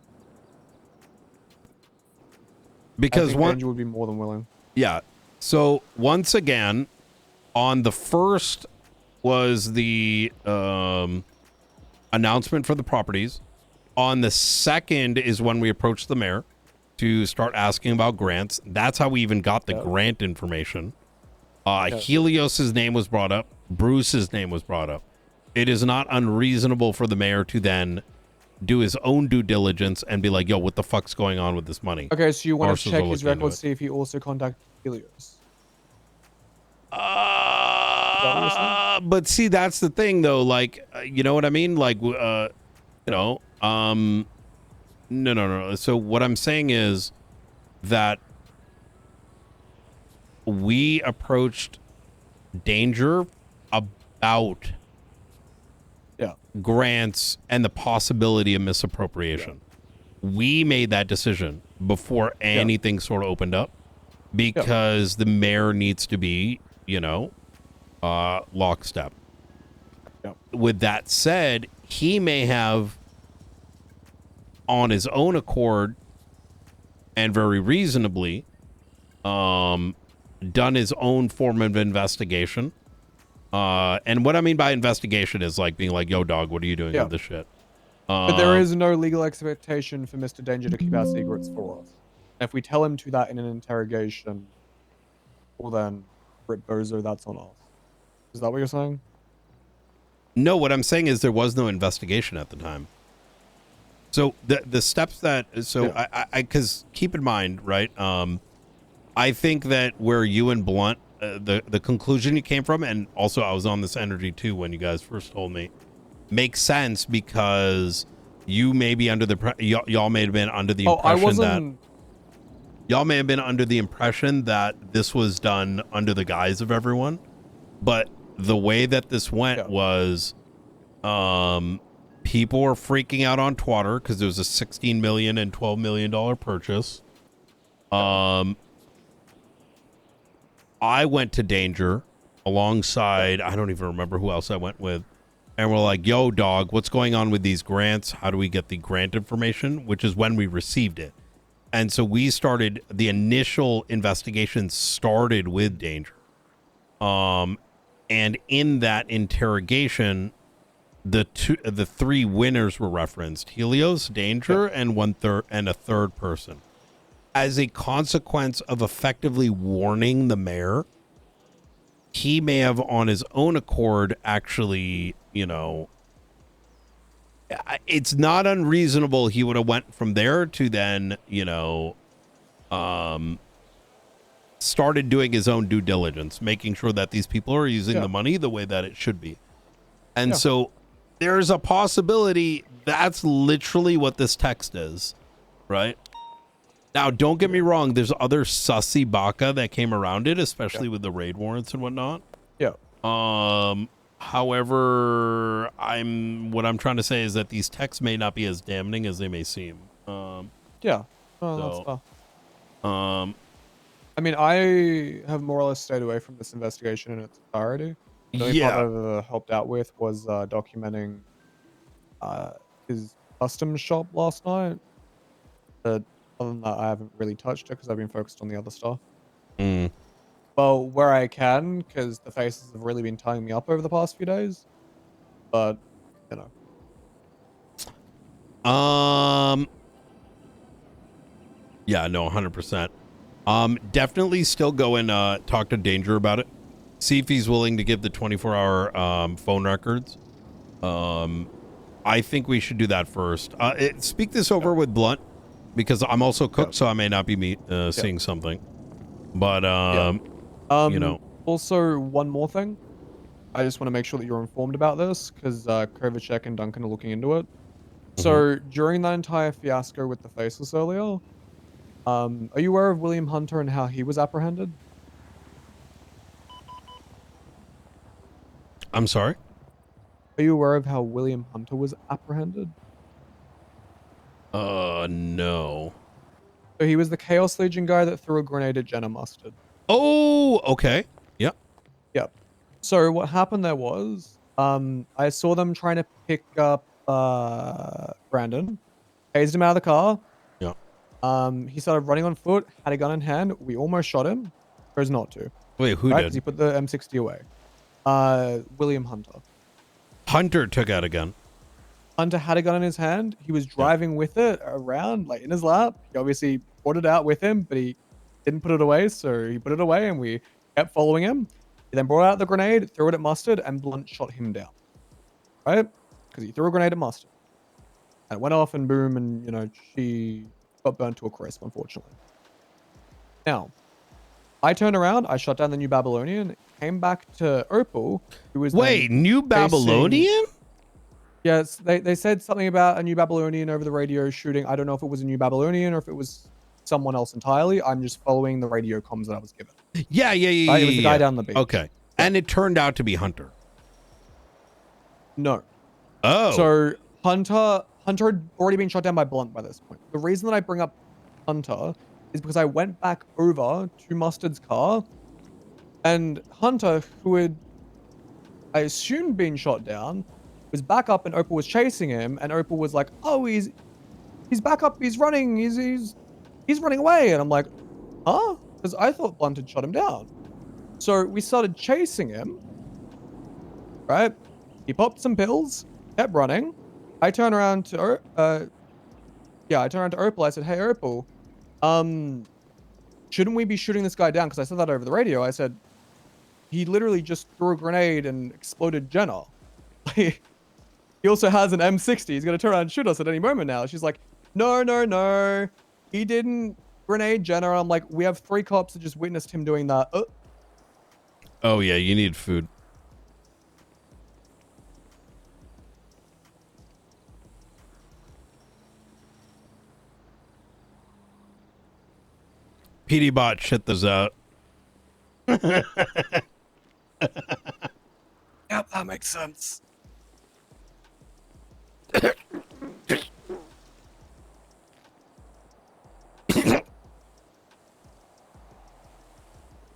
Because I think Danger would be more than willing. Yeah. So once again, on the first was the announcement for the properties. On the second is when we approached the mayor to start asking about grants. That's how we even got the grant information. Helios's name was brought up. Bruce's name was brought up. It is not unreasonable for the mayor to then do his own due diligence and be like, yo, what the fuck's going on with this money? Okay, so you want to Marshals check are his looking into records, it. see if he also contacted Helios. But see, that's the thing though. Like, you know what I mean? Like, no. So what I'm saying is that we approached Danger about grants and the possibility of misappropriation. We made that decision before anything sort of opened up because the mayor needs to be, lockstep. With that said, he may have on his own accord and very reasonably done his own form of investigation. And what I mean by investigation is like being like, yo, dog, what are you doing with this shit? But there is no legal expectation for Mr. Danger to keep our secrets for us. If we tell him to that in an interrogation, well then, Brit Bozo, that's on us. Is that what you're saying? No, what I'm saying is there was no investigation at the time. So the steps that, because keep in mind, right? I think that where you and Blunt, the conclusion you came from, and also I was on this energy too when you guys first told me, makes sense because you may be under the y'all may have been under the impression y'all may have been under the impression that this was done under the guise of everyone, but the way that this went was people were freaking out on Twitter because there was a $16 million and $12 million purchase. I went to Danger alongside, I don't even remember who else I went with. And we're like, yo, dog, what's going on with these grants? How do we get the grant information? Which is when we received it. And so we started, the initial investigation started with Danger. And in that interrogation, the three winners were referenced: Helios, Danger, and a third person. As a consequence of effectively warning the mayor, he may have on his own accord actually, it's not unreasonable he would have went from there to then, started doing his own due diligence, making sure that these people are using the money the way that it should be. And so there's a possibility that's literally what this text is, right? Now, don't get me wrong. There's other sussy baka that came around it, especially with the raid warrants and whatnot. Yeah. However, what I'm trying to say is that these texts may not be as damning as they may seem. That's fair. I mean, I have more or less stayed away from this investigation in its entirety. The only part I've helped out with was documenting his custom shop last night. But other than that, I haven't really touched it because I've been focused on the other stuff. Well, where I can, because the faces have really been tying me up over the past few days. But, Yeah, no, 100%. Definitely still go and talk to Danger about it. See if he's willing to give the 24-hour phone records. I think we should do that first. Speak this over with Blunt. because I'm also cooked, so I may not be seeing something. But you know. Also, one more thing. I just want to make sure that you're informed about this because Kovacic and Duncan are looking into it. So during that entire fiasco with the faceless earlier, are you aware of William Hunter and how he was apprehended? I'm sorry? Are you aware of how William Hunter was apprehended? No. So he was the Chaos Legion guy that threw a grenade at Jenna Mustard. Oh, okay. Yep. Yep. So what happened there was, I saw them trying to pick up Brandon, hazed him out of the car. Yeah. He started running on foot, had a gun in hand. We almost shot him. Chose not to. Wait, who right? did? Because he put the M60 away. William Hunter. Hunter took out a gun. Hunter had a gun in his hand. He was driving with it around, like in his lap. He obviously brought it out with him, but he didn't put it away. So he put it away and we kept following him. He then brought out the grenade, threw it at Mustard, and Blunt shot him down. Right? Because he threw a grenade at Mustard. And it went off and boom, and, you know, she got burnt to a crisp, unfortunately. Now, I turned around, I shot down the New Babylonian, came back to Opal, who was Wait, New Babylonian? Yes, they said something about a New Babylonian over the radio shooting. I don't know if it was a New Babylonian or if it was someone else entirely. I'm just following the radio comms that I was given. Yeah. Right? It was the guy down the beach. Okay. And it turned out to be Hunter. No. Oh. So Hunter had already been shot down by Blunt by this point. The reason that I bring up Hunter is because I went back over to Mustard's car, and Hunter, who had, I assumed, been shot down, was back up, and Opal was chasing him, and Opal was like, "Oh, he's back up, he's running, he's running away," and I'm like, "Huh?" Because I thought Blunt had shot him down. So we started chasing him. Right? He popped some pills, kept running. I turned around to Opal. I said, "Hey, Opal, shouldn't we be shooting this guy down?" Because I said that over the radio. I said, he literally just threw a grenade and exploded Jenna. He also has an M60. He's going to turn around and shoot us at any moment now. She's like, no. He didn't grenade Jenna. I'm like, we have 3 cops that just witnessed him doing that. Oh, yeah, you need food. PD bot shit this out. Yep, that makes sense.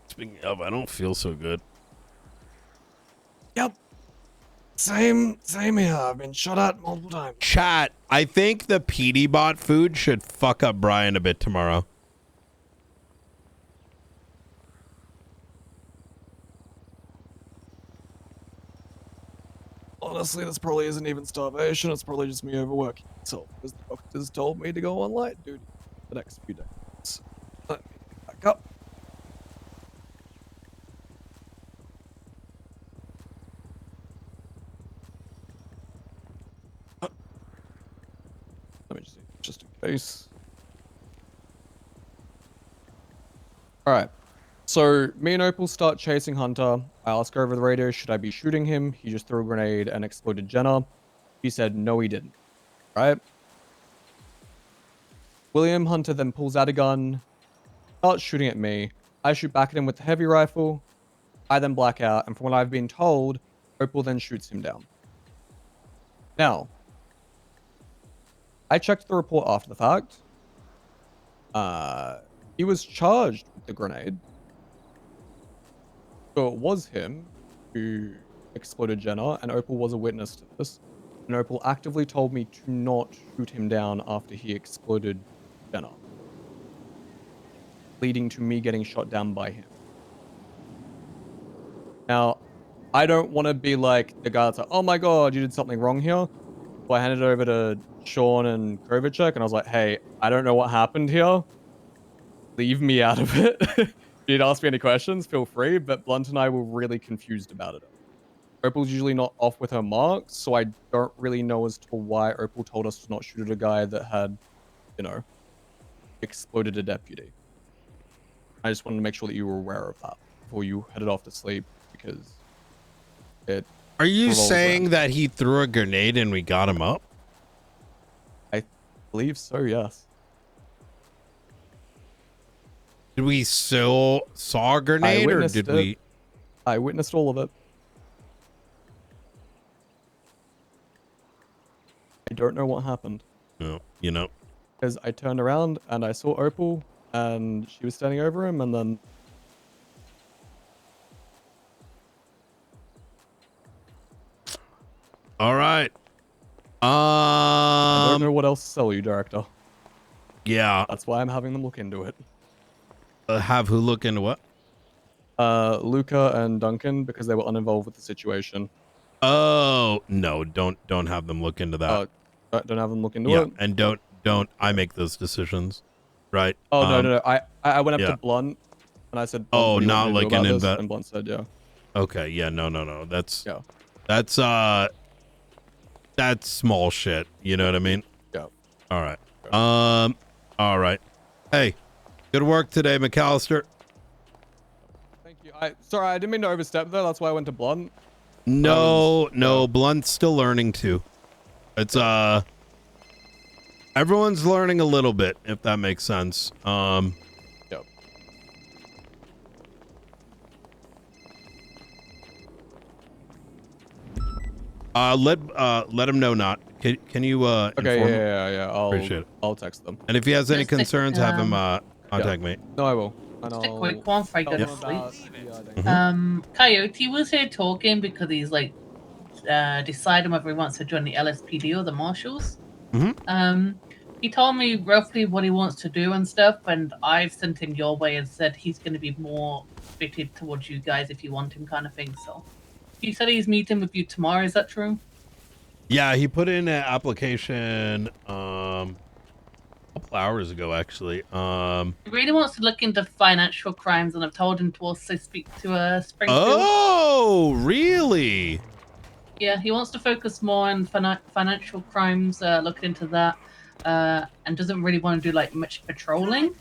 Speaking of, I don't feel so good. Yep. Same here. I've been shot at multiple times. Chat, I think the PD bot food should fuck up Brian a bit tomorrow. Honestly, this probably isn't even starvation. It's probably just me overworking myself, because the doctors told me to go on light duty the next few days. Let me get back up. Let me just in case. All right. So me and Opal start chasing Hunter. I ask her over the radio, should I be shooting him? He just threw a grenade and exploded Jenna. He said, no, he didn't. Right? William Hunter then pulls out a gun, starts shooting at me. I shoot back at him with the heavy rifle. I then black out, and from what I've been told, Opal then shoots him down. Now, I checked the report after the fact. He was charged with the grenade. So it was him who exploded Jenna, and Opal was a witness to this. And Opal actively told me to not shoot him down after he exploded Jenna, leading to me getting shot down by him. Now, I don't want to be like the guy that's like, oh my god, you did something wrong here. So I handed it over to Sean and Kovacic, and I was like, hey, I don't know what happened here. Leave me out of it. If you'd ask me any questions, feel free, but Blunt and I were really confused about it. Opal's usually not off with her marks, so I don't really know as to why Opal told us to not shoot at a guy that had, you know, exploded a deputy. I just wanted to make sure that you were aware of that before you headed off to sleep, because it. Are you revolves saying around- that he threw a grenade and we got him up? I believe so. Yes. Did we saw a grenade, or did we? I witnessed all of it. I don't know what happened. No, you know. Because I turned around and I saw Opal, and she was standing over him, and then. All right. I don't know what else to sell you, Director. Yeah. That's why I'm having them look into it. Have who look into what? Luca and Duncan, because they were uninvolved with the situation. Oh no! Don't have them look into that. Don't have them look into Yeah, it. and don't I make those decisions, right? Oh no! I went up yeah. to Blunt and I said, Blunt, "Oh, what do you not want me to like do an about this?" invest." And Blunt said, "Yeah." Okay, yeah, no. That's small shit. You know what I mean? Yeah. All right. All right. Hey, good work today, McAllister. Thank you. Sorry, I didn't mean to overstep there. That's why I went to Blunt. No, Blunt's still learning too. It's everyone's learning a little bit, if that makes sense. Yep. Let him know. Not can you Okay, inform him? yeah. Appreciate it. I'll text them. And if he has any Just a- concerns, have him contact me. No, I will. Just a quick one before I go to Tell sleep. them about Coyote was here talking because he's like deciding whether he wants to join the LSPD or the Marshals. He told me roughly what he wants to do and stuff, and I've sent him your way and said he's going to be more fitted towards you guys if you want him, kind of thing. So he said he's meeting with you tomorrow. Is that true? Yeah, he put in an application a couple hours ago, actually. He really wants to look into financial crimes, and I've told him to also speak to Springfield. Oh, really? Yeah, he wants to focus more on financial crimes, looking into that, and doesn't really want to do like much patrolling.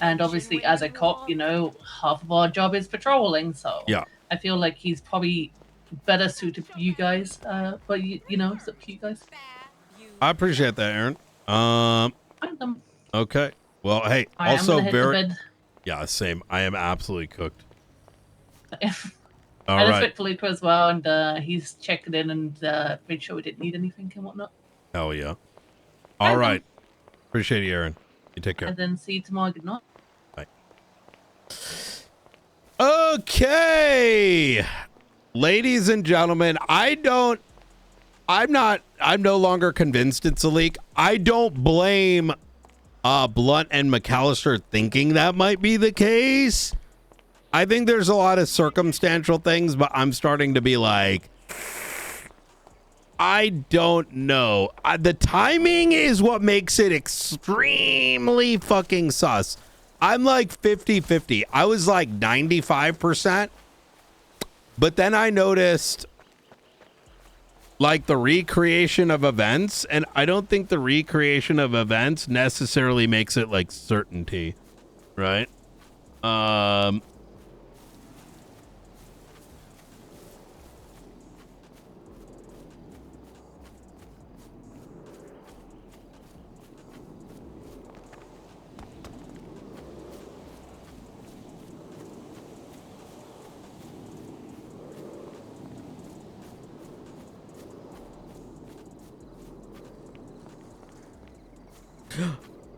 And obviously, as a cop, you know, half of our job is patrolling, so Yeah. I feel like he's probably better suited for you guys. But you know, it's up to you guys. I appreciate that, Aaron. Okay. Well, hey, All right, also I'm gonna hit the very. bed. Yeah, same. I am absolutely cooked. I All just right. spoke to Luca as well, and he's checking in and made sure we didn't need anything and whatnot. Hell yeah. All right. Appreciate you, Aaron. You take care. And then see you tomorrow. Good night. Bye. Okay. Ladies and gentlemen, I'm no longer convinced it's a leak. I don't blame Blunt and McAllister thinking that might be the case. I think there's a lot of circumstantial things, but I'm starting to be like, I don't know. The timing is what makes it extremely fucking sus. I'm like 50-50. I was like 95%. But then I noticed like the recreation of events, and I don't think the recreation of events necessarily makes it like certainty, right?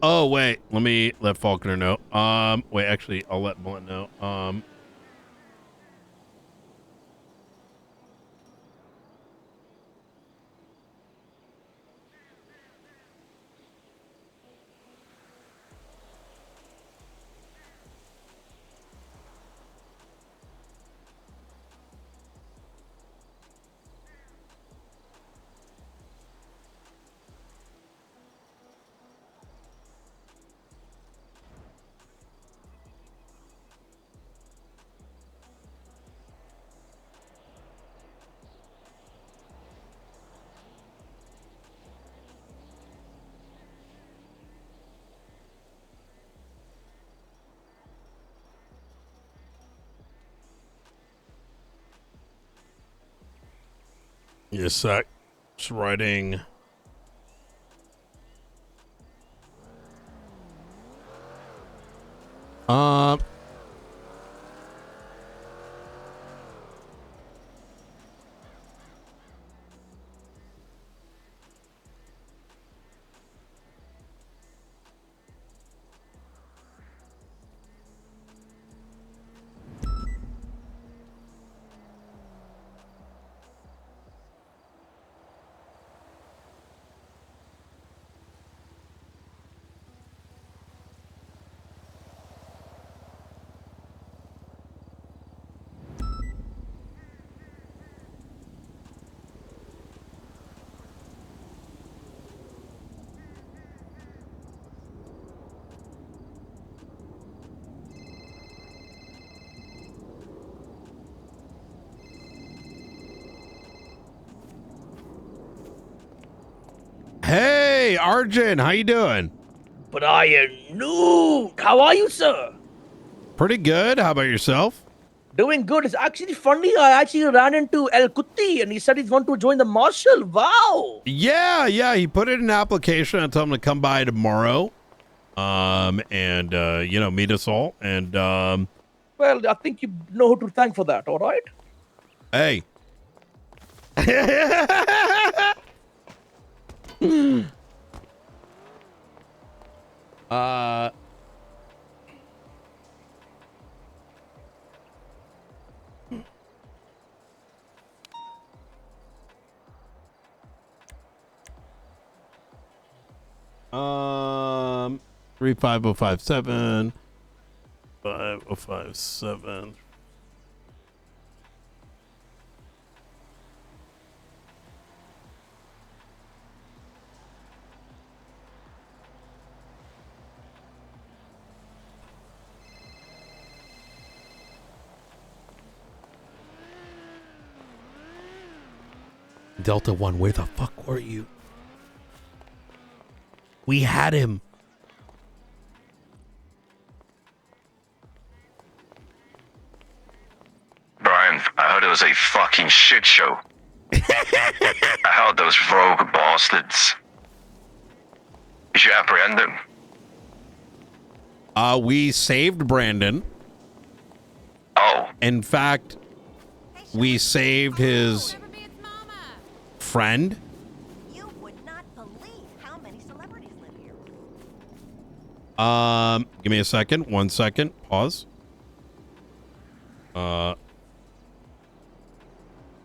Oh wait, let me let Faulkner know. Wait, actually, I'll let Blunt know. Yes, sec. Just writing. Hey, Arjun, how you doing? Brian Nuke, how are you, sir? Pretty good. How about yourself? Doing good. It's actually funny. I actually ran into El Kutti and he said he's want to join the marshal. Wow. Yeah. He put in an application. I told him to come by tomorrow. And meet us all. And Well, I think you know who to thank for that, all right? hey. Um, 35057 5057. Delta 1, where the fuck were you? We had him. Brian, I heard it was a fucking shit show. I heard those rogue bastards. Did you apprehend them? We saved Brandon. Oh. In fact, we saved his friend. You would not believe how many celebrities live here. Give me a second. 1 second. Pause.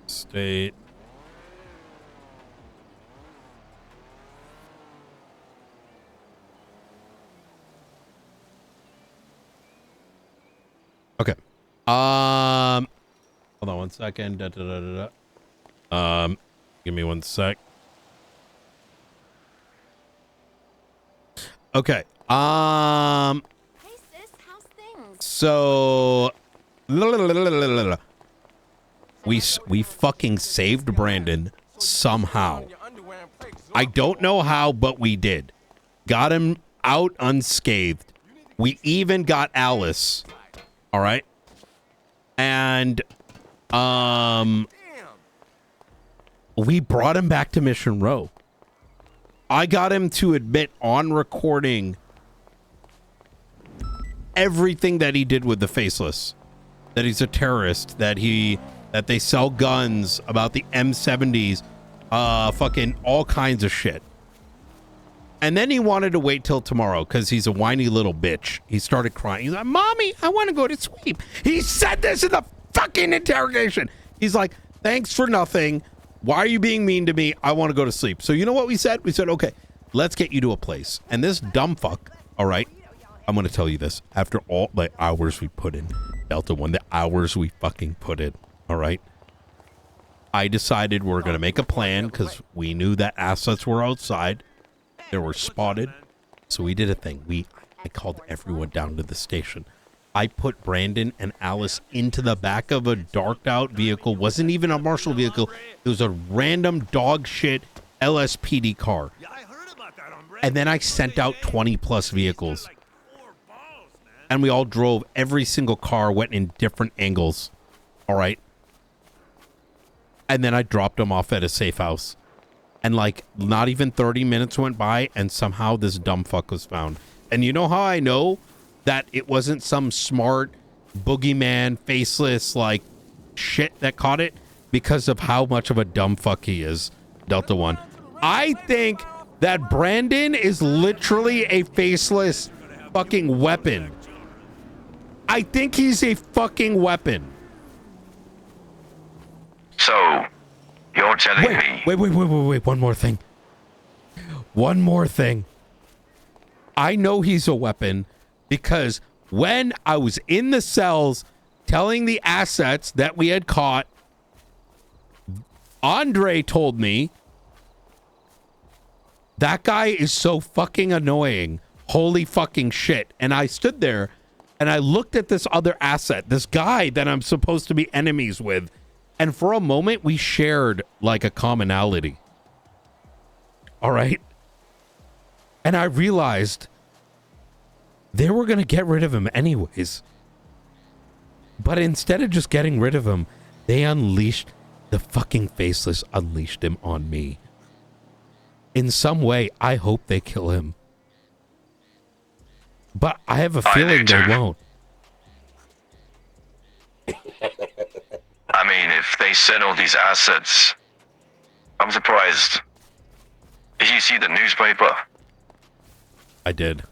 State. Okay. Hold on 1 second. Give me 1 sec. Okay. Hey sis, how's things? So we fucking saved Brandon somehow. I don't know how, but we did. Got him out unscathed. We even got Alice. All right. And we brought him back to Mission Row. I got him to admit on recording everything that he did with the Faceless, that he's a terrorist, that they sell guns, about the M70s, fucking all kinds of shit. And then he wanted to wait till tomorrow because he's a whiny little bitch. He started crying. He's like, Mommy, I want to go to sleep. He said this in the fucking interrogation. He's like, thanks for nothing. Why are you being mean to me? I want to go to sleep. So you know what we said? We said, okay, let's get you to a place. And this dumb fuck, all right, I'm going to tell you this. After all the hours we put in, Delta 1, the hours we fucking put in, all right, I decided we're going to make a plan because we knew that assets were outside. They were spotted. So we did a thing. I called everyone down to the station. I put Brandon and Alice into the back of a darked out vehicle. Wasn't even a marshal vehicle. It was a random dog shit LSPD car. And then I sent out 20 plus vehicles. And we all drove. Every single car went in different angles. All right. And then I dropped him off at a safe house. And like not even 30 minutes went by and somehow this dumb fuck was found. And you know how I know that it wasn't some smart boogeyman, faceless, like shit that caught it? Because of how much of a dumb fuck he is, Delta One. I think that Brandon is literally a faceless fucking weapon. I think he's a fucking weapon. So, you're telling me... Wait. One more thing. One more thing. I know he's a weapon because when I was in the cells telling the assets that we had caught, Andre told me that guy is so fucking annoying. Holy fucking shit. And I stood there and I looked at this other asset, this guy that I'm supposed to be enemies with. And for a moment, we shared like a commonality. All right. And I realized they were going to get rid of him anyways. But instead of just getting rid of him, they unleashed, the fucking faceless unleashed him on me. In some way, I hope they kill him. But I have a feeling they won't. I mean, if they sell all these assets, I'm surprised. Did you see the newspaper? I did.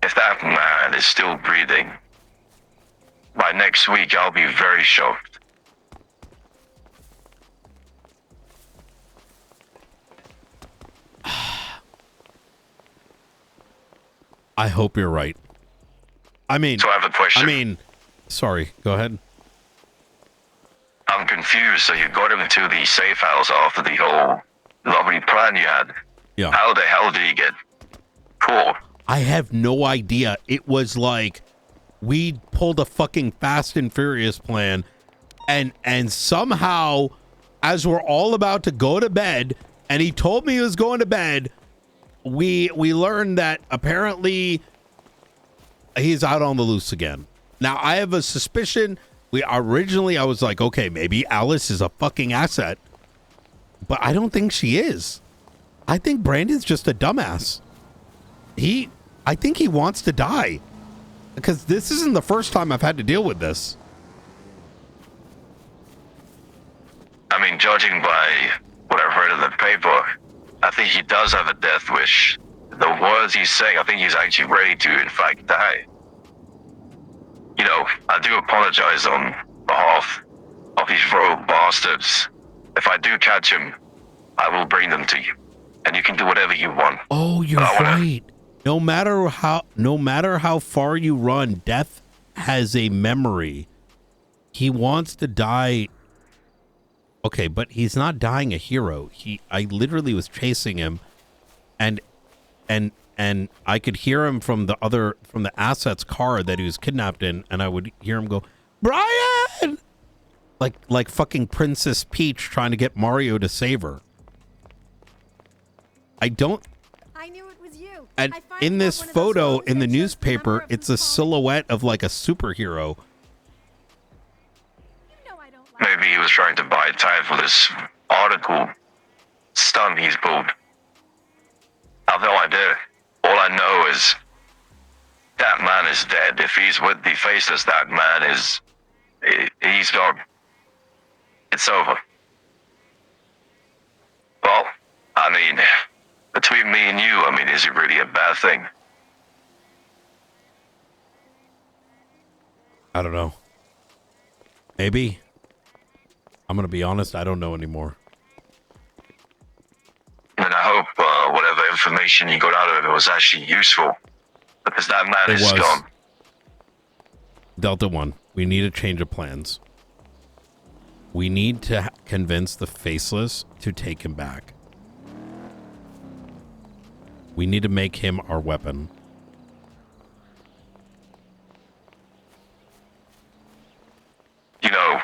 If that man is still breathing, by next week I'll be very shocked. I hope you're right. I mean, So I have a question. Sorry, go ahead. I'm confused. So you got him to the safe house after the whole lovely plan you had. Yeah. How the hell did he get caught? I have no idea. It was like we pulled a fucking Fast and Furious plan, and somehow, as we're all about to go to bed, and he told me he was going to bed, we learned that apparently he's out on the loose again. Now I have a suspicion. I was like, okay, maybe Alice is a fucking asset, but I don't think she is. I think Brandon's just a dumbass. I think he wants to die because this isn't the first time I've had to deal with this. I mean, judging by what I've read in the paper, I think he does have a death wish. The words he's saying, I think he's actually ready to, in fact, die. You know, I do apologize on behalf of these rogue bastards. If I do catch him, I will bring them to you, and you can do whatever you want. Oh, you're right. No matter how far you run, death has a memory. He wants to die. Okay, but he's not dying a hero. I literally was chasing him, and I could hear him from the asset's car that he was kidnapped in, and I would hear him go, "Brian!" Like fucking Princess Peach trying to get Mario to save her. I knew it was you. And in this photo in the newspaper, it's a silhouette of like a superhero. Maybe he was trying to buy time for this article stunt he's pulled. I have no idea. All I know is that man is dead. If he's with the faceless, that man is... he's gone. It's over. Well, I mean, between me and you, I mean, is it really a bad thing? I don't know. Maybe. I'm going to be honest, I don't know anymore. And I hope whatever information you got out of it was actually useful. Because that man is gone. Delta One, we need a change of plans. We need to convince the faceless to take him back. We need to make him our weapon. You know,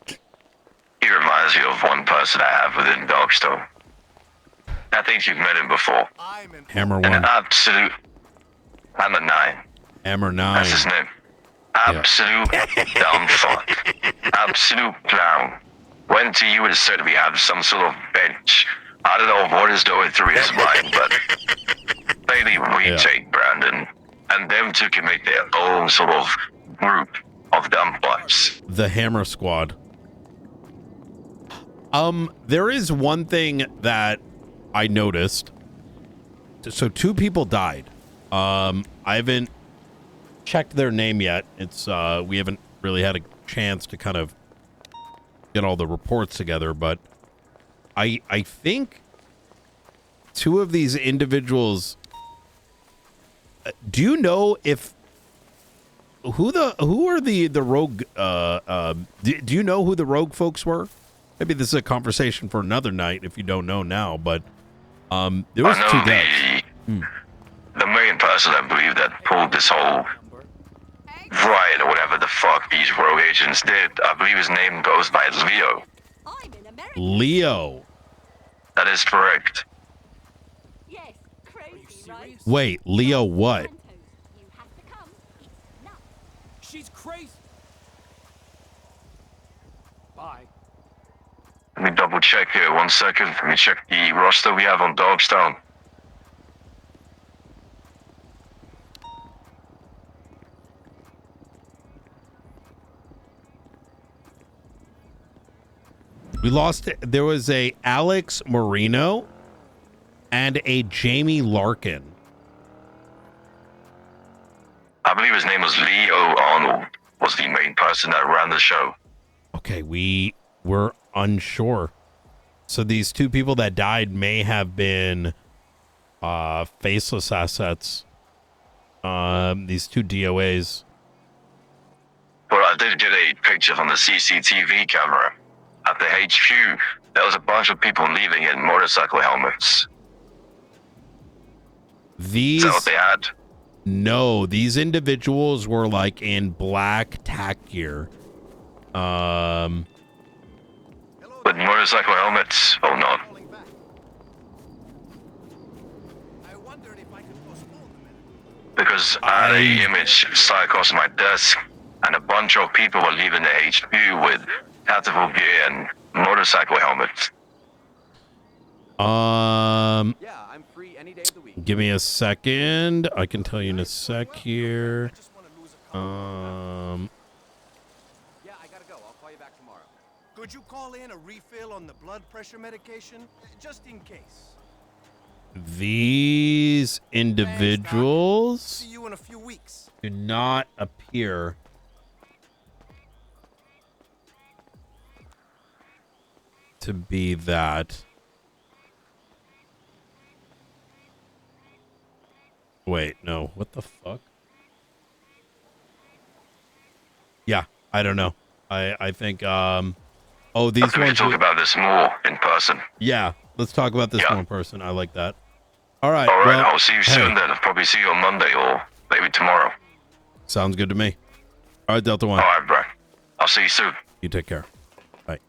he reminds me of one person I have within Dogstone. I think you've met him before. Hammer An 1. absolute Hammer 9. Hammer 9. That's his name. Absolute dumb fuck. Absolute clown. Went to you and said we have some sort of bench. I don't know what is going through his mind, but they retake Brandon, and them two can make their own sort of group of dumb fucks. The Hammer Squad. There is one thing that I noticed. So 2 people died. I haven't checked their name yet. It's we haven't really had a chance to kind of get all the reports together, but I think 2 of these individuals. Do you know if who are the rogue? Do you know who the rogue folks were? Maybe this is a conversation for another night if you don't know now, but there was 2 deaths. The main person, I believe, that pulled this whole riot or whatever the fuck these rogue agents did, I believe his name goes by Leo. Leo. That is correct. Wait, Leo what? She's crazy. Bye. Let me double check here, 1 second. Let me check the roster we have on Dogstown. We lost. There was a Alex Marino and a Jamie Larkin. I believe his name was Leo Arnold, was the main person that ran the show. Okay, we were unsure. So these 2 people that died may have been faceless assets. These 2 DOAs. But I did get a picture from the CCTV camera. At the HQ, there was a bunch of people leaving in motorcycle helmets. These. Is that what they had? No, these individuals were like in black tack gear. With motorcycle helmets or not? Because I had an image fly across my desk, and a bunch of people were leaving the HQ with tactical gear and motorcycle helmets. Give me a second. I can tell you in a sec here. Yeah, I gotta go. I'll call you back tomorrow. Could you call in a refill on the blood pressure medication? Just in case. These individuals See you in a few weeks. do not appear to be that. Wait, no. What the fuck? Yeah, I don't know. I think oh, these We can ones talk about this more in person. Yeah, let's talk about this one person. I like that. All right. All right, well, I'll see you soon hey, then. I'll probably see you on Monday or maybe tomorrow. Sounds good to me. All right, Delta One. All right, bro. I'll see you soon. You take care. Bye.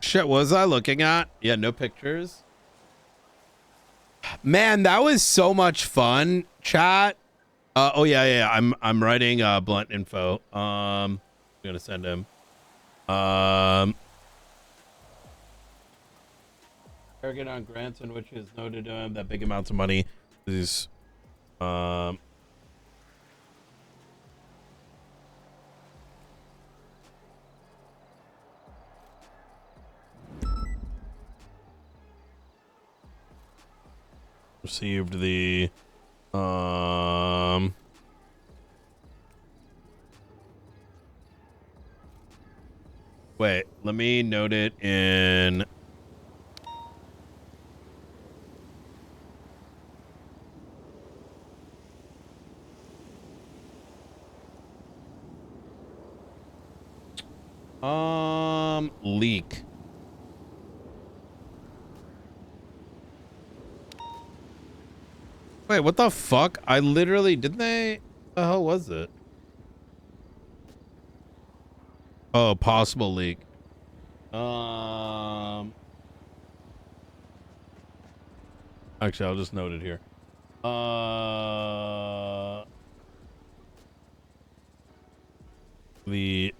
Shit, what was I looking at? Yeah, no pictures. Man, that was so much fun, chat. Oh yeah. I'm writing blunt info. I'm gonna send him. Arrogant on grants in which is noted to him that big amounts of money is received the wait, let me note it in leak. Wait, what the fuck? I literally didn't they? What the hell was it? Oh, possible leak. Actually, I'll just note it here. The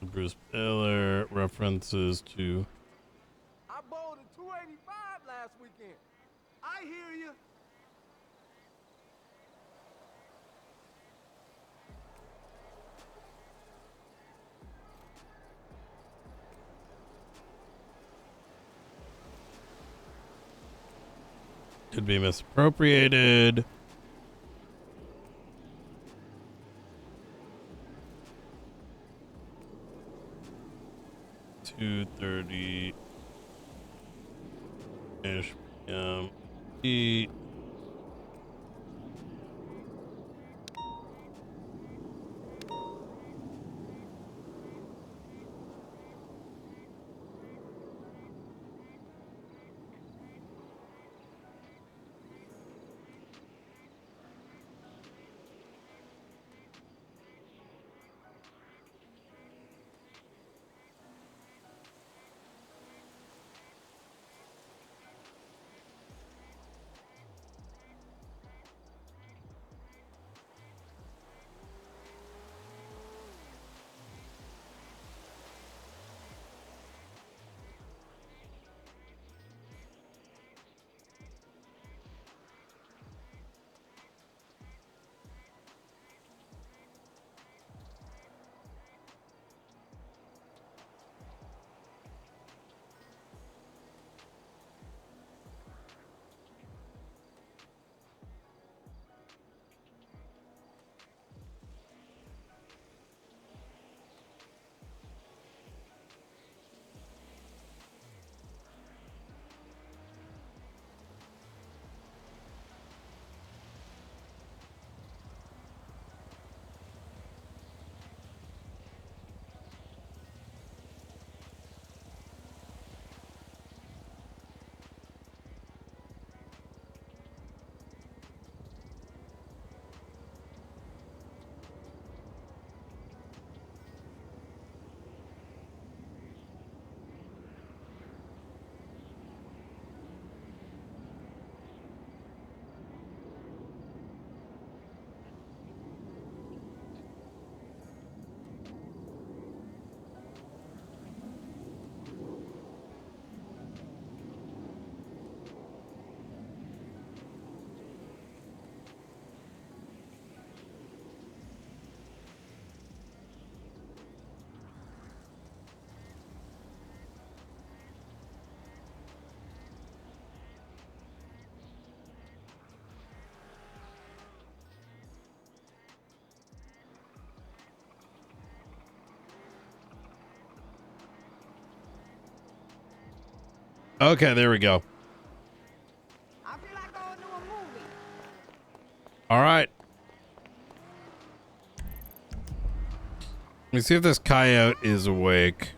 Bruce Miller references to I bowled a 285 last weekend. I hear you. could be misappropriated. $2:30 ish p.m. Okay, there we go. All right. Let me see if this coyote is awake.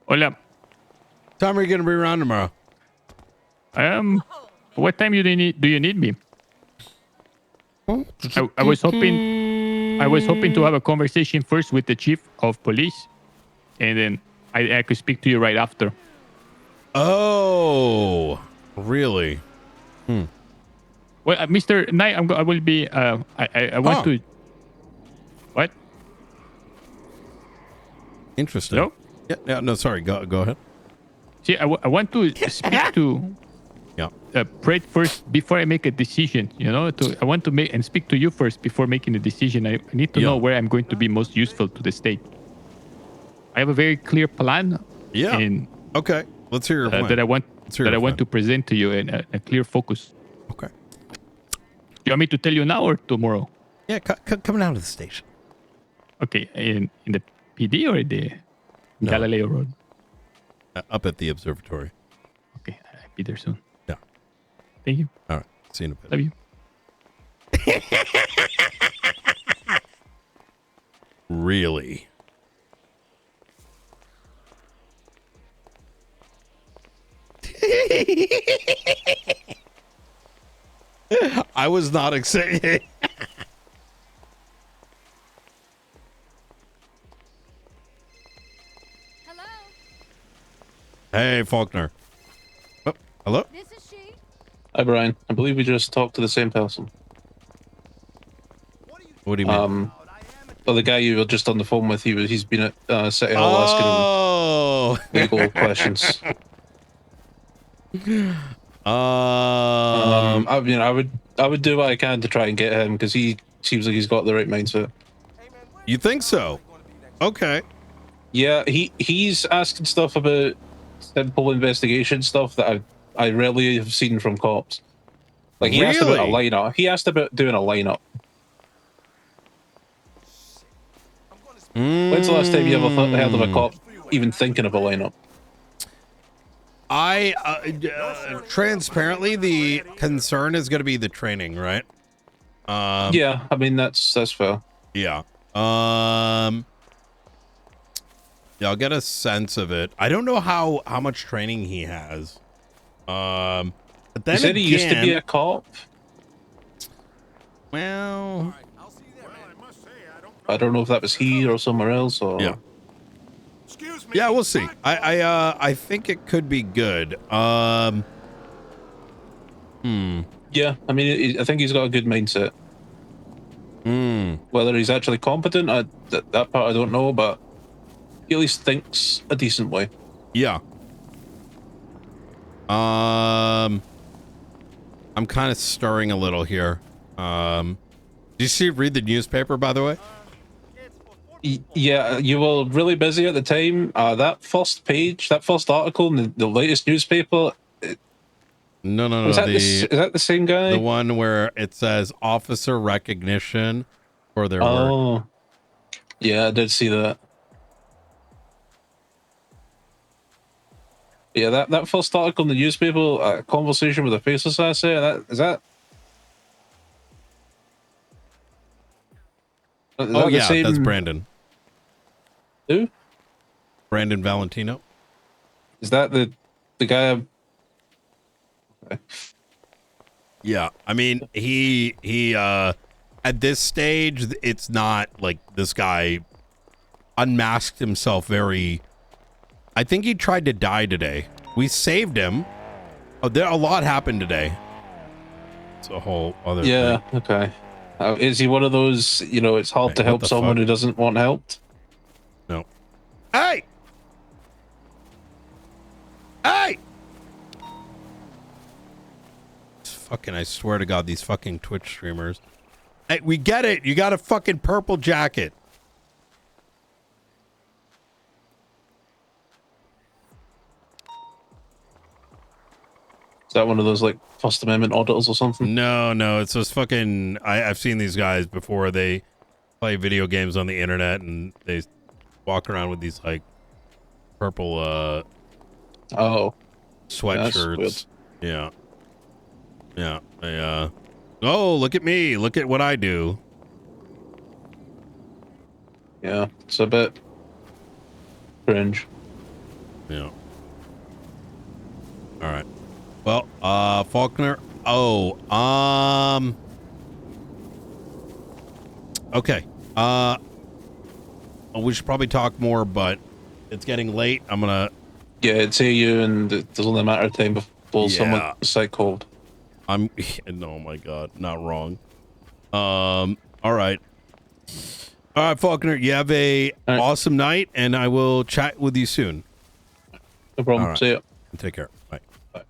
Hola. Time are you gonna be around tomorrow? What time do you need me? I was hoping to have a conversation first with the chief of police, and then I could speak to you right after. Oh, really? Well, Mr. Knight, I will be. I want to. What? Interesting. No? Yeah, no, sorry. Go ahead. See, I want to speak to Fred first before I make a decision. I want to make and speak to you first before making a decision. I need to know where I'm going to be most useful to the state. I have a very clear plan. Yeah. And okay. Let's hear your plan. That I want to present to you in a clear focus. Okay. You want me to tell you now or tomorrow? Yeah, come down to the station. Okay, in the PD or the Galileo Road? Up at the observatory. Okay, I'll be there soon. Yeah. Thank you. All right. See you in a bit. Love you. Really? I was not excited. Hey, Faulkner. Oh, hello? This is she. Hi, Brian. I believe we just talked to the same person. What do you mean? Well, the guy you were just on the phone with, he's been at City Hall asking legal questions. I would do what I can to try and get him because he seems like he's got the right mindset. You think so? Okay. Yeah, he's asking stuff about simple investigation stuff that I rarely have seen from cops. Like he asked about a lineup. He asked about doing a lineup. When's the last time you ever heard of a cop even thinking of a lineup? Transparently, the concern is going to be the training, right? Yeah, I mean that's fair. Yeah. Yeah, I'll get a sense of it. I don't know how much training he has. But then he said he used to be a cop. Well, I don't know if that was here or somewhere else or. Yeah. Yeah, we'll see. I think it could be good. Yeah, I mean, I think he's got a good mindset. Whether he's actually competent, that part I don't know, but he at least thinks a decent way. Yeah. I'm kind of stirring a little here. Did you read the newspaper, by the way? Yeah, you were really busy at the time. That first page, that first article in the latest newspaper. No. Is that the same guy? The one where it says officer recognition for their work. Oh, yeah, I did see that. Yeah, that first article in the newspaper, conversation with a face assassin. Is that? Oh yeah, that's Brandon. Who? Brandon Valentino. Is that the guy? Okay. Yeah, I mean he at this stage it's not like this guy unmasked himself very. I think he tried to die today. We saved him. Oh, a lot happened today. It's a whole other Yeah. thing. Okay. Is he one of those? It's hard to help someone who doesn't want helped. No. Hey! Fucking, I swear to God, these fucking Twitch streamers. Hey, we get it. You got a fucking purple jacket. Is that one of those like First Amendment auditors or something? No, it's those fucking. I've seen these guys before. They play video games on the internet and they walk around with these like purple sweatshirts. Yeah. Oh, look at me! Look at what I do. Yeah, it's a bit cringe. Yeah. All right. Well, Faulkner. Okay. We should probably talk more, but it's getting late. I'm gonna. Yeah, it's you, and there's only a matter of time before someone site called. Oh my God, not wrong. All right. All right, Faulkner, you have a awesome night, and I will chat with you soon. No problem. All right. See ya. Take care. Bye. Bye.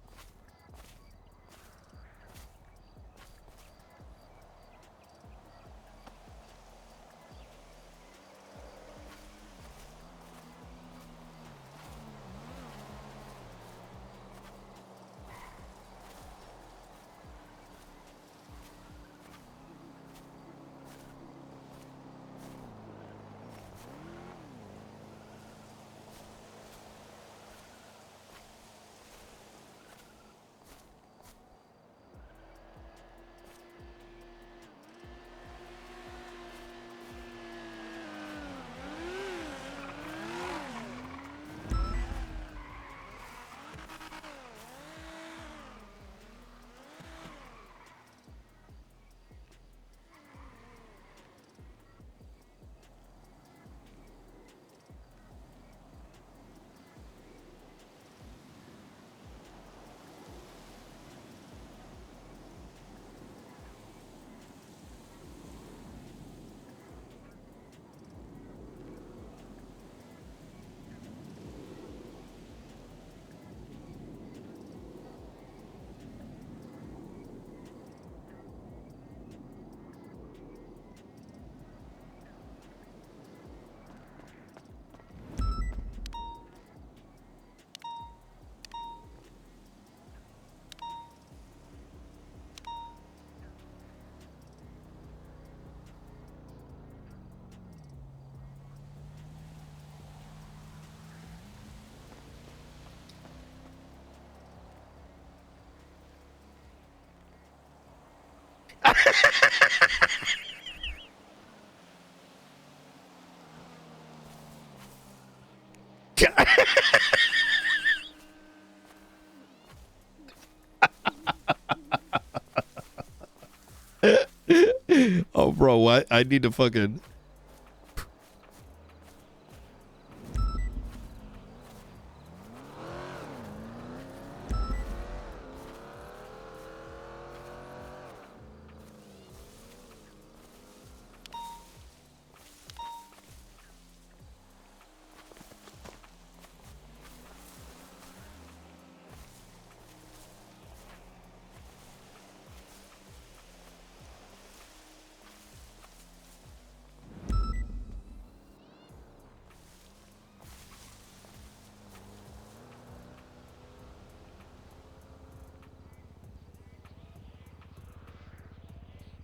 Oh, bro, what? I need to fucking.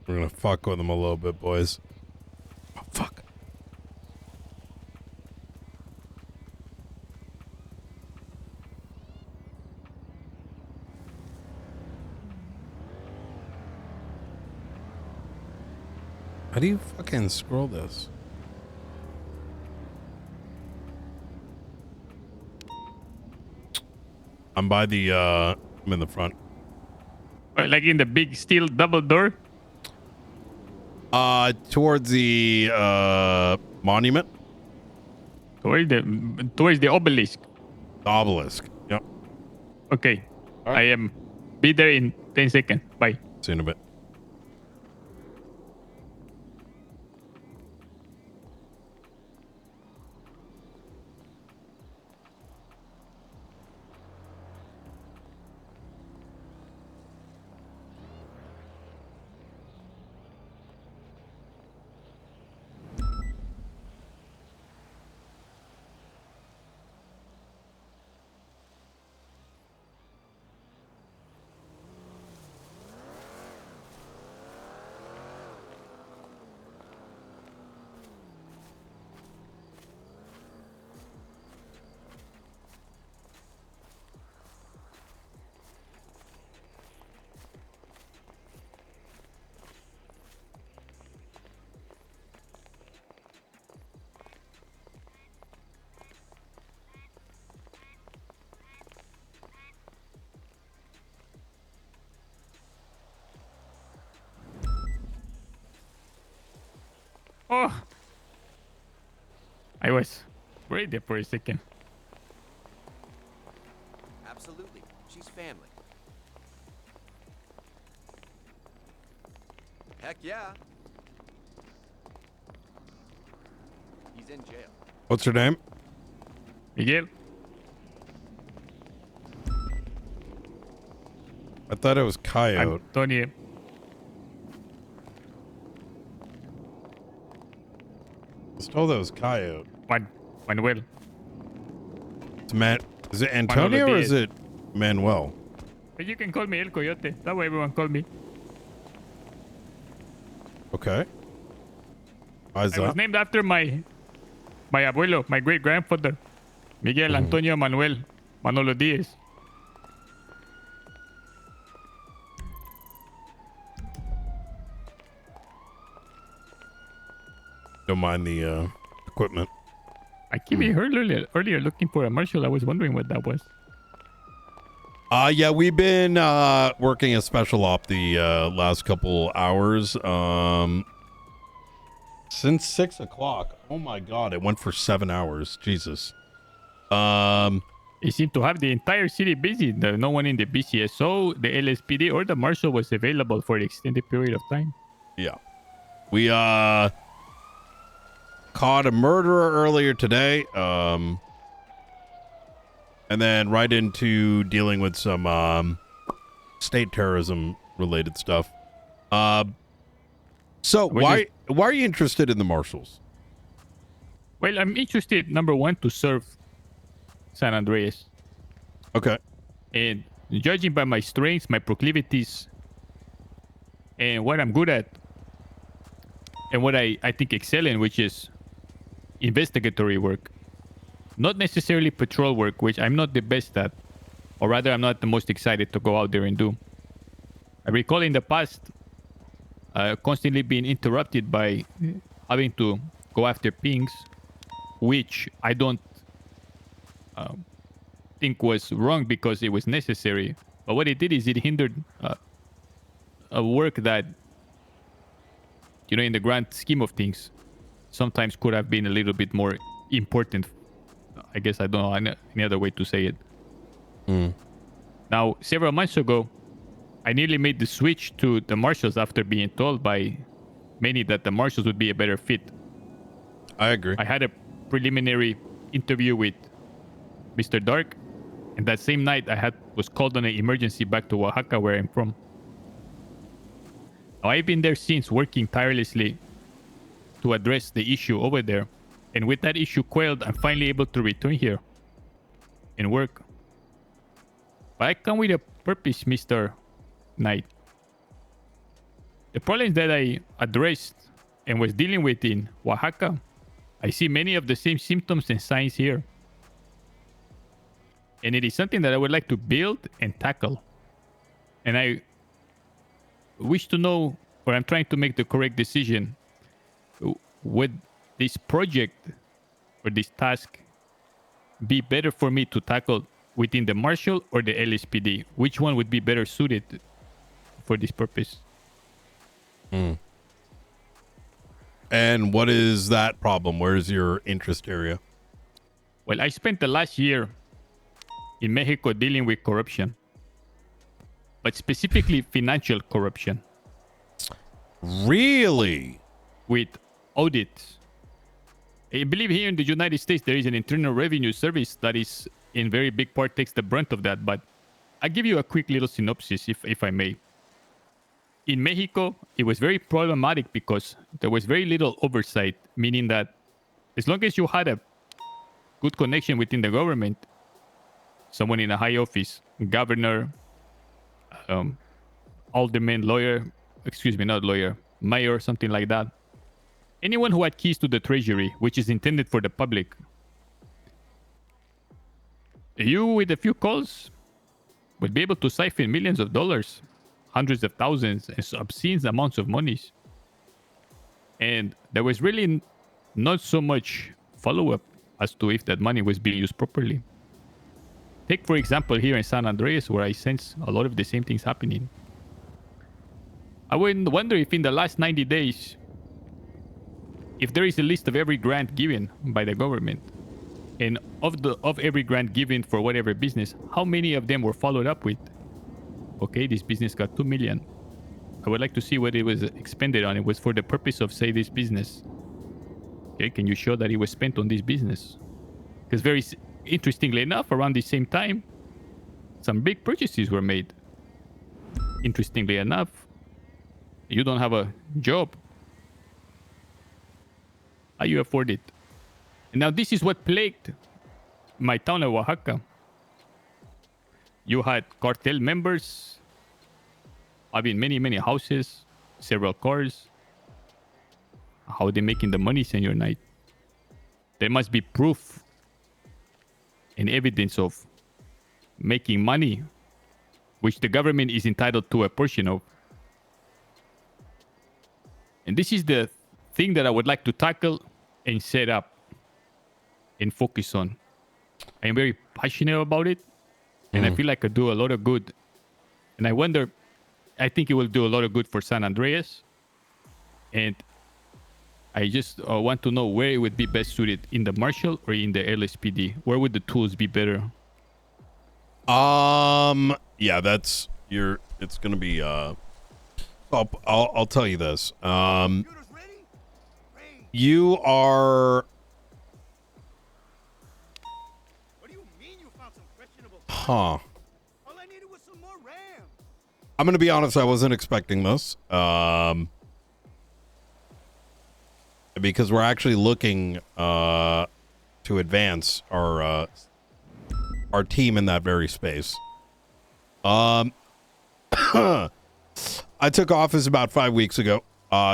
We're gonna fuck with them a little bit, boys. Oh, fuck. How do you fucking scroll this? I'm by the, I'm in the front. Like in the big steel double door? Towards the, monument. Towards the obelisk. The obelisk. Yep. Okay. I am. Be there in 10 seconds. Bye. See you in a bit. Oh. I was worried there for a second. Absolutely. She's family. Heck yeah. He's in jail. What's her name? Miguel. I thought it was Coyote. Antonio. I was told it was Coyote. Manuel. It's is it Antonio or is it Manuel? But you can call me El Coyote. That way everyone call me. Okay. Why is I was that? named after my abuelo, my great grandfather, Miguel Antonio Manuel Manolo Diaz. Don't mind the equipment. I keep heard earlier looking for a marshal. I was wondering what that was. Yeah, we've been working a special op the last couple hours. Since 6 o'clock. Oh my god, it went for 7 hours. Jesus. It seemed to have the entire city busy. No one in the BCSO, the LSPD, or the marshal was available for an extended period of time. Yeah. We caught a murderer earlier today. And then right into dealing with some state terrorism related stuff. So why are you interested in the marshals? Well, I'm interested, number one, to serve San Andreas. Okay. And judging by my strengths, my proclivities, and what I'm good at, and what I think excel in, which is investigatory work. Not necessarily patrol work, which I'm not the best at, or rather I'm not the most excited to go out there and do. I recall in the past constantly being interrupted by having to go after pings, which I don't think was wrong because it was necessary. But what it did is it hindered a work that, in the grand scheme of things, sometimes could have been a little bit more important. I guess I don't know any other way to say it. Now, several months ago, I nearly made the switch to the marshals after being told by many that the marshals would be a better fit. I agree. I had a preliminary interview with Mr. Dark, and that same night I was called on an emergency back to Oaxaca, where I'm from. Now, I've been there since, working tirelessly to address the issue over there. And with that issue quelled, I'm finally able to return here and work. But I come with a purpose, Mr. Knight. The problems that I addressed and was dealing with in Oaxaca, I see many of the same symptoms and signs here. And it is something that I would like to build and tackle. And I wish to know, or I'm trying to make the correct decision. Would this project or this task be better for me to tackle within the Marshal or the LSPD? Which one would be better suited for this purpose? And what is that problem? Where's your interest area? Well, I spent the last year in Mexico dealing with corruption, but specifically financial corruption. Really? With audits. I believe here in the United States there is an Internal Revenue Service that is in very big part takes the brunt of that, but I'll give you a quick little synopsis if I may. In Mexico, it was very problematic because there was very little oversight, meaning that as long as you had a good connection within the government, someone in a high office, governor, alderman, mayor, something like that, anyone who had keys to the treasury, which is intended for the public, you with a few calls would be able to siphon millions of dollars, hundreds of thousands, and obscene amounts of monies. And there was really not so much follow-up as to if that money was being used properly. Take, for example, here in San Andreas, where I sense a lot of the same things happening. I would wonder if in the last 90 days, if there is a list of every grant given by the government, and of every grant given for whatever business, how many of them were followed up with? Okay, this business got 2 million. I would like to see what it was expended on. It was for the purpose of, say, this business. Okay, can you show that it was spent on this business? Because interestingly enough, around the same time, some big purchases were made. Interestingly enough, you don't have a job. How you afford it? And now this is what plagued my town of Oaxaca. You had cartel members having many houses, several cars. How are they making the money, Senor Knight? There must be proof and evidence of making money, which the government is entitled to a portion of. And this is the thing that I would like to tackle and set up and focus on. I am very passionate about it, and I feel like I do a lot of good. And I think it will do a lot of good for San Andreas. And I just want to know where it would be best suited, in the Marshal or in the LSPD. Where would the tools be better? Yeah, it's gonna be I'll tell you this. You are I'm gonna be honest, I wasn't expecting this. Because we're actually looking to advance our team in that very space. I took office about 5 weeks ago.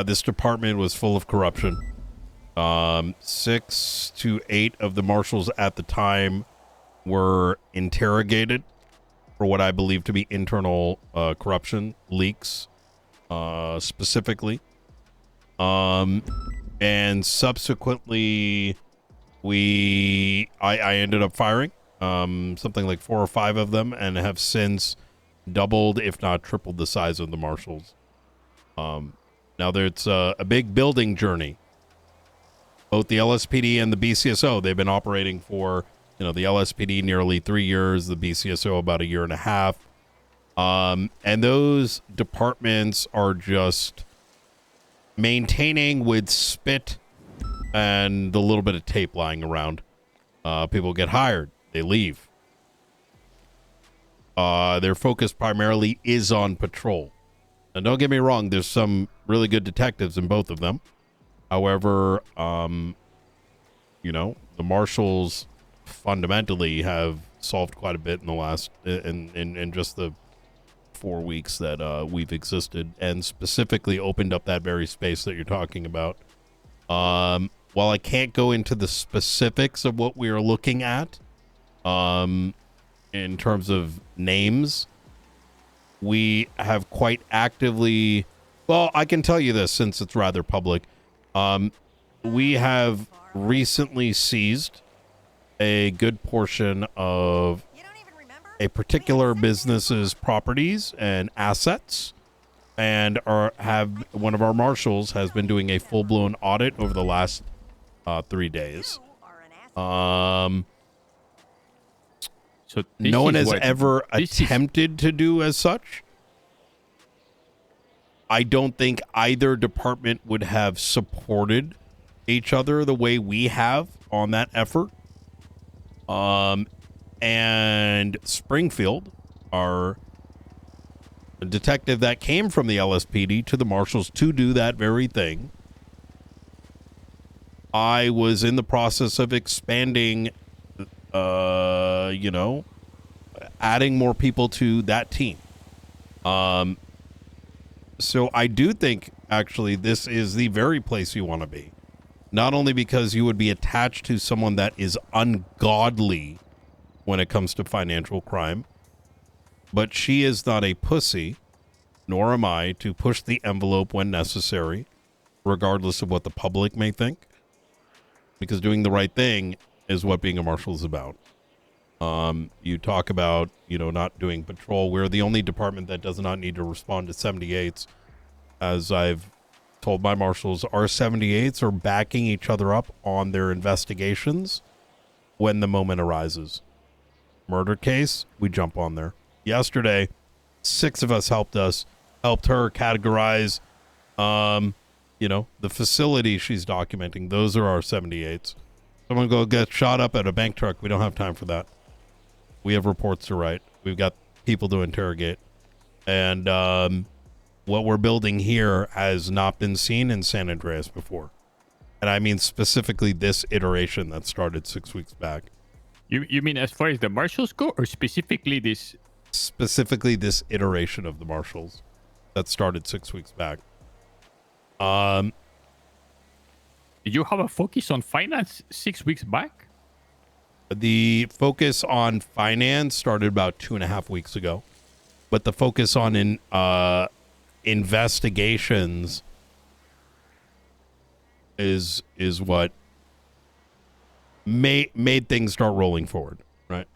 This department was full of corruption. 6 to 8 of the marshals at the time were interrogated for what I believe to be internal corruption leaks, specifically. And subsequently, I ended up firing something like 4 or 5 of them, and have since doubled, if not tripled, the size of the marshals. Now there's a big building journey. Both the LSPD and the BCSO, they've been operating for, the LSPD nearly 3 years, the BCSO about 1.5 years. And those departments are just maintaining with spit and a little bit of tape lying around. People get hired, they leave. Their focus primarily is on patrol. And don't get me wrong, there's some really good detectives in both of them. However, the marshals fundamentally have solved quite a bit in the last, in just the 4 weeks that we've existed, and specifically opened up that very space that you're talking about. While I can't go into the specifics of what we are looking at, in terms of names, we have quite actively, well, I can tell you this since it's rather public. We have recently seized a good portion of a particular business's properties and assets, and one of our marshals has been doing a full-blown audit over the last 3 days. So no one has ever attempted to do as such. I don't think either department would have supported each other the way we have on that effort. And Springfield, our detective that came from the LSPD to the marshals to do that very thing, I was in the process of expanding, adding more people to that team. So I do think, actually, this is the very place you want to be. Not only because you would be attached to someone that is ungodly when it comes to financial crime, but she is not a pussy, nor am I, to push the envelope when necessary, regardless of what the public may think, because doing the right thing is what being a marshal is about. You talk about, not doing patrol. We're the only department that does not need to respond to 78s. As I've told my marshals, our 78s are backing each other up on their investigations when the moment arises. Murder case, we jump on there. Yesterday, 6 of us helped her categorize, you know, the facility she's documenting, those are our 78s. Someone go get shot up at a bank truck. We don't have time for that. We have reports to write. We've got people to interrogate. And what we're building here has not been seen in San Andreas before. And I mean specifically this iteration that started 6 weeks back. You mean as far as the marshals go, or specifically this? Specifically this iteration of the marshals that started 6 weeks back. Did you have a focus on finance 6 weeks back? The focus on finance started about 2.5 weeks ago. But the focus on investigations is what made things start rolling forward, right?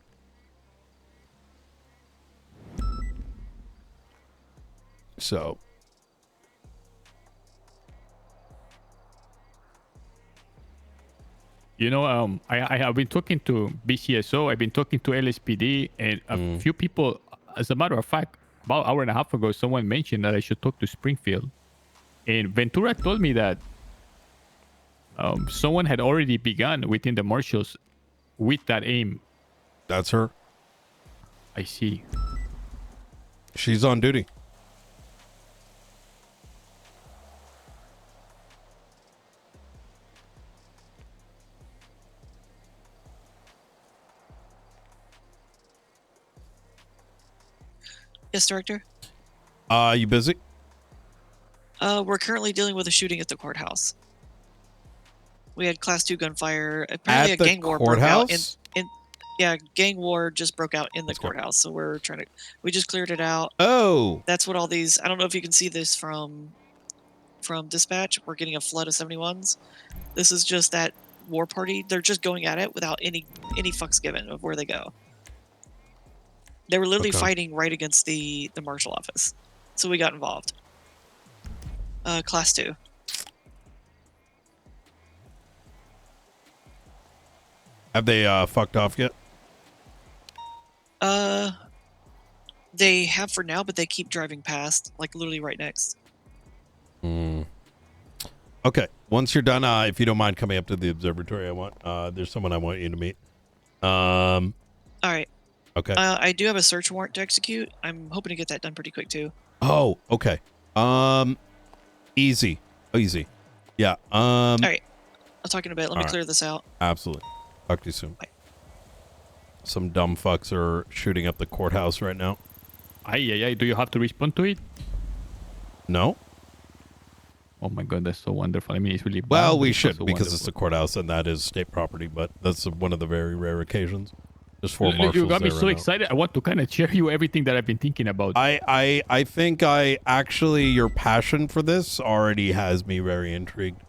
So you know, I have been talking to BCSO, I've been talking to LSPD, and a few people. As a matter of fact, about an hour and a half ago, someone mentioned that I should talk to Springfield, and Ventura told me that someone had already begun within the marshals with that aim. That's her. I see. She's on duty. Yes, Director. You busy? We're currently dealing with a shooting at the courthouse. We had Class 2 gunfire. Apparently, At a the gang war broke out. courthouse? Yeah, gang war just broke out in the courthouse. So we're trying to. We just cleared it out. Oh. That's what all these. I don't know if you can see this from dispatch. We're getting a flood of 71s. This is just that war party. They're just going at it without any fucks given of where they go. They were literally fighting right against the marshal office. So we got involved. Class 2. Have they fucked off yet? They have for now, but they keep driving past, like literally right next. Okay. Once you're done, if you don't mind coming up to the observatory, there's someone I want you to meet. All right. Okay. I do have a search warrant to execute. I'm hoping to get that done pretty quick too. Oh, okay. Easy. Yeah. All right. I'll talk in a bit. Let me clear this out. Absolutely. Talk to you soon. Bye. Some dumb fucks are shooting up the courthouse right now. Aye. Do you have to respond to it? No. Oh my god, that's so wonderful. I mean, it's really bad. Well, we it's should so because it's the courthouse and that is state property, but that's one of the very rare occasions. Just for marshals. You got me there so right now. excited. I want to kind of share you everything that I've been thinking about. I think your passion for this already has me very intrigued.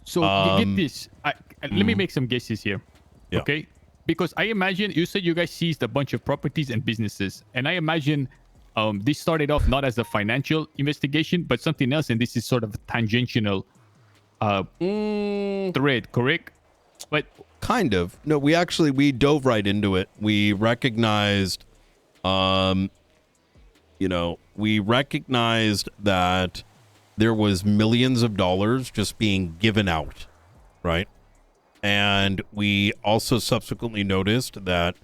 So get this. Let me make some guesses here. Yeah. Okay? Because I imagine you said you guys seized a bunch of properties and businesses, and I imagine this started off not as a financial investigation, but something else, and this is sort of a tangential thread, correct? But kind of. No, we dove right into it. We recognized, we recognized that there was millions of dollars just being given out, right? And we also subsequently noticed that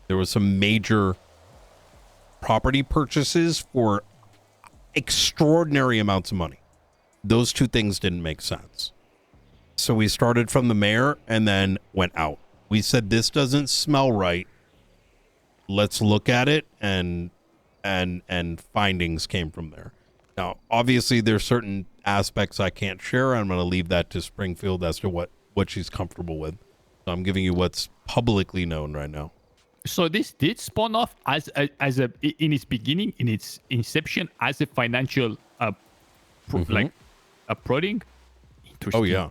there was some major property purchases for extraordinary amounts of money. Those two things didn't make sense. So we started from the mayor and then went out. We said, this doesn't smell right. Let's look at it, and findings came from there. Now, obviously, there's certain aspects I can't share. I'm going to leave that to Springfield as to what she's comfortable with. So I'm giving you what's publicly known right now. So this did spawn off as a in its beginning, in its inception, as a financial like a prodding. Interesting. Oh yeah.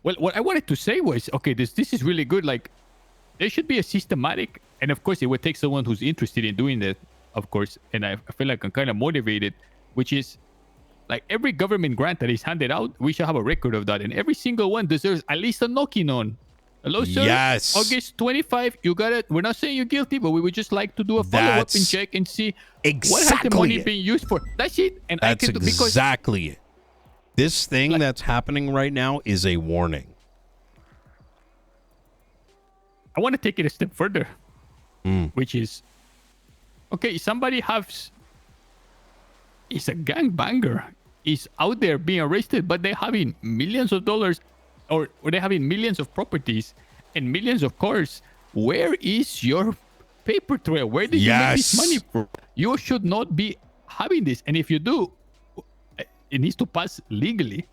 Well, what I wanted to say was, okay, this is really good. Like, there should be a systematic, and of course, it would take someone who's interested in doing that, of course. And I feel like I'm kind of motivated, which is like every government grant that is handed out, we should have a record of that, and every single one deserves at least a knocking on. Hello, sir. Yes. August 25, you got it. We're not saying you're guilty, but we would just like to do a follow-up and check and see what has the money being used for. That's it. And that's I can exactly it. This thing that's happening right now is a warning. I want to take it a step further, which is, okay, somebody is a gangbanger, is out there being arrested, but they're having millions of dollars, or they're having millions of properties and millions of cars. Where is your paper trail? Where did you make this money from? You should not be having this, and if you do, it needs to pass legally.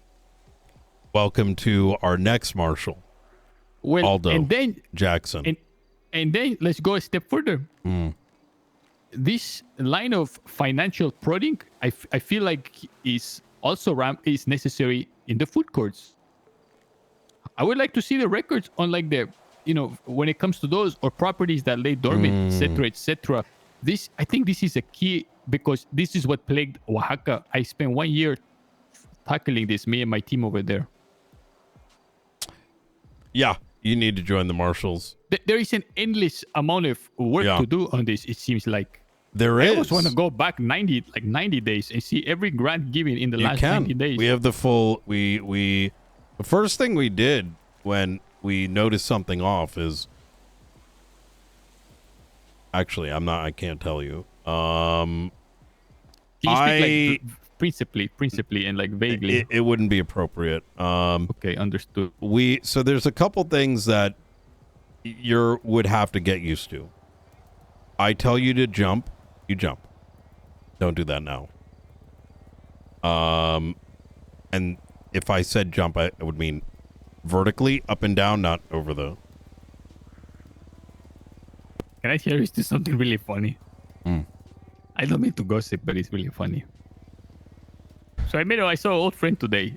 Welcome to our next marshal. Well, Aldo and then Jackson. And then let's go a step further. This line of financial prodding, I feel like is also is necessary in the food courts. I would like to see the records on like the, when it comes to those or properties that lay dormant, etc., etc. I think this is a key, because this is what plagued Oaxaca. I spent 1 year tackling this, me and my team over there. Yeah, you need to join the marshals. There is an endless amount of work to do on this, it seems like. There is. I always want to go back 90 days and see every grant given in the last 90 days. We have the full, the first thing we did when we noticed something off is, actually, I can't tell you. Can you speak like principally and like vaguely? It wouldn't be appropriate. Okay, understood. So there's a couple things that you would have to get used to. I tell you to jump, you jump. Don't do that now. And if I said jump, I would mean vertically, up and down, not over the... Can I share with you something really funny? I don't mean to gossip, but it's really funny. So I saw an old friend today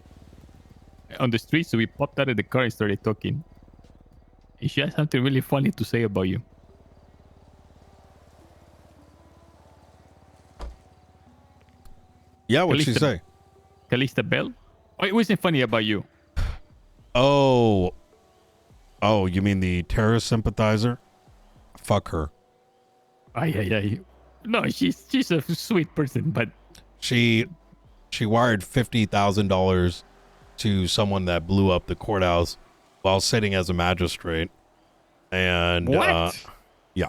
on the street, so we popped out of the car and started talking. And she had something really funny to say about you. Yeah, what'd she say? Calista Bell? Oh, it wasn't funny about you. Oh, you mean the terrorist sympathizer? Fuck her. Yeah. No, she's a sweet person, but she wired $50,000 to someone that blew up the courthouse while sitting as a magistrate, and what? Yeah,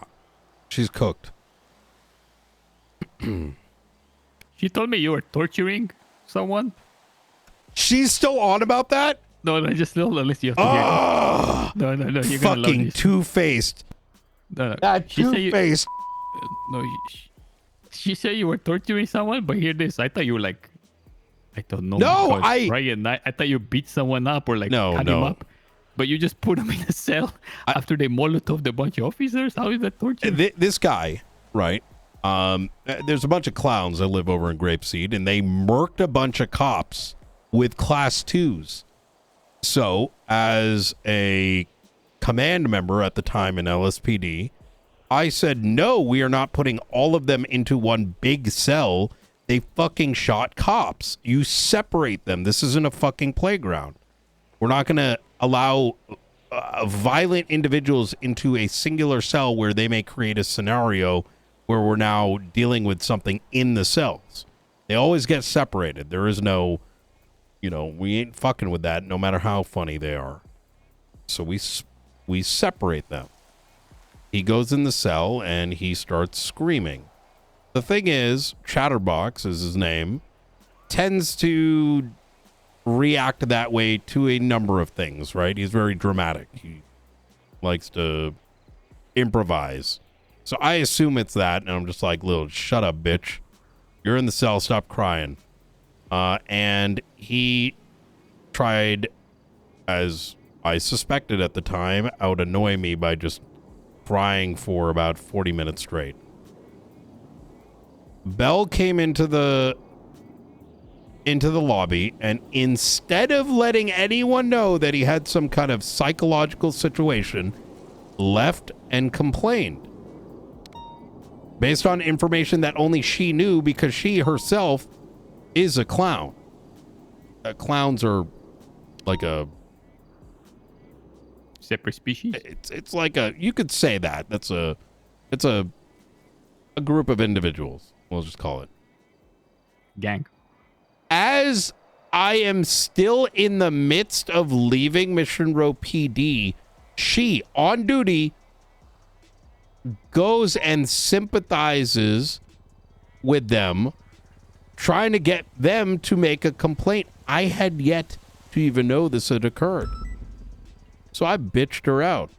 she's cooked. She told me you were torturing someone. She's still on about that? No, just unless you have to hear. No. You're fucking two-faced. No. That two-faced. No, she said you were torturing someone, but hear this. I thought you were like, I don't know. No, Ryan, I thought you beat someone up or like cut him up. But you just put him in a cell after they Molotov a bunch of officers? How is that torture? This guy, right? There's a bunch of clowns that live over in Grapeseed, and they murked a bunch of cops with class 2s. So, as a command member at the time in LSPD, I said, no, we are not putting all of them into one big cell. They fucking shot cops. You separate them. This isn't a fucking playground. We're not going to allow violent individuals into a singular cell where they may create a scenario where we're now dealing with something in the cells. They always get separated. There is no, we ain't fucking with that no matter how funny they are. So we separate them. He goes in the cell and he starts screaming. The thing is, Chatterbox is his name, tends to react that way to a number of things, right? He's very dramatic. He likes to improvise. So I assume it's that, and I'm just like, little, shut up, bitch. You're in the cell, stop crying. And he tried, as I suspected at the time, out annoy me by just crying for about 40 minutes straight. Bell came into the lobby, and instead of letting anyone know that he had some kind of psychological situation, left and complained. Based on information that only she knew, because she herself is a clown. Clowns are like a separate species. It's like you could say that. It's a group of individuals. We'll just call it gang. As I am still in the midst of leaving Mission Row PD, she, on duty, goes and sympathizes with them, trying to get them to make a complaint. I had yet to even know this had occurred. So I bitched her out.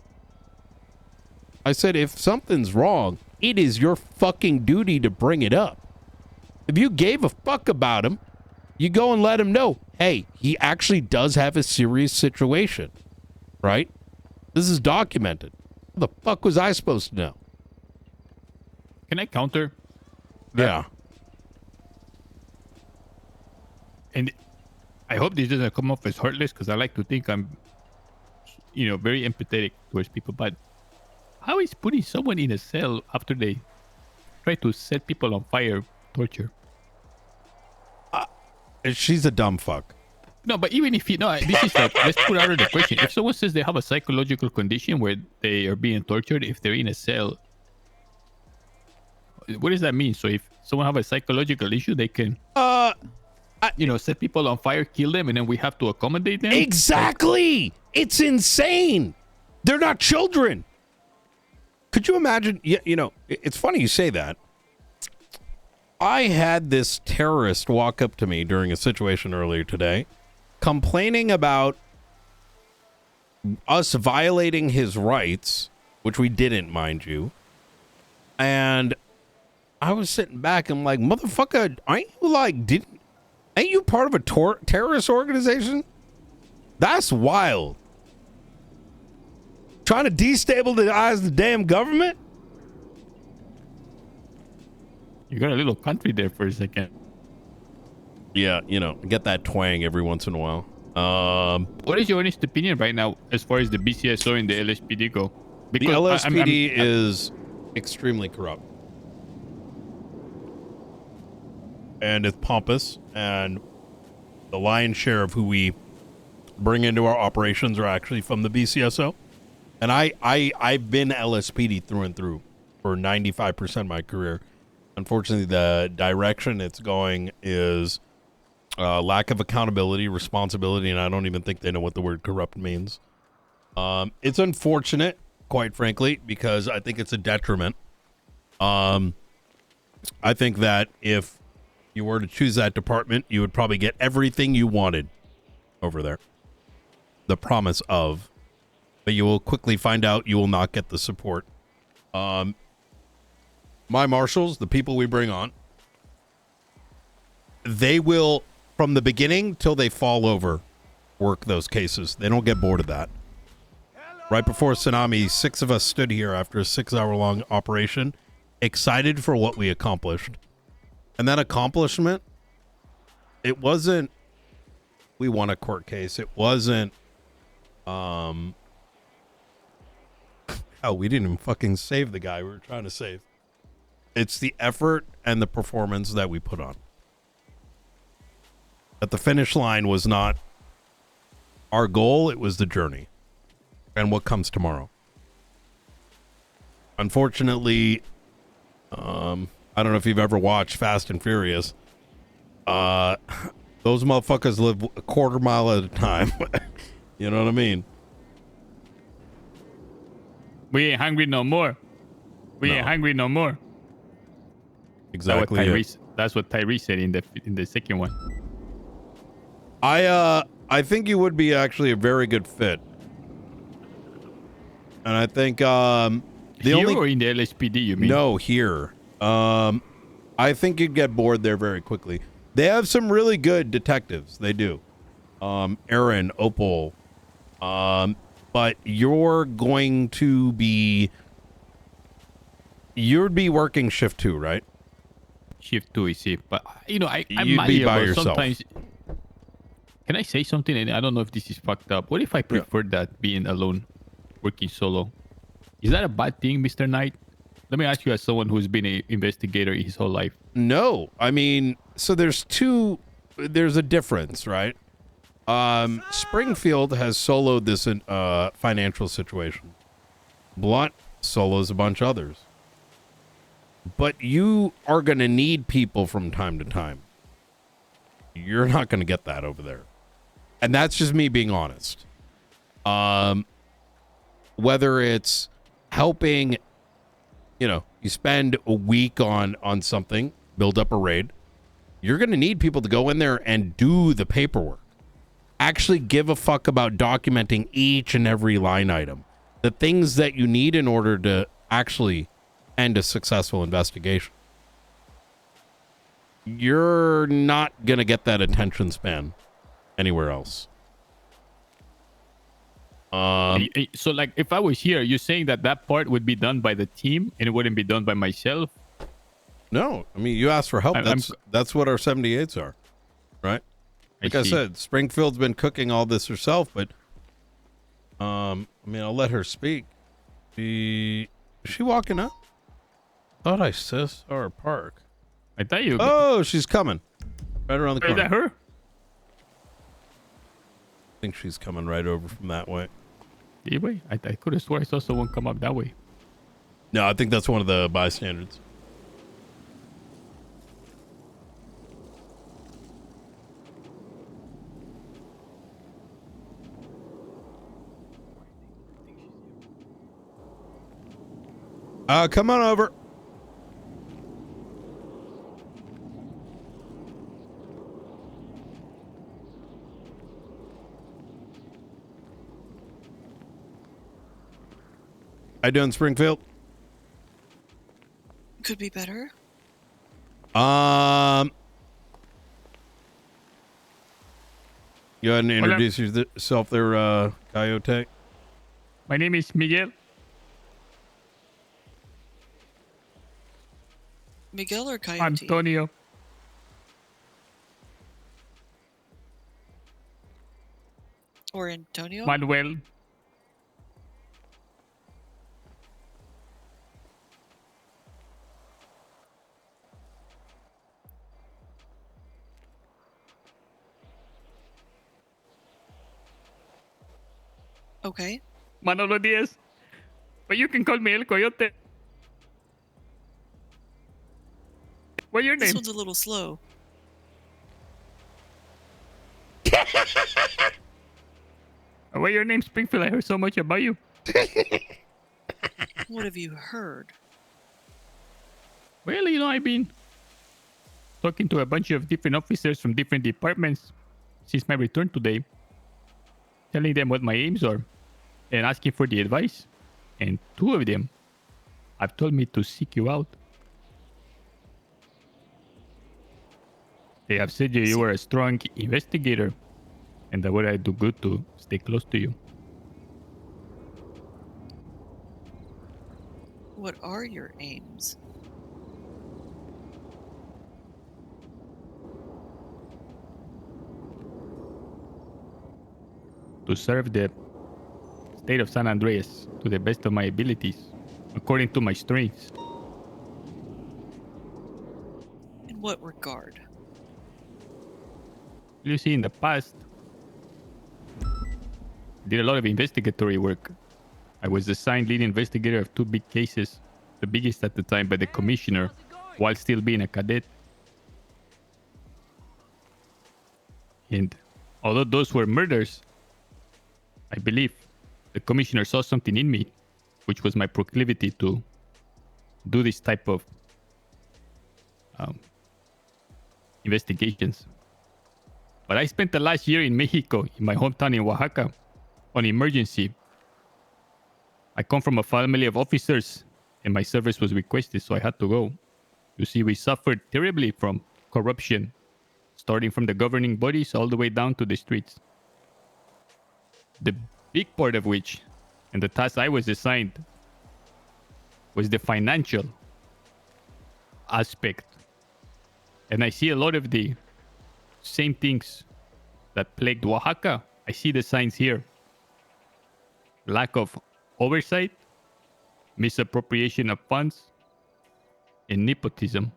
I said, if something's wrong, it is your fucking duty to bring it up. If you gave a fuck about him, you go and let him know, hey, he actually does have a serious situation, right? This is documented. What the fuck was I supposed to know? Can I counter? Yeah. And I hope this doesn't come off as heartless, because I like to think I'm, very empathetic towards people. But how is putting someone in a cell after they try to set people on fire torture? She's a dumb fuck. No, but even if this is like, let's put out of the question. If someone says they have a psychological condition where they are being tortured, if they're in a cell, what does that mean? So if someone have a psychological issue, they can, set people on fire, kill them, and then we have to accommodate them? Exactly. It's insane. They're not children. Could you imagine? It's funny you say that. I had this terrorist walk up to me during a situation earlier today, complaining about us violating his rights, which we didn't, mind you. And I was sitting back and I'm like, motherfucker, ain't you part of a terrorist organization? That's wild. Trying to destabilize the damn government? You got a little country there for a second. Yeah, get that twang every once in a while. What is your honest opinion right now as far as the BCSO and the LSPD go? Because the LSPD is extremely corrupt. And it's pompous, and the lion's share of who we bring into our operations are actually from the BCSO. And I've been LSPD through and through for 95% of my career. Unfortunately, the direction it's going is lack of accountability, responsibility, and I don't even think they know what the word corrupt means. It's unfortunate, quite frankly, because I think it's a detriment. I think that if you were to choose that department, you would probably get everything you wanted over there. The promise of. But you will quickly find out you will not get the support. My marshals, the people we bring on, they will, from the beginning till they fall over, work those cases. They don't get bored of that. Right before Tsunami, 6 of us stood here after a 6-hour-long operation, excited for what we accomplished. And that accomplishment, it wasn't, we won a court case. It wasn't, we didn't even fucking save the guy we were trying to save. It's the effort and the performance that we put on. At the finish line was not our goal, it was the journey and what comes tomorrow. Unfortunately, I don't know if you've ever watched Fast and Furious. Those motherfuckers live a quarter mile at a time. You know what I mean? We ain't hungry no more. We ain't hungry no more. Exactly. That's what Tyrese said in the second one. I think you would be actually a very good fit. And I think here or in the LSPD, you mean? No, here. I think you'd get bored there very quickly. They have some really good detectives. They do. Aaron, Opal. But you'd be working shift 2, right? Shift 2 is it, but I'm You'd be by yourself. Sometimes. Can I say something? And I don't know if this is fucked up. What if I prefer that being alone, working solo? Is that a bad thing, Mr. Knight? Let me ask you, as someone who's been an investigator his whole life. No, I mean, so there's a difference, right? Springfield has soloed this financial situation. Blunt solos a bunch of others. But you are going to need people from time to time. You're not going to get that over there. And that's just me being honest. Whether it's helping, you spend a week on something, build up a raid, you're going to need people to go in there and do the paperwork. Actually give a fuck about documenting each and every line item. The things that you need in order to actually end a successful investigation. You're not going to get that attention span anywhere else. So, like, if I was here, you're saying that part would be done by the team and it wouldn't be done by myself? No, I mean, you asked for help. That's what our 78s are, right? Like I said, Springfield's been cooking all this herself, but I mean, I'll let her speak. Is she walking up? Thought I saw her park. I thought you. Oh, she's coming. Right around the corner. Is that her? I think she's coming right over from that way. Anyway, I could have sworn I saw someone come up that way. No, I think that's one of the bystanders. Come on over. How you doing, Springfield? Could be better. You go ahead and introduce yourself there, Coyote. My name is Miguel. Miguel or Coyote? Antonio. Or Antonio? Manuel. Okay. Manolo Diaz. But you can call me El Coyote. What's your name? This one's a little slow. What's your name, Springfield? I heard so much about you. What have you heard? Well, I've been talking to a bunch of different officers from different departments since my return today, telling them what my aims are and asking for the advice. And two of them have told me to seek you out. They have said you are a strong investigator and that would I do good to stay close to you. What are your aims? To serve the state of San Andreas to the best of my abilities, according to my strengths. In what regard? You see, in the past, did a lot of investigatory work. I was assigned lead investigator of two big cases, the biggest at the time by the commissioner, while still being a cadet. And although those were murders, I believe the commissioner saw something in me, which was my proclivity to do this type of investigations. But I spent the last year in Mexico, in my hometown in Oaxaca, on emergency. I come from a family of officers, and my service was requested, so I had to go. You see, we suffered terribly from corruption, starting from the governing bodies all the way down to the streets. The big part of which, and the task I was assigned, was the financial aspect. And I see a lot of the same things that plagued Oaxaca. I see the signs here. Lack of oversight, misappropriation of funds, and nepotism.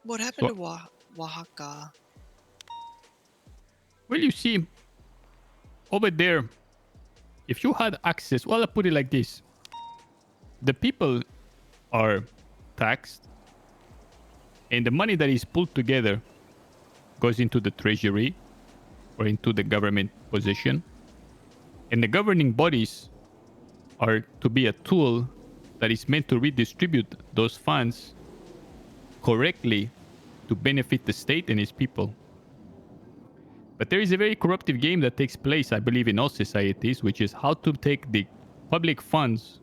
What happened to Oaxaca? Well, you see, over there, if you had access, well, I'll put it like this. The people are taxed And the money that is pulled together goes into the treasury or into the government position. And the governing bodies are to be a tool that is meant to redistribute those funds correctly to benefit the state and its people. But there is a very corruptive game that takes place, I believe, in all societies, which is how to take the public funds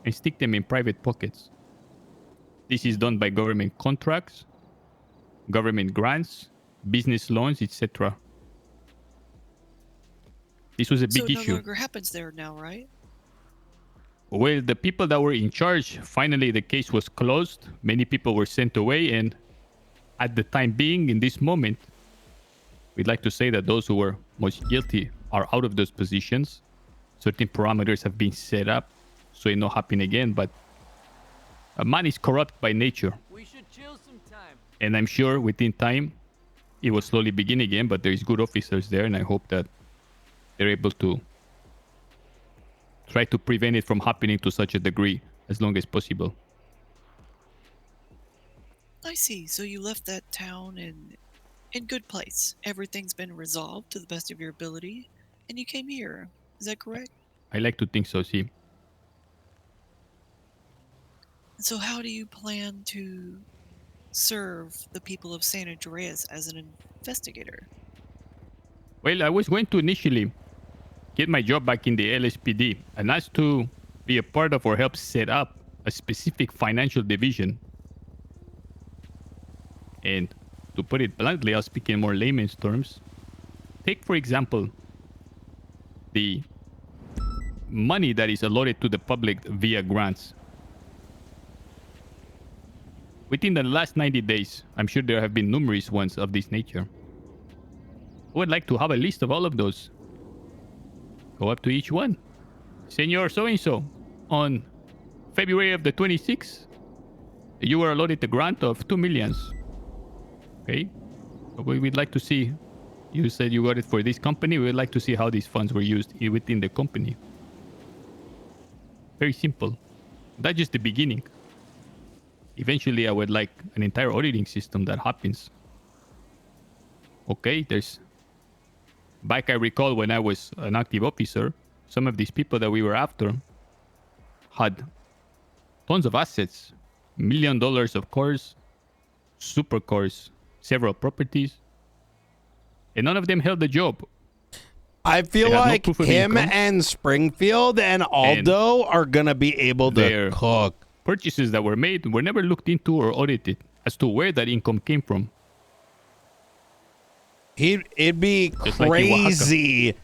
and stick them in private pockets. This is done by government contracts, government grants, business loans, etc. This was a big So it no issue. longer happens there now, right? Well, the people that were in charge, finally the case was closed. Many people were sent away, and at the time being, in this moment, we'd like to say that those who were most guilty are out of those positions. Certain parameters have been set up so it not happen again, but a man is corrupt by nature. We should chill sometime. And I'm sure within time, it will slowly begin again, but there is good officers there, and I hope that they're able to try to prevent it from happening to such a degree as long as possible. I see. So you left that town in good place. Everything's been resolved to the best of your ability, and you came here. Is that correct? I like to think so, see. So how do you plan to serve the people of San Andreas as an investigator? Well, I was going to initially get my job back in the LSPD and asked to be a part of or help set up a specific financial division. And to put it bluntly, I'll speak in more layman's terms. Take, for example, the money that is allotted to the public via grants. Within the last 90 days, I'm sure there have been numerous ones of this nature. I would like to have a list of all of those. Go up to each one. Senor so-and-so, on February of the 26th, you were allotted a grant of 2 millions. Okay? We'd like to see, you said you got it for this company, we would like to see how these funds were used within the company. Very simple. That's just the beginning. Eventually, I would like an entire auditing system that happens. Okay, there's... Back I recall when I was an active officer, some of these people that we were after had tons of assets. $1 million of cars, supercars, several properties. And none of them held a job. I feel like no him and Springfield and Aldo are going to be able to cook. Purchases that were made were never looked into or audited as to where that income came from. It'd be Just like crazy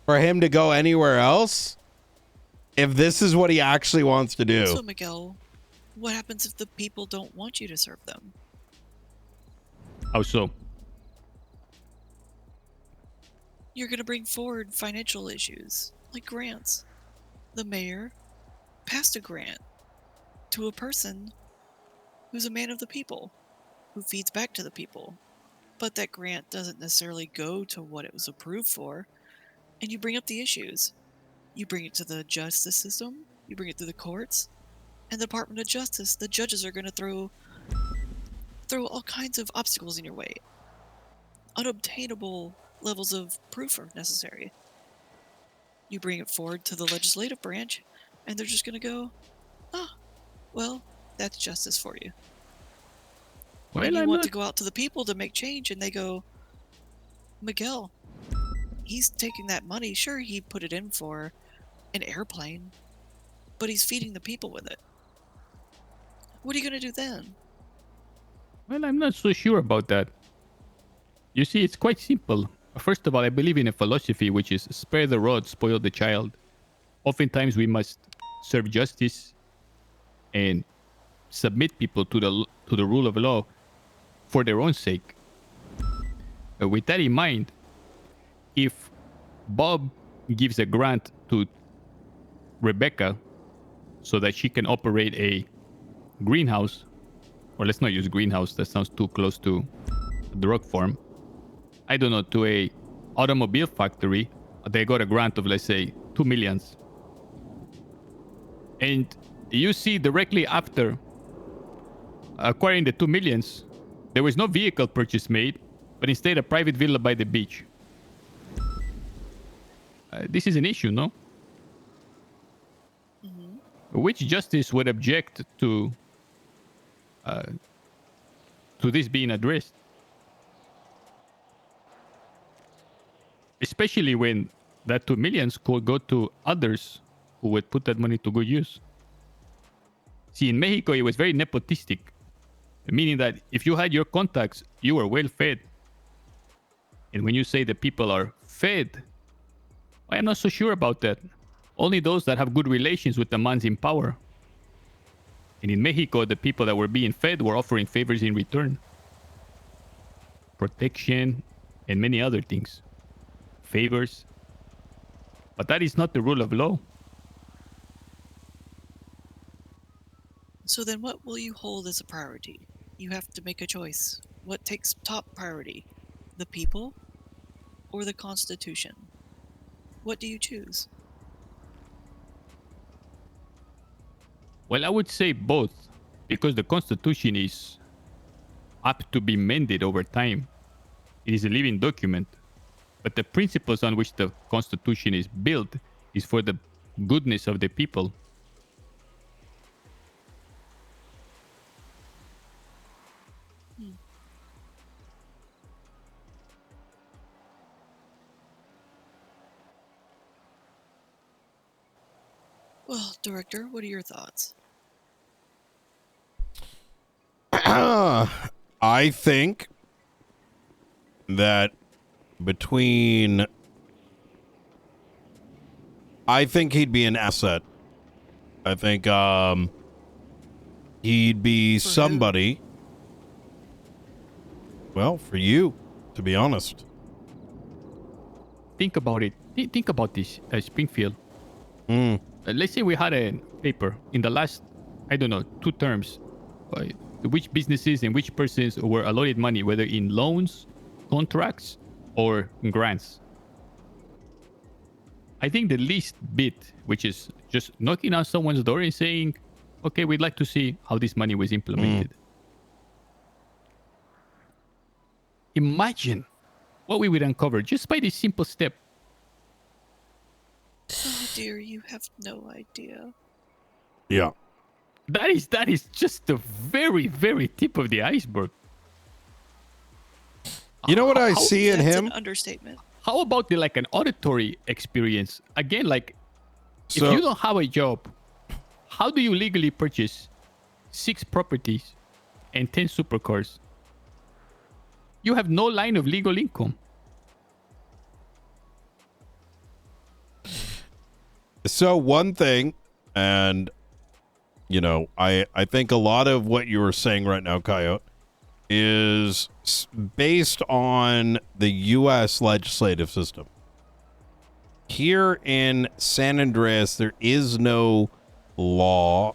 for him to go anywhere else if this is what he actually wants to do. So, Miguel, what happens if the people don't want you to serve them? How so? You're going to bring forward financial issues, like grants. The mayor passed a grant to a person who's a man of the people, who feeds back to the people. But that grant doesn't necessarily go to what it was approved for, and you bring up the issues. You bring it to the justice system, you bring it to the courts, and the Department of Justice, the judges are going to throw all kinds of obstacles in your way. Unobtainable levels of proof are necessary. You bring it forward to the legislative branch, and they're just going to go, well, that's justice for you. Well, and you I'm want not... to go out to the people to make change, and they go, Miguel, he's taking that money. Sure, he put it in for an airplane, but he's feeding the people with it. What are you going to do then? Well, I'm not so sure about that. You see, it's quite simple. First of all, I believe in a philosophy which is spare the rod, spoil the child. Oftentimes, we must serve justice and submit people to the rule of law for their own sake. With that in mind, if Bob gives a grant to Rebecca so that she can operate a greenhouse, or let's not use greenhouse, that sounds too close to a drug farm. I don't know, to a automobile factory, they got a grant of, let's say, 2 millions. And you see directly after acquiring the 2 millions, there was no vehicle purchase made, but instead a private villa by the beach. This is an issue, no? Which justice would object to this being addressed? Especially when that 2 millions could go to others who would put that money to good use. See, in Mexico, it was very nepotistic, meaning that if you had your contacts, you were well fed. And when you say the people are fed, I am not so sure about that. Only those that have good relations with the mans in power. And in Mexico, the people that were being fed were offering favors in return. Protection and many other things. Favors. But that is not the rule of law. So then what will you hold as a priority? You have to make a choice. What takes top priority? The people or the Constitution? What do you choose? Well, I would say both, because the Constitution is apt to be mended over time. It is a living document. But the principles on which the Constitution is built is for the goodness of the people. Well, Director, what are your thoughts? I think that I think he'd be an asset. I think he'd be somebody. Well, for you, to be honest. Think about it. Think about this, Springfield. Let's say we had a paper in the last, I don't know, 2 terms. Which businesses and which persons were allotted money, whether in loans, contracts, or grants. I think the least bit, which is just knocking on someone's door and saying, okay, we'd like to see how this money was implemented. Imagine what we would uncover just by this simple step. Oh dear, you have no idea. Yeah. That is just the very, very tip of the iceberg. You know what I see in That's him? an understatement. How about an auditory experience? Again, if you don't have a job, how do you legally purchase 6 properties and 10 supercars? You have no line of legal income. So one thing, and I think a lot of what you were saying right now, Coyote, is based on the U.S. legislative system. Here in San Andreas, there is no law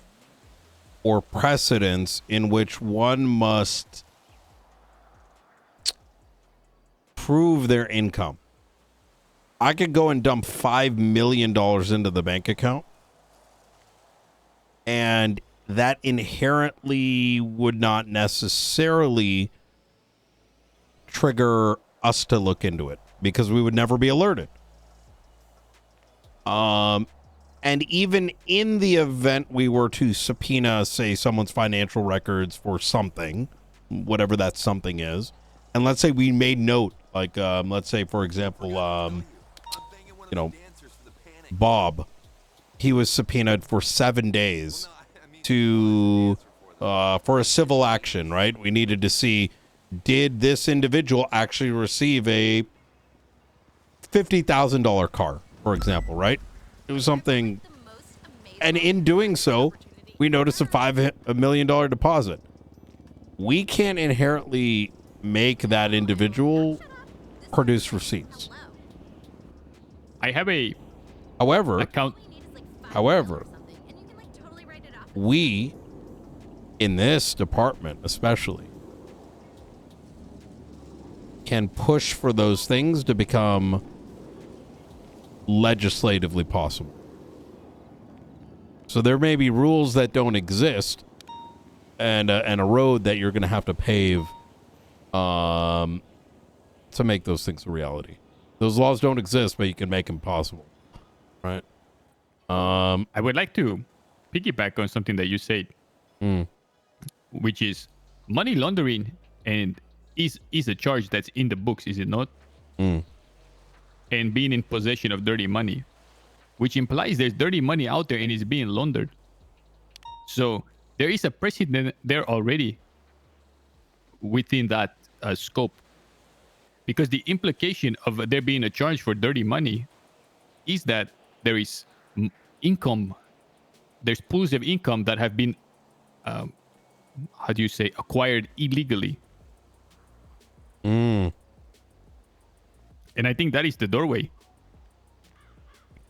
or precedence in which one must prove their income. I could go and dump $5 million into the bank account, and that inherently would not necessarily trigger us to look into it because we would never be alerted. And even in the event we were to subpoena, say, someone's financial records for something, whatever that something is, and let's say we made note, let's say, for example, Bob, he was subpoenaed for 7 days for a civil action, right? We needed to see, did this individual actually receive a $50,000 car, for example, right? It was something, and in doing so, we noticed a $5 million deposit. We can't inherently make that individual produce receipts. I have a account. However, we, in this department especially, can push for those things to become legislatively possible. So there may be rules that don't exist, and a road that you're going to have to pave to make those things a reality. Those laws don't exist, but you can make them possible, right? I would like to piggyback on something that you said, which is money laundering and is a charge that's in the books, is it not? And being in possession of dirty money, which implies there's dirty money out there and it's being laundered. So there is a precedent there already within that scope. Because the implication of there being a charge for dirty money is that there is income, there's pools of income that have been, acquired illegally. And I think that is the doorway.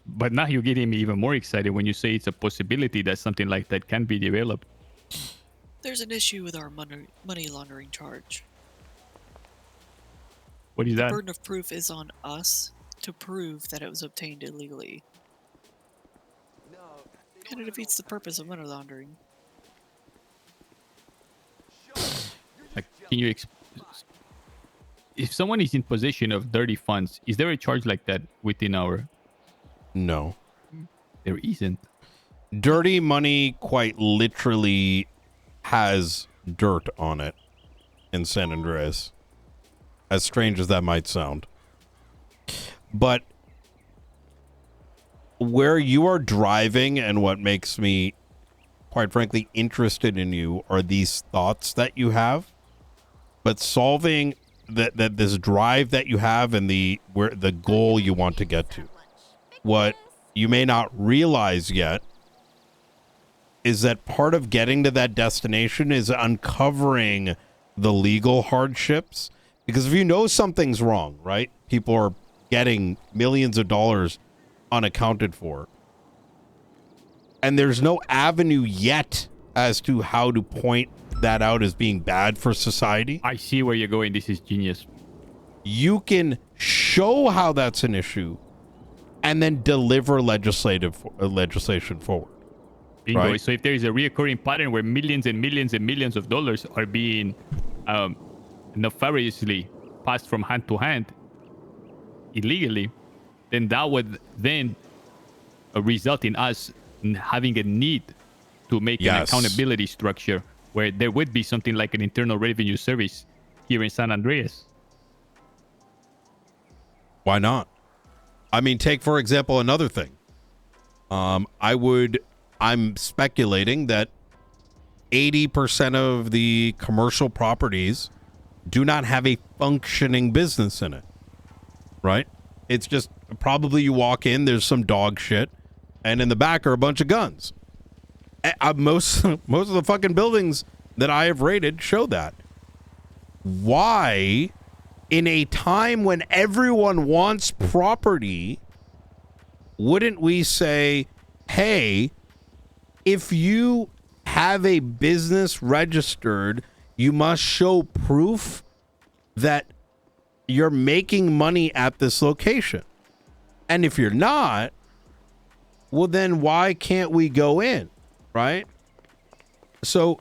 But now you're getting me even more excited when you say it's a possibility that something like that can be developed. There's an issue with our money laundering charge. What is that? The burden of proof is on us to prove that it was obtained illegally. Kind of defeats the purpose of money laundering. Like, can you if someone is in possession of dirty funds, is there a charge like that within our... No. There isn't. Dirty money quite literally has dirt on it in San Andreas. As strange as that might sound. But where you are driving and what makes me, quite frankly, interested in you are these thoughts that you have. But solving that this drive that you have and the goal you want to get to. What you may not realize yet is that part of getting to that destination is uncovering the legal hardships. Because if you know something's wrong, right? People are getting millions of dollars unaccounted for. And there's no avenue yet as to how to point that out as being bad for society. I see where you're going. This is genius. You can show how that's an issue and then deliver legislation forward. Bingo. Right? So if there is a reoccurring pattern where millions and millions and millions of dollars are being nefariously passed from hand to hand illegally, then that would then result in us having a need to make an accountability structure where there would be something like an internal revenue service here in San Andreas. Why not? I mean, take, for example, another thing. I'm speculating that 80% of the commercial properties do not have a functioning business in it, right? It's just probably you walk in, there's some dog shit, and in the back are a bunch of guns. Most of the fucking buildings that I have rated show that. Why, in a time when everyone wants property, wouldn't we say, hey, if you have a business registered, you must show proof that you're making money at this location. And if you're not, well, then why can't we go in, right? So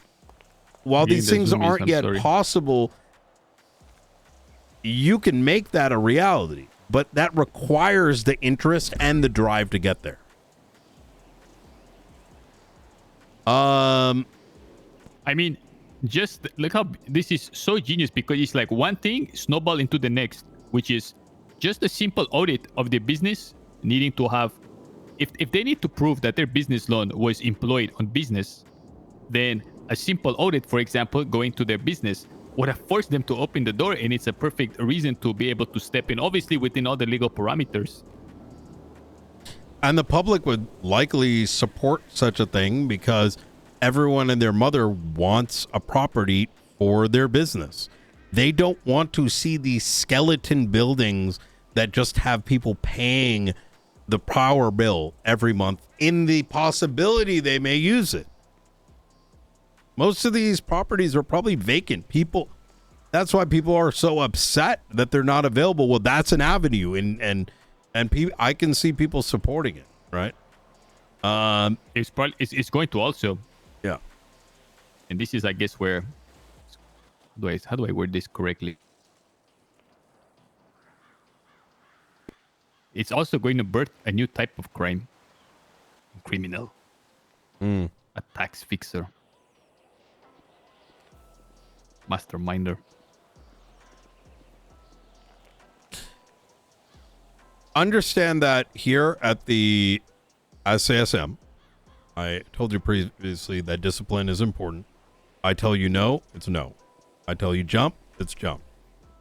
while these things aren't yet possible, you can make that a reality, but that requires the interest and the drive to get there. I mean, just look how this is so genius, because it's like one thing snowball into the next, which is just a simple audit of the business needing to have, if they need to prove that their business loan was employed on business, then a simple audit, for example, going to their business would have forced them to open the door, and it's a perfect reason to be able to step in, obviously within all the legal parameters. And the public would likely support such a thing because everyone and their mother wants a property for their business. They don't want to see these skeleton buildings that just have people paying the power bill every month in the possibility they may use it. Most of these properties are probably vacant. That's why people are so upset that they're not available. Well, that's an avenue, and I can see people supporting it, right? It's going to also And this is, I guess, where how do I word this correctly? It's also going to birth a new type of crime. Criminal. A tax fixer. Masterminder. Understand that here at the SASM, I told you previously that discipline is important. I tell you no, it's no. I tell you jump, it's jump.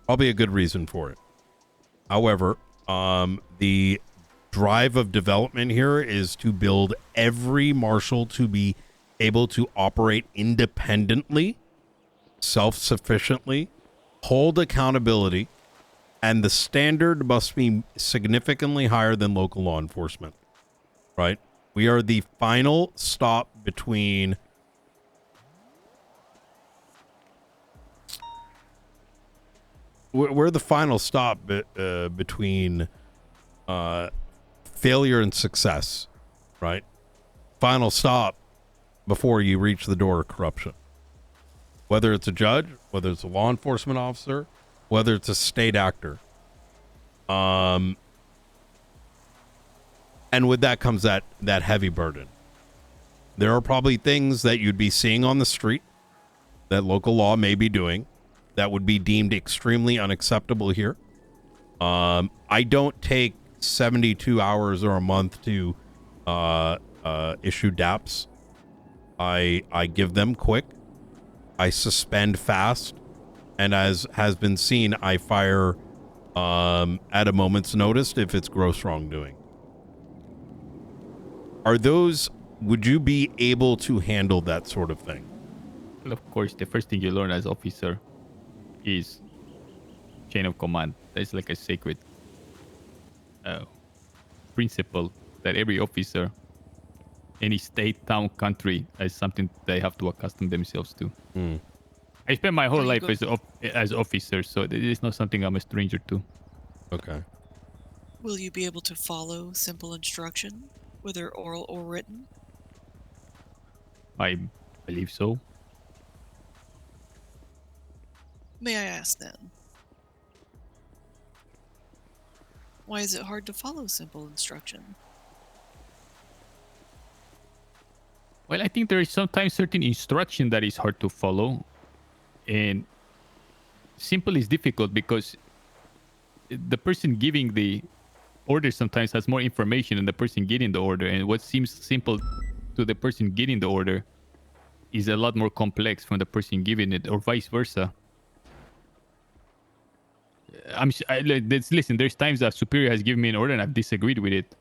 Probably a good reason for it. However, the drive of development here is to build every marshal to be able to operate independently, self-sufficiently, hold accountability, and the standard must be significantly higher than local law enforcement, right? We are the final stop between we're the final stop between failure and success, right? Final stop before you reach the door of corruption. Whether it's a judge, whether it's a law enforcement officer, whether it's a state actor. And with that comes that heavy burden. There are probably things that you'd be seeing on the street that local law may be doing that would be deemed extremely unacceptable here. I don't take 72 hours or a month to issue DAPs. I give them quick. I suspend fast. And as has been seen, I fire at a moment's notice if it's gross wrongdoing. Would you be able to handle that sort of thing? Well, of course, the first thing you learn as officer is chain of command. That's like a sacred principle that every officer, any state, town, country, is something they have to accustom themselves to. I spent my whole life as officer, so it is not something I'm a stranger to. Okay. Will you be able to follow simple instruction, whether oral or written? I believe so. May I ask then? Why is it hard to follow simple instruction? Well, I think there is sometimes certain instruction that is hard to follow. And simple is difficult because the person giving the order sometimes has more information than the person getting the order. And what seems simple to the person getting the order is a lot more complex from the person giving it, or vice versa. Listen, there's times that superior has given me an order and I've disagreed with it.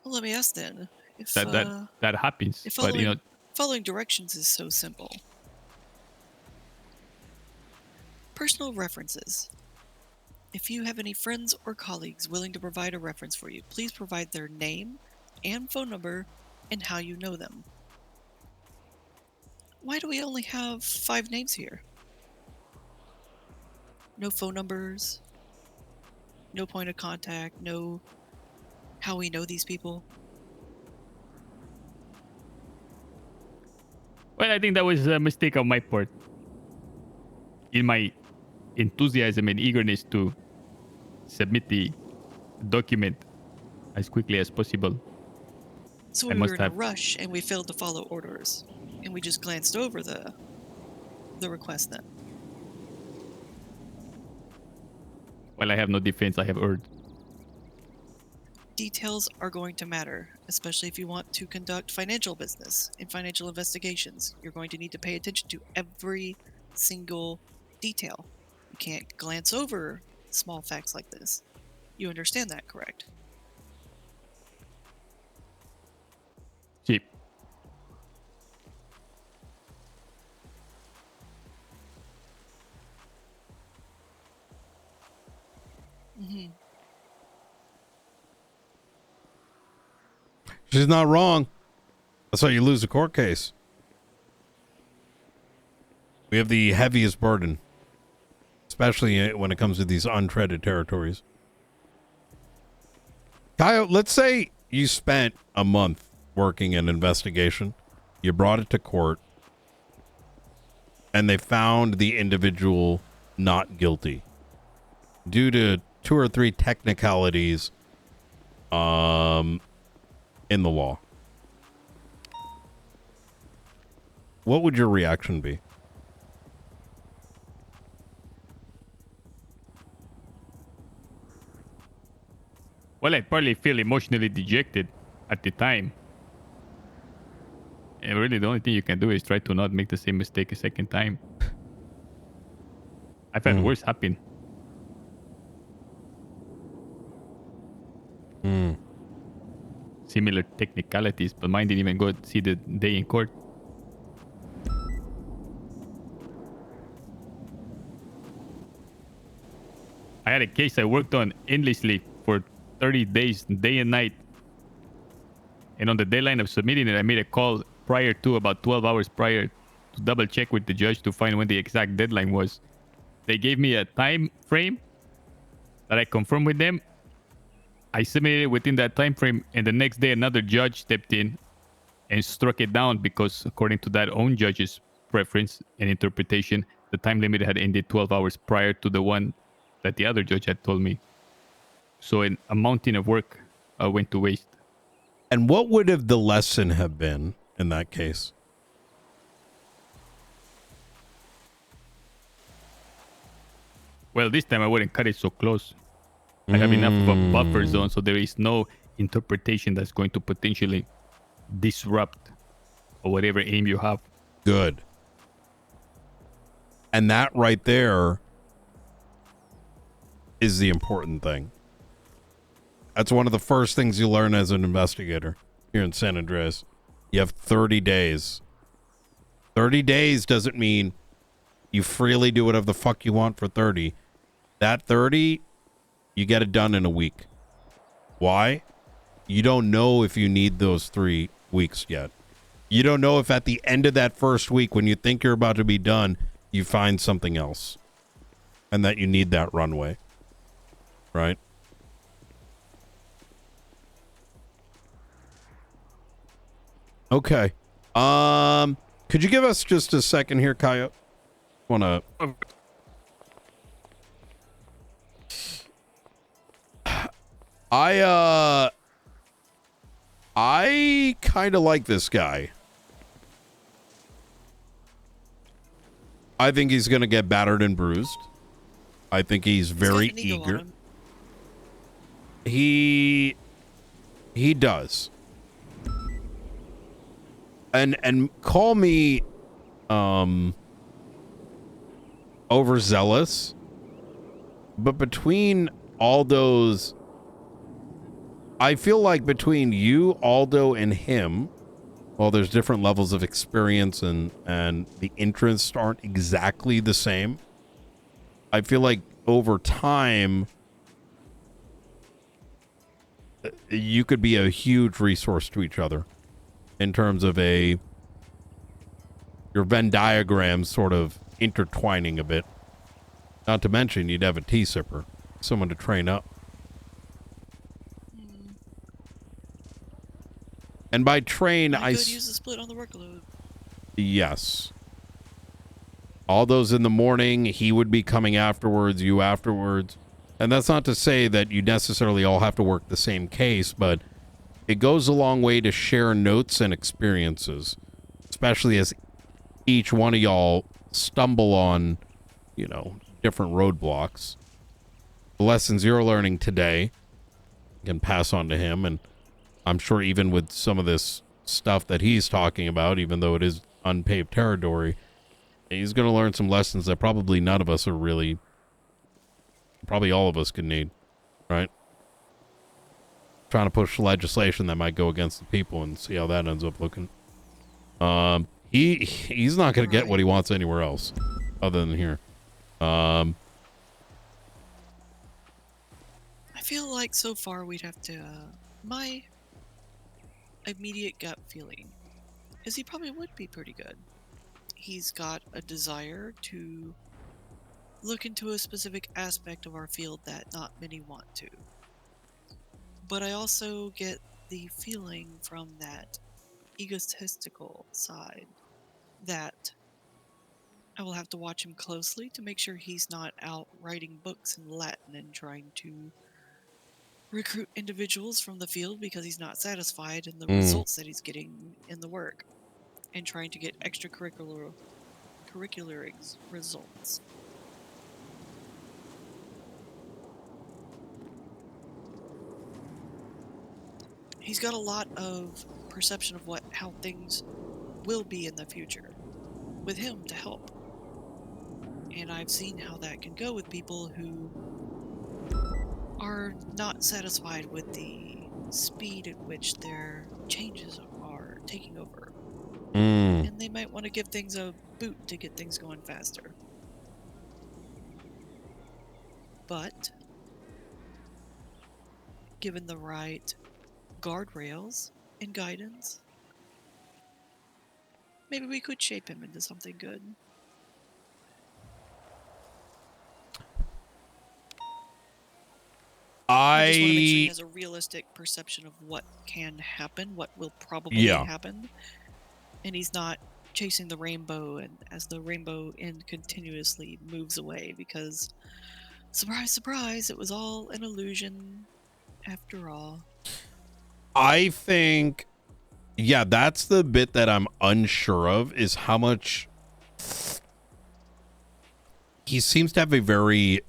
Well, let me ask then. If, that happens. If But following directions is so simple. Personal references. If you have any friends or colleagues willing to provide a reference for you, please provide their name and phone number and how you know them. Why do we only have 5 names here? No phone numbers, no point of contact, no how we know these people. Well, I think that was a mistake on my part. In my enthusiasm and eagerness to submit the document as quickly as possible. So we were in a rush and we failed to follow orders. And we just glanced over the request then. Well, I have no defense. I have erred. Details are going to matter, especially if you want to conduct financial business and financial investigations. You're going to need to pay attention to every single detail. You can't glance over small facts like this. You understand that, correct? Cheap. Mm-hmm. She's not wrong. That's how you lose a court case. We have the heaviest burden, especially when it comes to these untreaded territories. Kyle, let's say you spent a month working an investigation You brought it to court, and they found the individual not guilty due to 2 or 3 technicalities in the law. What would your reaction be? Well, I'd probably feel emotionally dejected at the time. And really, the only thing you can do is try to not make the same mistake a second time. I've had worse happen. Similar technicalities, but mine didn't even go see the day in court. I had a case I worked on endlessly for 30 days, day and night. And on the deadline of submitting it, I made a call prior to, about 12 hours prior, to double check with the judge to find when the exact deadline was. They gave me a time frame that I confirmed with them. I submitted it within that time frame, and the next day another judge stepped in and struck it down because, according to that own judge's preference and interpretation, the time limit had ended 12 hours prior to the one that the other judge had told me. So a mountain of work went to waste. And what would have the lesson have been in that case? Well, this time I wouldn't cut it so close. I have enough of a buffer zone, so there is no interpretation that's going to potentially disrupt or whatever aim you have. Good. And that right there is the important thing. That's one of the first things you learn as an investigator here in San Andreas. You have 30 days. 30 days doesn't mean you freely do whatever the fuck you want for 30. That 30, you get it done in a week. Why? You don't know if you need those 3 weeks yet. You don't know if at the end of that first week, when you think you're about to be done, you find something else. And that you need that runway. Right? Okay. Could you give us just a second here, Coyote? Wanna... I kind of like this guy. I think he's going to get battered and bruised. I think he's very eager. He does. And call me overzealous, but between all those, I feel like between you, Aldo, and him, while there's different levels of experience and the interests aren't exactly the same, I feel like over time you could be a huge resource to each other in terms of your Venn diagrams sort of intertwining a bit. Not to mention you'd have a T-sipper, someone to train up. And by train, I could use a split on the workload. Yes. All those in the morning, he would be coming afterwards, you afterwards. And that's not to say that you necessarily all have to work the same case, but it goes a long way to share notes and experiences, especially as each one of y'all stumble on, you know, different roadblocks. The lessons you're learning today, you can pass on to him, and I'm sure even with some of this stuff that he's talking about, even though it is unpaved territory, he's going to learn some lessons that probably none of us are really, probably all of us could need, right? Trying to push legislation that might go against the people and see how that ends up looking. He's not going to get what he wants anywhere else other than here. I feel like so far we'd have to, my immediate gut feeling is he probably would be pretty good. He's got a desire to look into a specific aspect of our field that not many want to. But I also get the feeling from that egotistical side that I will have to watch him closely to make sure he's not out writing books in Latin and trying to recruit individuals from the field because he's not satisfied in the results that he's getting in the work and trying to get extracurricular results. He's got a lot of perception of how things will be in the future with him to help. And I've seen how that can go with people who are not satisfied with the speed at which their changes are taking over. And they might want to give things a boot to get things going faster. But given the right guardrails and guidance, maybe we could shape him into something good. I just want to make sure he has a realistic perception of what can happen, what will probably happen, and he's not chasing the rainbow and as the rainbow end continuously moves away because, surprise, surprise, it was all an illusion after all. I think, yeah, that's the bit that I'm unsure of, is how much he seems to have a very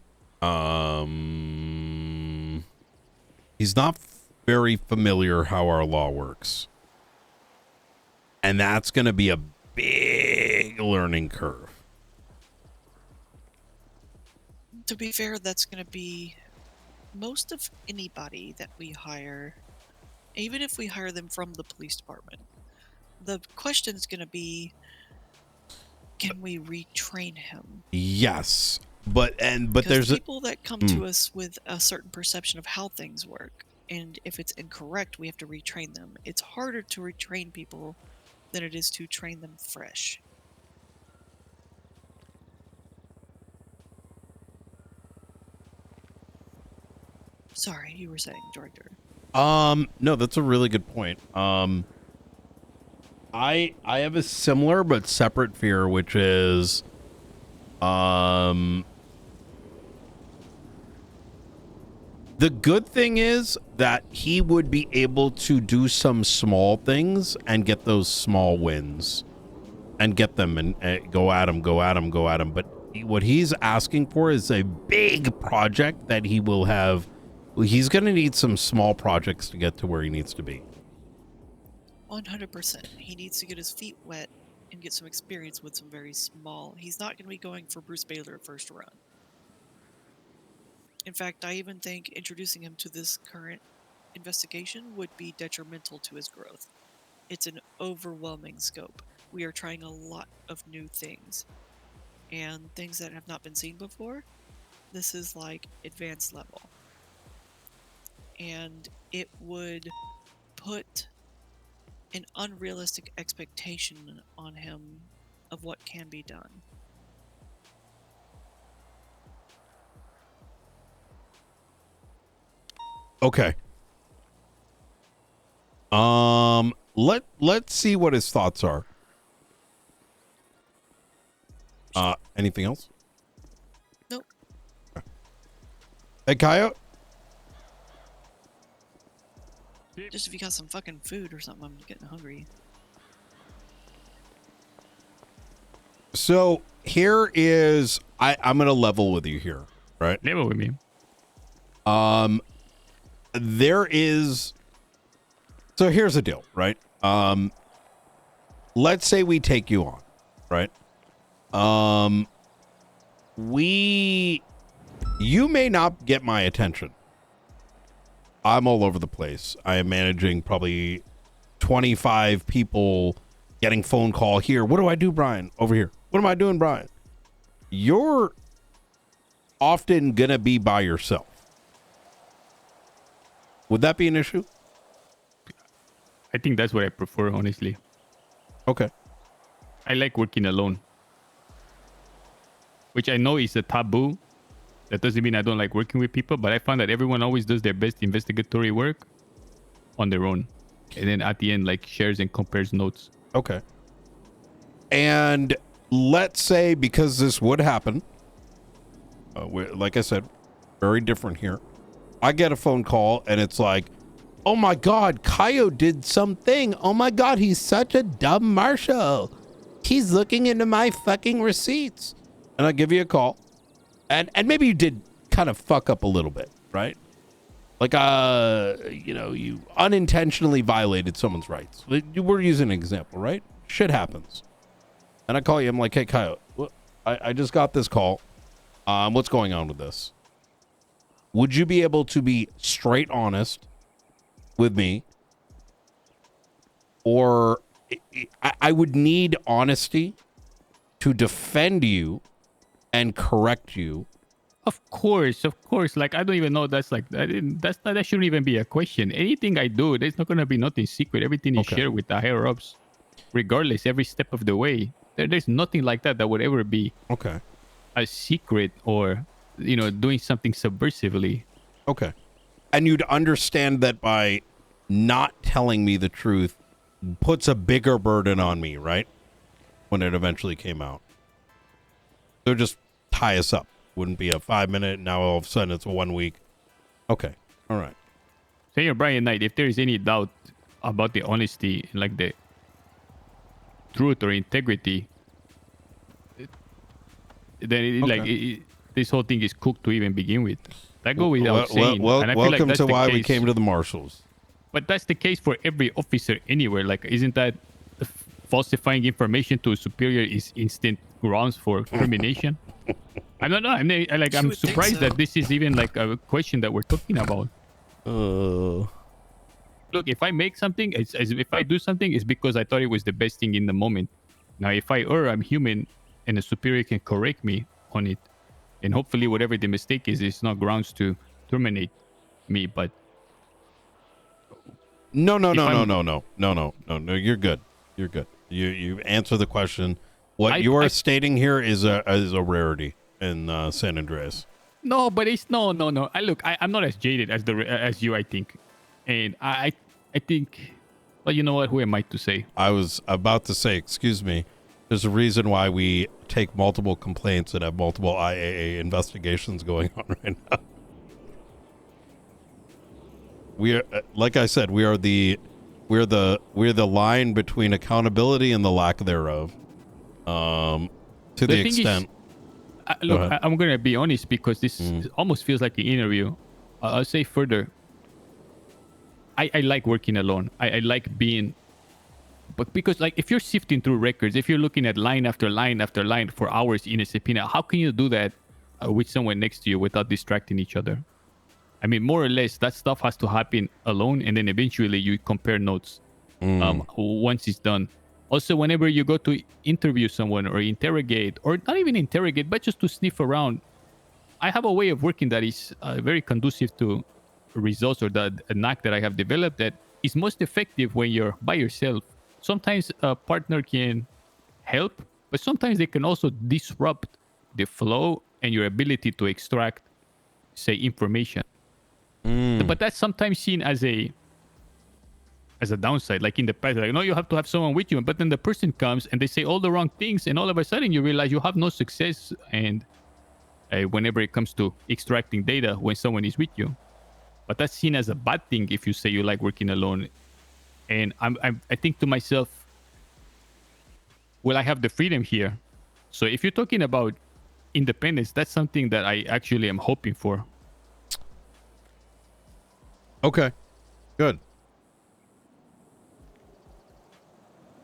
he's not very familiar how our law works, and that's going to be a big learning curve. To be fair, that's going to be most of anybody that we hire, even if we hire them from the police department. The question is going to be, can we retrain him? Yes, but there's people that come to us with a certain perception of how things work, and if it's incorrect, we have to retrain them. It's harder to retrain people than it is to train them fresh. Sorry, you were saying, Director. No, that's a really good point. I have a similar but separate fear, which is the good thing is that he would be able to do some small things and get those small wins and get them and go at him. But what he's asking for is a big project that he will have. He's going to need some small projects to get to where he needs to be. 100%. He needs to get his feet wet and get some experience with some very small. He's not going to be going for Bruce Baylor first run. In fact, I even think introducing him to this current investigation would be detrimental to his growth. It's an overwhelming scope. We are trying a lot of new things and things that have not been seen before. This is like advanced level. And it would put an unrealistic expectation on him of what can be done. Okay. Let's see what his thoughts are. Anything else? Nope. Hey, Coyote? Just if you got some fucking food or something, I'm getting hungry. So here is, I'm going to level with you here, right? Level with me. There is, so here's the deal, right? Let's say we take you on, right? You may not get my attention. I'm all over the place. I am managing probably 25 people, getting phone call here. What do I do, Brian? Over here. What am I doing, Brian? You're often going to be by yourself. Would that be an issue? I think that's what I prefer, honestly. Okay. I like working alone. Which I know is a taboo. That doesn't mean I don't like working with people, but I find that everyone always does their best investigatory work on their own. and then at the end, like shares and compares notes. Okay. And let's say, because this would happen, like I said, very different here. I get a phone call and it's like, oh my God, Kaio did something. Oh my God, he's such a dumb marshal. He's looking into my fucking receipts. And I give you a call. And maybe you did kind of fuck up a little bit, right? Like, you unintentionally violated someone's rights. We're using an example, right? Shit happens. And I call you. I'm like, hey, Kaio, I just got this call. What's going on with this? Would you be able to be straight honest with me? Or I would need honesty to defend you and correct you. Of course. Like, I don't even know. That shouldn't even be a question. Anything I do, there's not gonna be nothing secret. Everything is shared with the higher ups, regardless, every step of the way. There's nothing like that would ever be a secret or, doing something subversively. Okay. And you'd understand that by not telling me the truth puts a bigger burden on me, right? When it eventually came out. So just tie us up. Wouldn't be a 5 minute. Now all of a sudden it's a 1 week. Okay. All right. Senior Brian Knight, if there is any doubt about the honesty, like the truth or integrity, then this whole thing is cooked to even begin with. That go without saying. And I feel welcome like to why we case. came to the marshals. But that's the case for every officer anywhere. Like, isn't that falsifying information to a superior is instant grounds for termination? I don't know. I'm surprised that this is even like a question that we're talking about. Look, if I make something, if I do something, it's because I thought it was the best thing in the moment. Now, if I err, I'm human, and a superior can correct me on it, and hopefully whatever the mistake is not grounds to terminate me. But no. You're good. You're good. You answer the question. What you are stating here is a rarity in San Andreas. No, but it's no. I'm not as jaded as you, I think, and I think. Well, you know what? Who am I to say? I was about to say, excuse me. There's a reason why we take multiple complaints and have multiple IAA investigations going on right now. We are, like I said, we're the line between accountability and the lack thereof. To the extent. Look, I'm gonna be honest because this almost feels like an interview. I'll say further. I like working alone. I like being, but because like if you're sifting through records, if you're looking at line after line after line for hours in a subpoena, how can you do that with someone next to you without distracting each other? I mean, more or less, that stuff has to happen alone, and then eventually you compare notes once it's done. Also, whenever you go to interview someone or interrogate, or not even interrogate, but just to sniff around, I have a way of working that is very conducive to results, or a knack that I have developed that is most effective when you're by yourself. Sometimes a partner can help, but sometimes they can also disrupt the flow and your ability to extract, say, information. But that's sometimes seen as a downside. Like in the past, like, no, you have to have someone with you, but then the person comes and they say all the wrong things, and all of a sudden you realize you have no success. And whenever it comes to extracting data when someone is with you, but that's seen as a bad thing if you say you like working alone. And I think to myself, well, I have the freedom here. So if you're talking about independence, that's something that I actually am hoping for. Okay, good.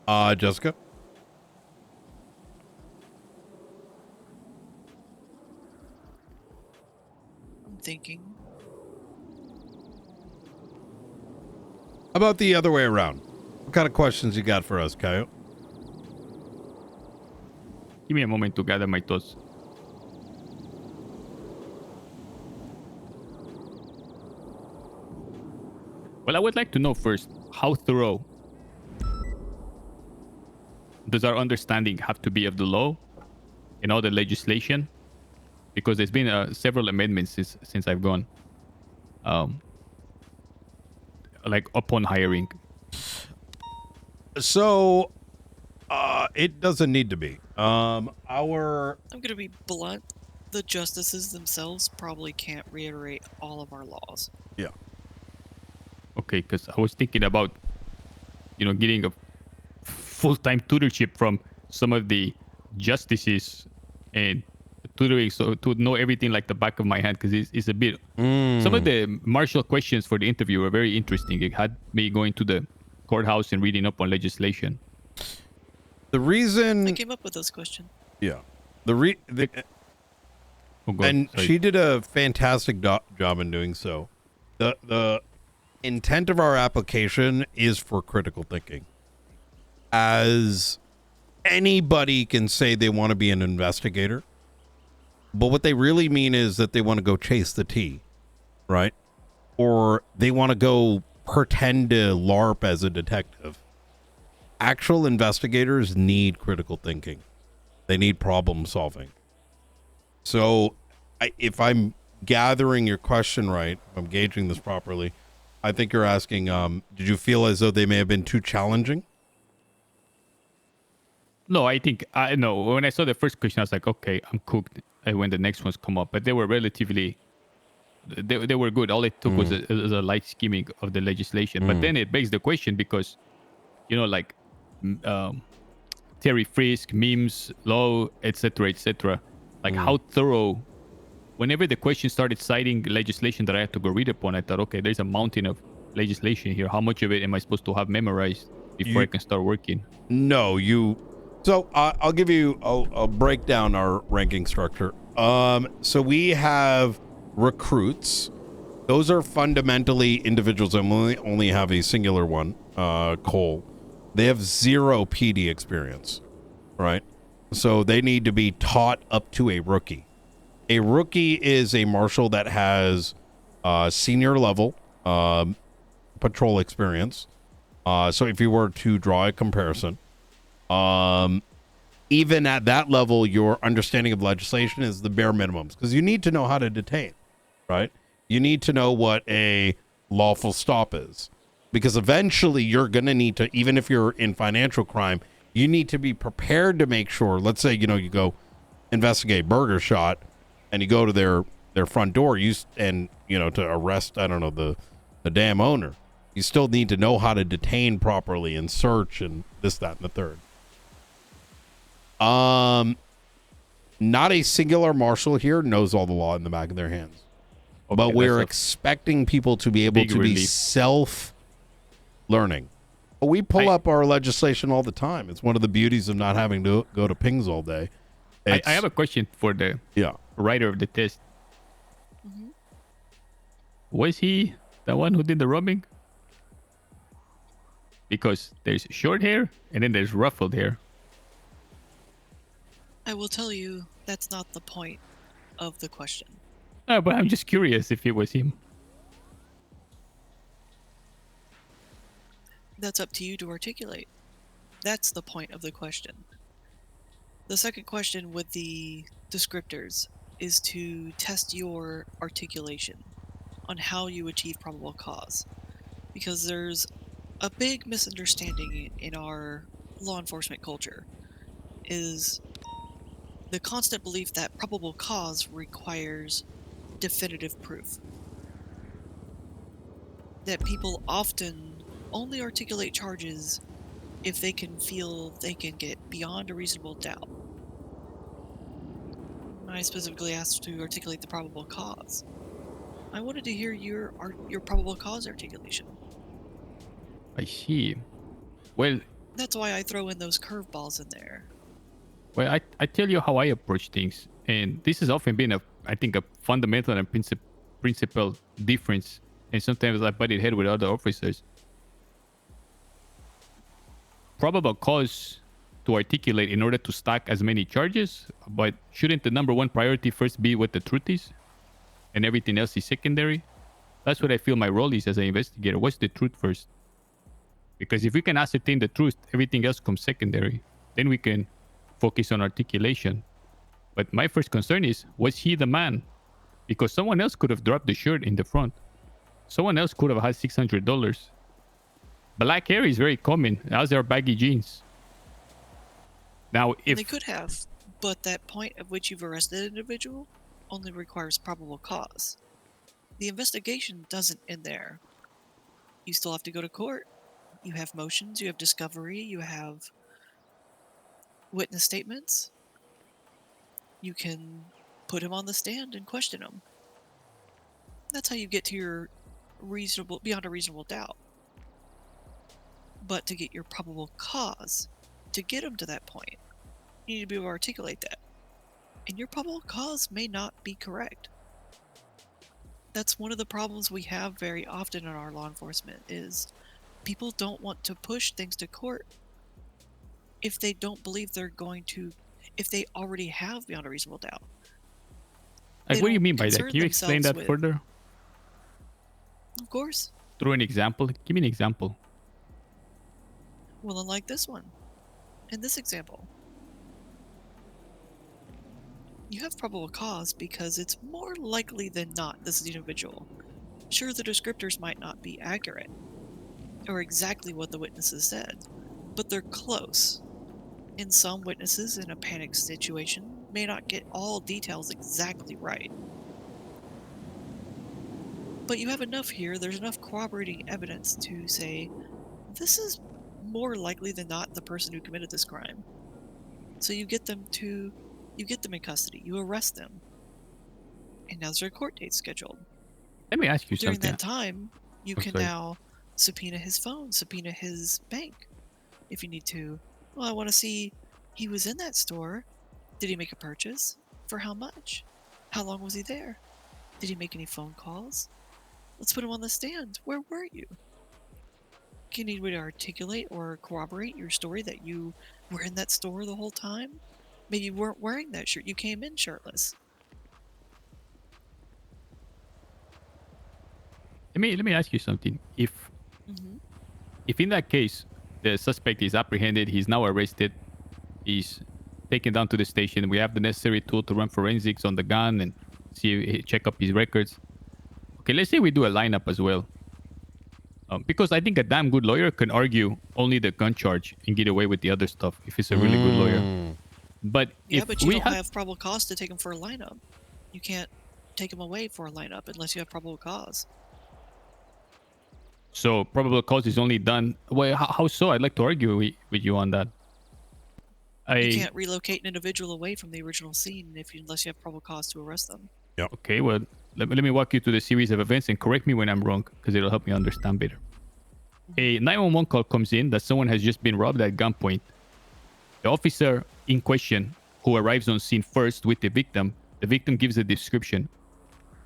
Jessica? I'm thinking. How about the other way around? What kind of questions you got for us, Kaio? Give me a moment to gather my thoughts. Well, I would like to know first, how thorough does our understanding have to be of the law and all the legislation? Because there's been several amendments since I've gone. Like upon hiring. So, it doesn't need to be. Our I'm gonna be blunt. The justices themselves probably can't reiterate all of our laws. Yeah. Okay, because I was thinking about, getting a full-time tutorship from some of the justices and tutoring, so to know everything like the back of my hand, because it's a bit. Some of the martial questions for the interview were very interesting. It had me going to the courthouse and reading up on legislation. The reason I came up with this question. Yeah. She did a fantastic job in doing so. The intent of our application is for critical thinking. As anybody can say they want to be an investigator, but what they really mean is that they want to go chase the tea, right? Or they want to go pretend to LARP as a detective. Actual investigators need critical thinking. They need problem solving. So if I'm gathering your question right, if I'm gauging this properly, I think you're asking, did you feel as though they may have been too challenging? No, I think no. When I saw the first question, I was like, okay, I'm cooked. When the next ones come up, but they were relatively, they were good. All it took was a light skimming of the legislation. But then it begs the question because, like Terry Frisk, memes, law, etc., etc. Like how thorough. Whenever the question started citing legislation that I had to go read upon, I thought, okay, there's a mountain of legislation here. How much of it am I supposed to have memorized before I can start working? No, So I'll give you, I'll break down our ranking structure. So we have recruits. Those are fundamentally individuals that only have a singular one, Cole. They have 0 PD experience, right? So they need to be taught up to a rookie. A rookie is a marshal that has senior level patrol experience. So if you were to draw a comparison, even at that level, your understanding of legislation is the bare minimums, because you need to know how to detain, right? You need to know what a lawful stop is, because eventually you're going to need to, even if you're in financial crime, you need to be prepared to make sure, let's say, you go investigate Burger Shot and you go to their front door, to arrest, I don't know, the damn owner. You still need to know how to detain properly and search and this, that, and the third. Not a singular marshal here knows all the law in the back of their hands. Okay, but we're expecting people to be able to be self-learning. We pull up our legislation all the time. It's one of the beauties of not having to go to pings all day. I have a question for the writer of the test. Was he the one who did the robbing? Because there's short hair and then there's ruffled hair. I will tell you that's not the point of the question. But I'm just curious if it was him. That's up to you to articulate. That's the point of the question. The second question with the descriptors is to test your articulation on how you achieve probable cause. Because there's a big misunderstanding in our law enforcement culture is the constant belief that probable cause requires definitive proof. That people often only articulate charges if they can feel they can get beyond a reasonable doubt. I specifically asked to articulate the probable cause. I wanted to hear your probable cause articulation. I see. Well, that's why I throw in those curveballs in there. Well, I tell you how I approach things, and this has often been I think a fundamental and principal difference, and sometimes I butted head with other officers. Probable cause to articulate in order to stack as many charges, but shouldn't the number one priority first be what the truth is, and everything else is secondary? That's what I feel my role is as an investigator. What's the truth first? Because if we can ascertain the truth, everything else comes secondary. Then we can focus on articulation. But my first concern is, was he the man? Because someone else could have dropped the shirt in the front. Someone else could have had $600. Black hair is very common, as are baggy jeans. Now, And they could have, but that point at which you've arrested an individual only requires probable cause. The investigation doesn't end there. You still have to go to court. You have motions, you have discovery, you have witness statements. You can put him on the stand and question him. That's how you get to your beyond a reasonable doubt. But to get your probable cause, to get him to that point, you need to be able to articulate that. And your probable cause may not be correct. That's one of the problems we have very often in our law enforcement is people don't want to push things to court if they don't believe they're going to, if they already have beyond a reasonable doubt. Like, what do you mean by that? Can you explain that further? Of course. Through an example? Give me an example. Well, unlike this one. In this example, you have probable cause because it's more likely than not this is the individual. Sure, the descriptors might not be accurate or exactly what the witnesses said, but they're close. And some witnesses in a panic situation may not get all details exactly right. But you have enough here, there's enough corroborating evidence to say, this is more likely than not the person who committed this crime. So you get them in custody, you arrest them, and now there's a court date scheduled. Let me ask you During something. that time, you can now subpoena his phone, subpoena his bank, if you need to. Well, I want to see, he was in that store. Did he make a purchase? For how much? How long was he there? Did he make any phone calls? Let's put him on the stand. Where were you? Can you need way to articulate or corroborate your story that you were in that store the whole time? Maybe you weren't wearing that shirt. You came in shirtless. Let me ask you something. If in that case the suspect is apprehended, he's now arrested, he's taken down to the station, we have the necessary tool to run forensics on the gun and check up his records. Okay, let's say we do a lineup as well. Because I think a damn good lawyer can argue only the gun charge and get away with the other stuff if it's a really good lawyer. But yeah, if but you we don't have probable cause to take him for a lineup. You can't take him away for a lineup unless you have probable cause. So probable cause is only done. Well, how so? I'd like to argue with you on that. You can't relocate an individual away from the original scene unless you have probable cause to arrest them. Yeah. Okay. Well, let me walk you through the series of events and correct me when I'm wrong, because it'll help me understand better. A 911 call comes in that someone has just been robbed at gunpoint. The officer in question, who arrives on scene first with the victim gives a description.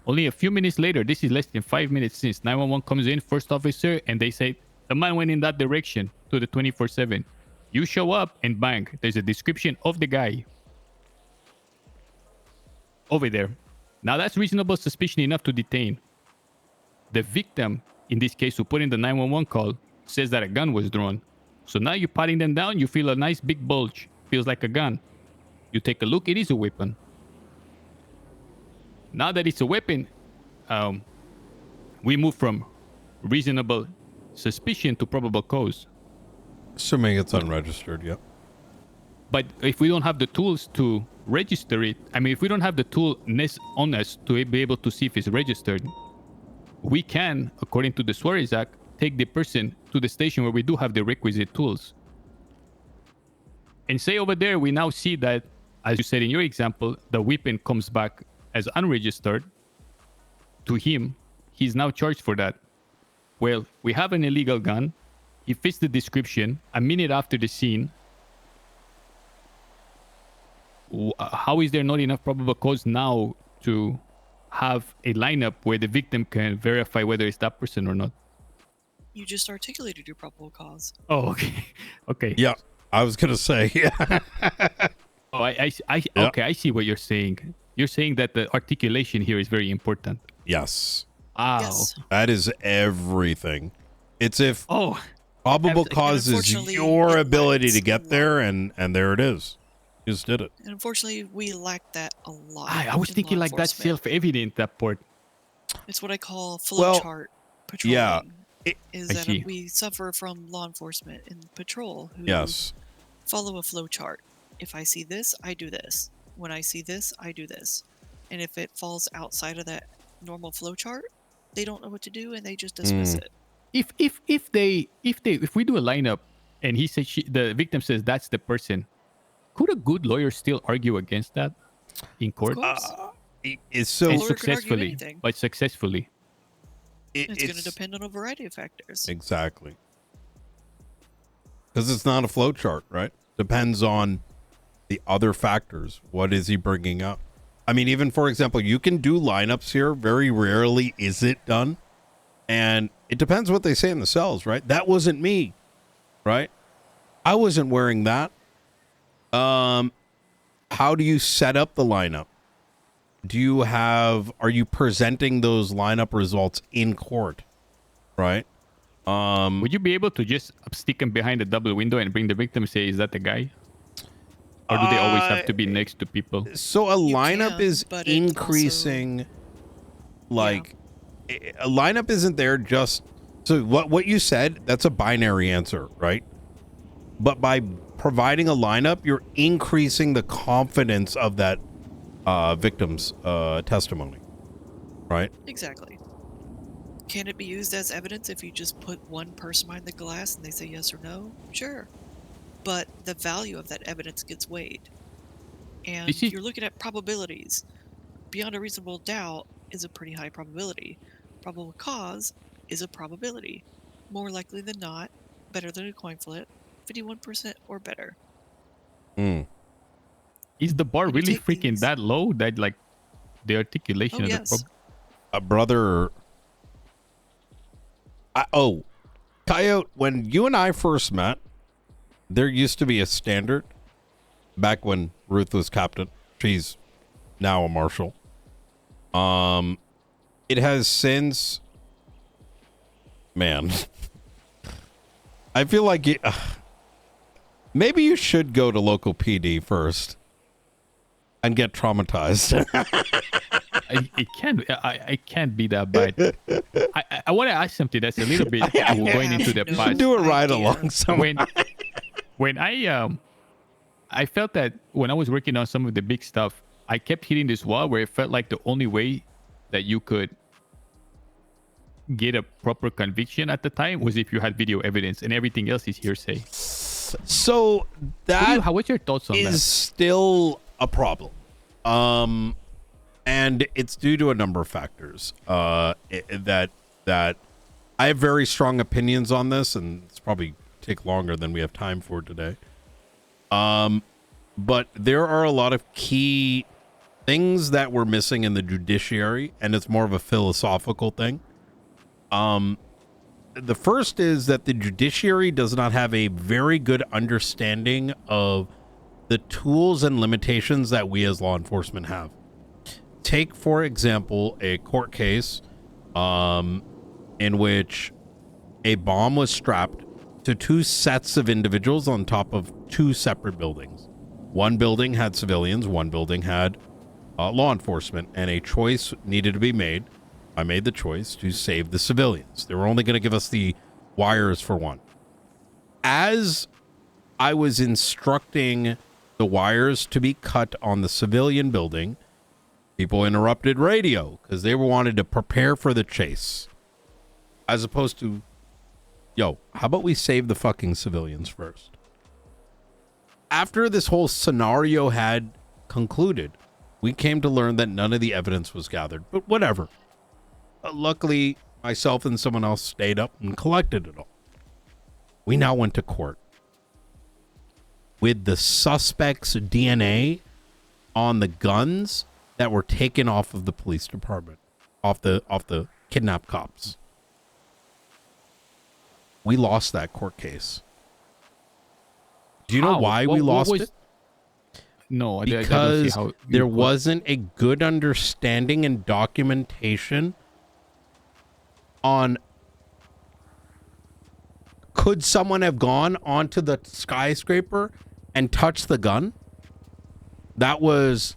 Only a few minutes later, this is less than 5 minutes since, 911 comes in, first officer, and they say, the man went in that direction to the 24/7. You show up and bang, there's a description of the guy over there. Now that's reasonable suspicion enough to detain. The victim, in this case, who put in the 911 call, says that a gun was drawn. So now you're patting them down, you feel a nice big bulge. Feels like a gun. You take a look, it is a weapon. Now that it's a weapon, we move from reasonable suspicion to probable cause. Assuming it's unregistered, yep. But if we don't have the tools to register it, I mean, if we don't have the tool on us to be able to see if it's registered, we can, according to the Suarez Act, take the person to the station where we do have the requisite tools. And say over there, we now see that, as you said in your example, the weapon comes back as unregistered to him. He's now charged for that. Well, we have an illegal gun. He fits the description. A minute after the scene, how is there not enough probable cause now to have a lineup where the victim can verify whether it's that person or not? You just articulated your probable cause. Oh, okay. Okay. Yeah, I was gonna say. Yeah. Oh, okay, I see what you're saying. You're saying that the articulation here is very important. Yes. Wow. Yes. That is everything. It's if probable absolutely. cause is your ability to get there, and there it is. You just did it. And unfortunately, we lack that a lot. I was thinking like that's self-evident, that part. It's what I call flowchart patrolling. Yeah. is I that see. we suffer from law enforcement and patrol who Yes. follow a flow chart. If I see this, I do this. When I see this, I do this. And if it falls outside of that normal flow chart, they don't know what to do and they just dismiss it. If we do a lineup and he says the victim says that's the person, could a good lawyer still argue against that in court? Of course. It's so A and lawyer could argue successfully, anything. but successfully. It's going to depend on a variety of factors. Exactly. Because it's not a flow chart, right? Depends on the other factors. What is he bringing up? I mean, even for example, you can do lineups here. Very rarely is it done. And it depends what they say in the cells, right? That wasn't me, right? I wasn't wearing that. How do you set up the lineup? Are you presenting those lineup results in court, right? Would you be able to just stick him behind a double window and bring the victim and say, is that the guy? Or do they always have to be next to people? So a lineup is increasing, like, a lineup isn't there just... So what you said, that's a binary answer, right? But by providing a lineup, you're increasing the confidence of that victim's testimony, right? Exactly. Can it be used as evidence if you just put one person behind the glass and they say yes or no? Sure. But the value of that evidence gets weighed. And you're looking at probabilities. Beyond a reasonable doubt is a pretty high probability. Probable cause is a probability. More likely than not, better than a coin flip, 51% or better. Is the bar really freaking that low that like the articulation of the A brother... Coyote, when you and I first met, there used to be a standard back when Ruth was captain. She's now a marshal. It has since... Man. I feel like maybe you should go to local PD first and get traumatized. I can't be that bad. I want to ask something that's a little bit going into the You past. should do it right along somewhere. When I felt that when I was working on some of the big stuff, I kept hitting this wall where it felt like the only way that you could get a proper conviction at the time was if you had video evidence, and everything else is hearsay. So what's your thoughts on that? Is still a problem. And it's due to a number of factors. That I have very strong opinions on this, and it's probably take longer than we have time for today. But there are a lot of key things that we're missing in the judiciary, and it's more of a philosophical thing. The first is that the judiciary does not have a very good understanding of the tools and limitations that we as law enforcement have. Take, for example, a court case in which a bomb was strapped to two sets of individuals on top of two separate buildings. One building had civilians, one building had law enforcement, and a choice needed to be made. I made the choice to save the civilians. They were only going to give us the wires for one. As I was instructing the wires to be cut on the civilian building, people interrupted radio because they wanted to prepare for the chase. As opposed to, yo, how about we save the fucking civilians first? After this whole scenario had concluded, we came to learn that none of the evidence was gathered, but whatever. Luckily, myself and someone else stayed up and collected it all. We now went to court with the suspect's DNA on the guns that were taken off of the police department, off the kidnapped cops. We lost that court case. Do you know why we lost it? No, I don't see because how there wasn't a good understanding and documentation on could someone have gone onto the skyscraper and touched the gun? That was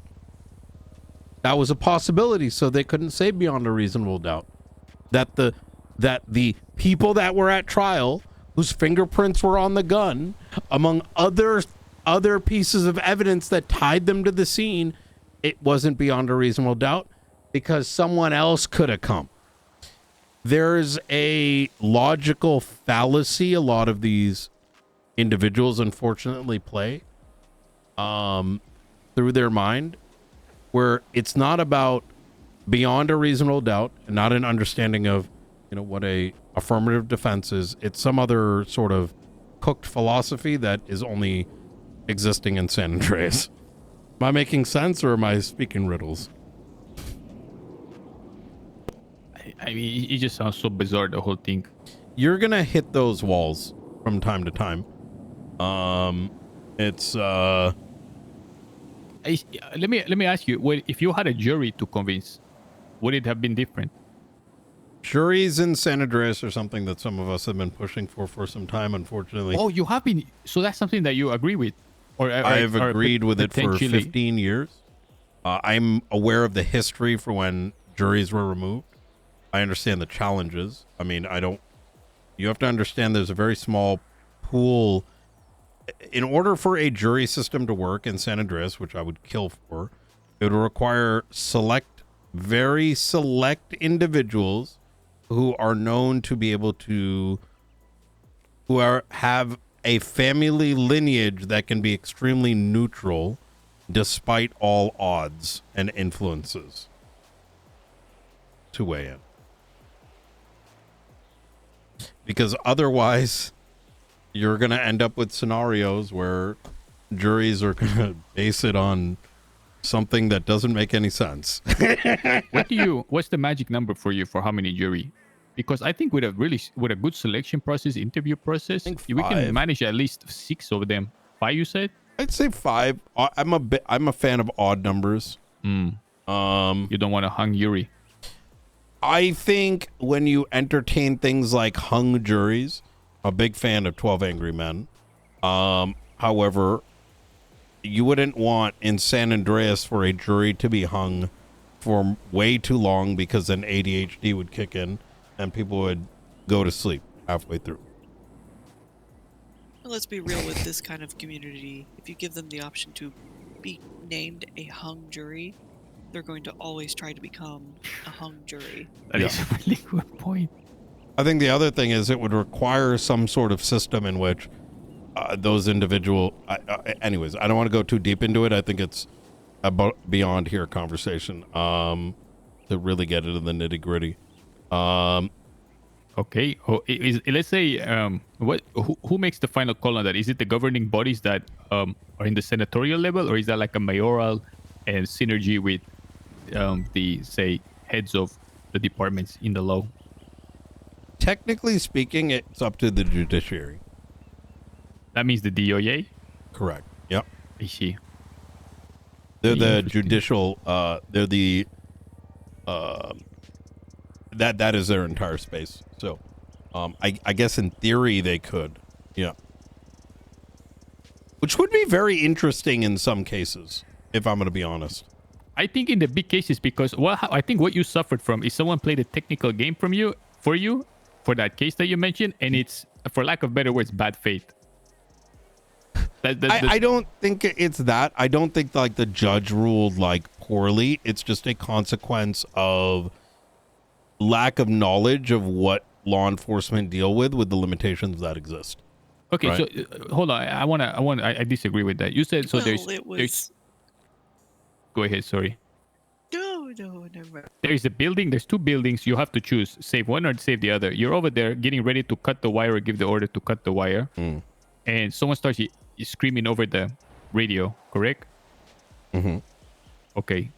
a possibility, so they couldn't say beyond a reasonable doubt that the people that were at trial whose fingerprints were on the gun, among other pieces of evidence that tied them to the scene, it wasn't beyond a reasonable doubt because someone else could have come. There's a logical fallacy a lot of these individuals unfortunately play through their mind, where it's not about beyond a reasonable doubt and not an understanding of, you know, what a affirmative defense is. It's some other sort of cooked philosophy that is only existing in San Andreas. Am I making sense or am I speaking riddles? I mean, it just sounds so bizarre, the whole thing. You're gonna hit those walls from time to time. Let me ask you, if you had a jury to convince, would it have been different? Juries in San Andreas are something that some of us have been pushing for some time, unfortunately. Oh, you have been. So that's something that you agree with, or I've agreed with it for 15 years. I'm aware of the history for when juries were removed. I understand the challenges. I mean, you have to understand there's a very small pool. In order for a jury system to work in San Andreas, which I would kill for, it would require very select individuals who are known to be able to, have a family lineage that can be extremely neutral despite all odds and influences to weigh in. Because otherwise, you're going to end up with scenarios where juries are going to base it on something that doesn't make any sense. What's the magic number for you for how many jury? Because I think with a good selection process, interview process, we can manage at least 6 of them. 5, you said? I'd say 5. I'm a fan of odd numbers. You don't want a hung jury. I think when you entertain things like hung juries, a big fan of 12 Angry Men. However, you wouldn't want in San Andreas for a jury to be hung for way too long because then ADHD would kick in and people would go to sleep halfway through. Let's be real with this kind of community. If you give them the option to be named a hung jury, they're going to always try to become a hung jury. That is a really good point. I think the other thing is it would require some sort of system in which those individual... anyways, I don't want to go too deep into it. I think it's a beyond here conversation to really get into the nitty gritty. Okay. Let's say who makes the final call on that? Is it the governing bodies that are in the senatorial level, or is that like a mayoral and synergy with the, say, heads of the departments in the law? Technically speaking, it's up to the judiciary. That means the DOJ? Correct. Yep. I see. They're the judicial, they're the, that is their entire space. So, I guess in theory they could. Yeah. Which would be very interesting in some cases, if I'm going to be honest. I think in the big cases, because I think what you suffered from is someone played a technical game for that case that you mentioned, and it's, for lack of better words, bad faith. I don't think it's that. I don't think like the judge ruled like poorly. It's just a consequence of lack of knowledge of what law enforcement deal with the limitations that exist. Okay, right? So hold on. I disagree with that. You said so. Well, there's. Go ahead. Sorry. No, never. There's a building. There's 2 buildings. You have to choose: save one or save the other. You're over there getting ready to cut the wire or give the order to cut the wire, and someone starts screaming over the radio. Correct? Mm-hmm. Okay.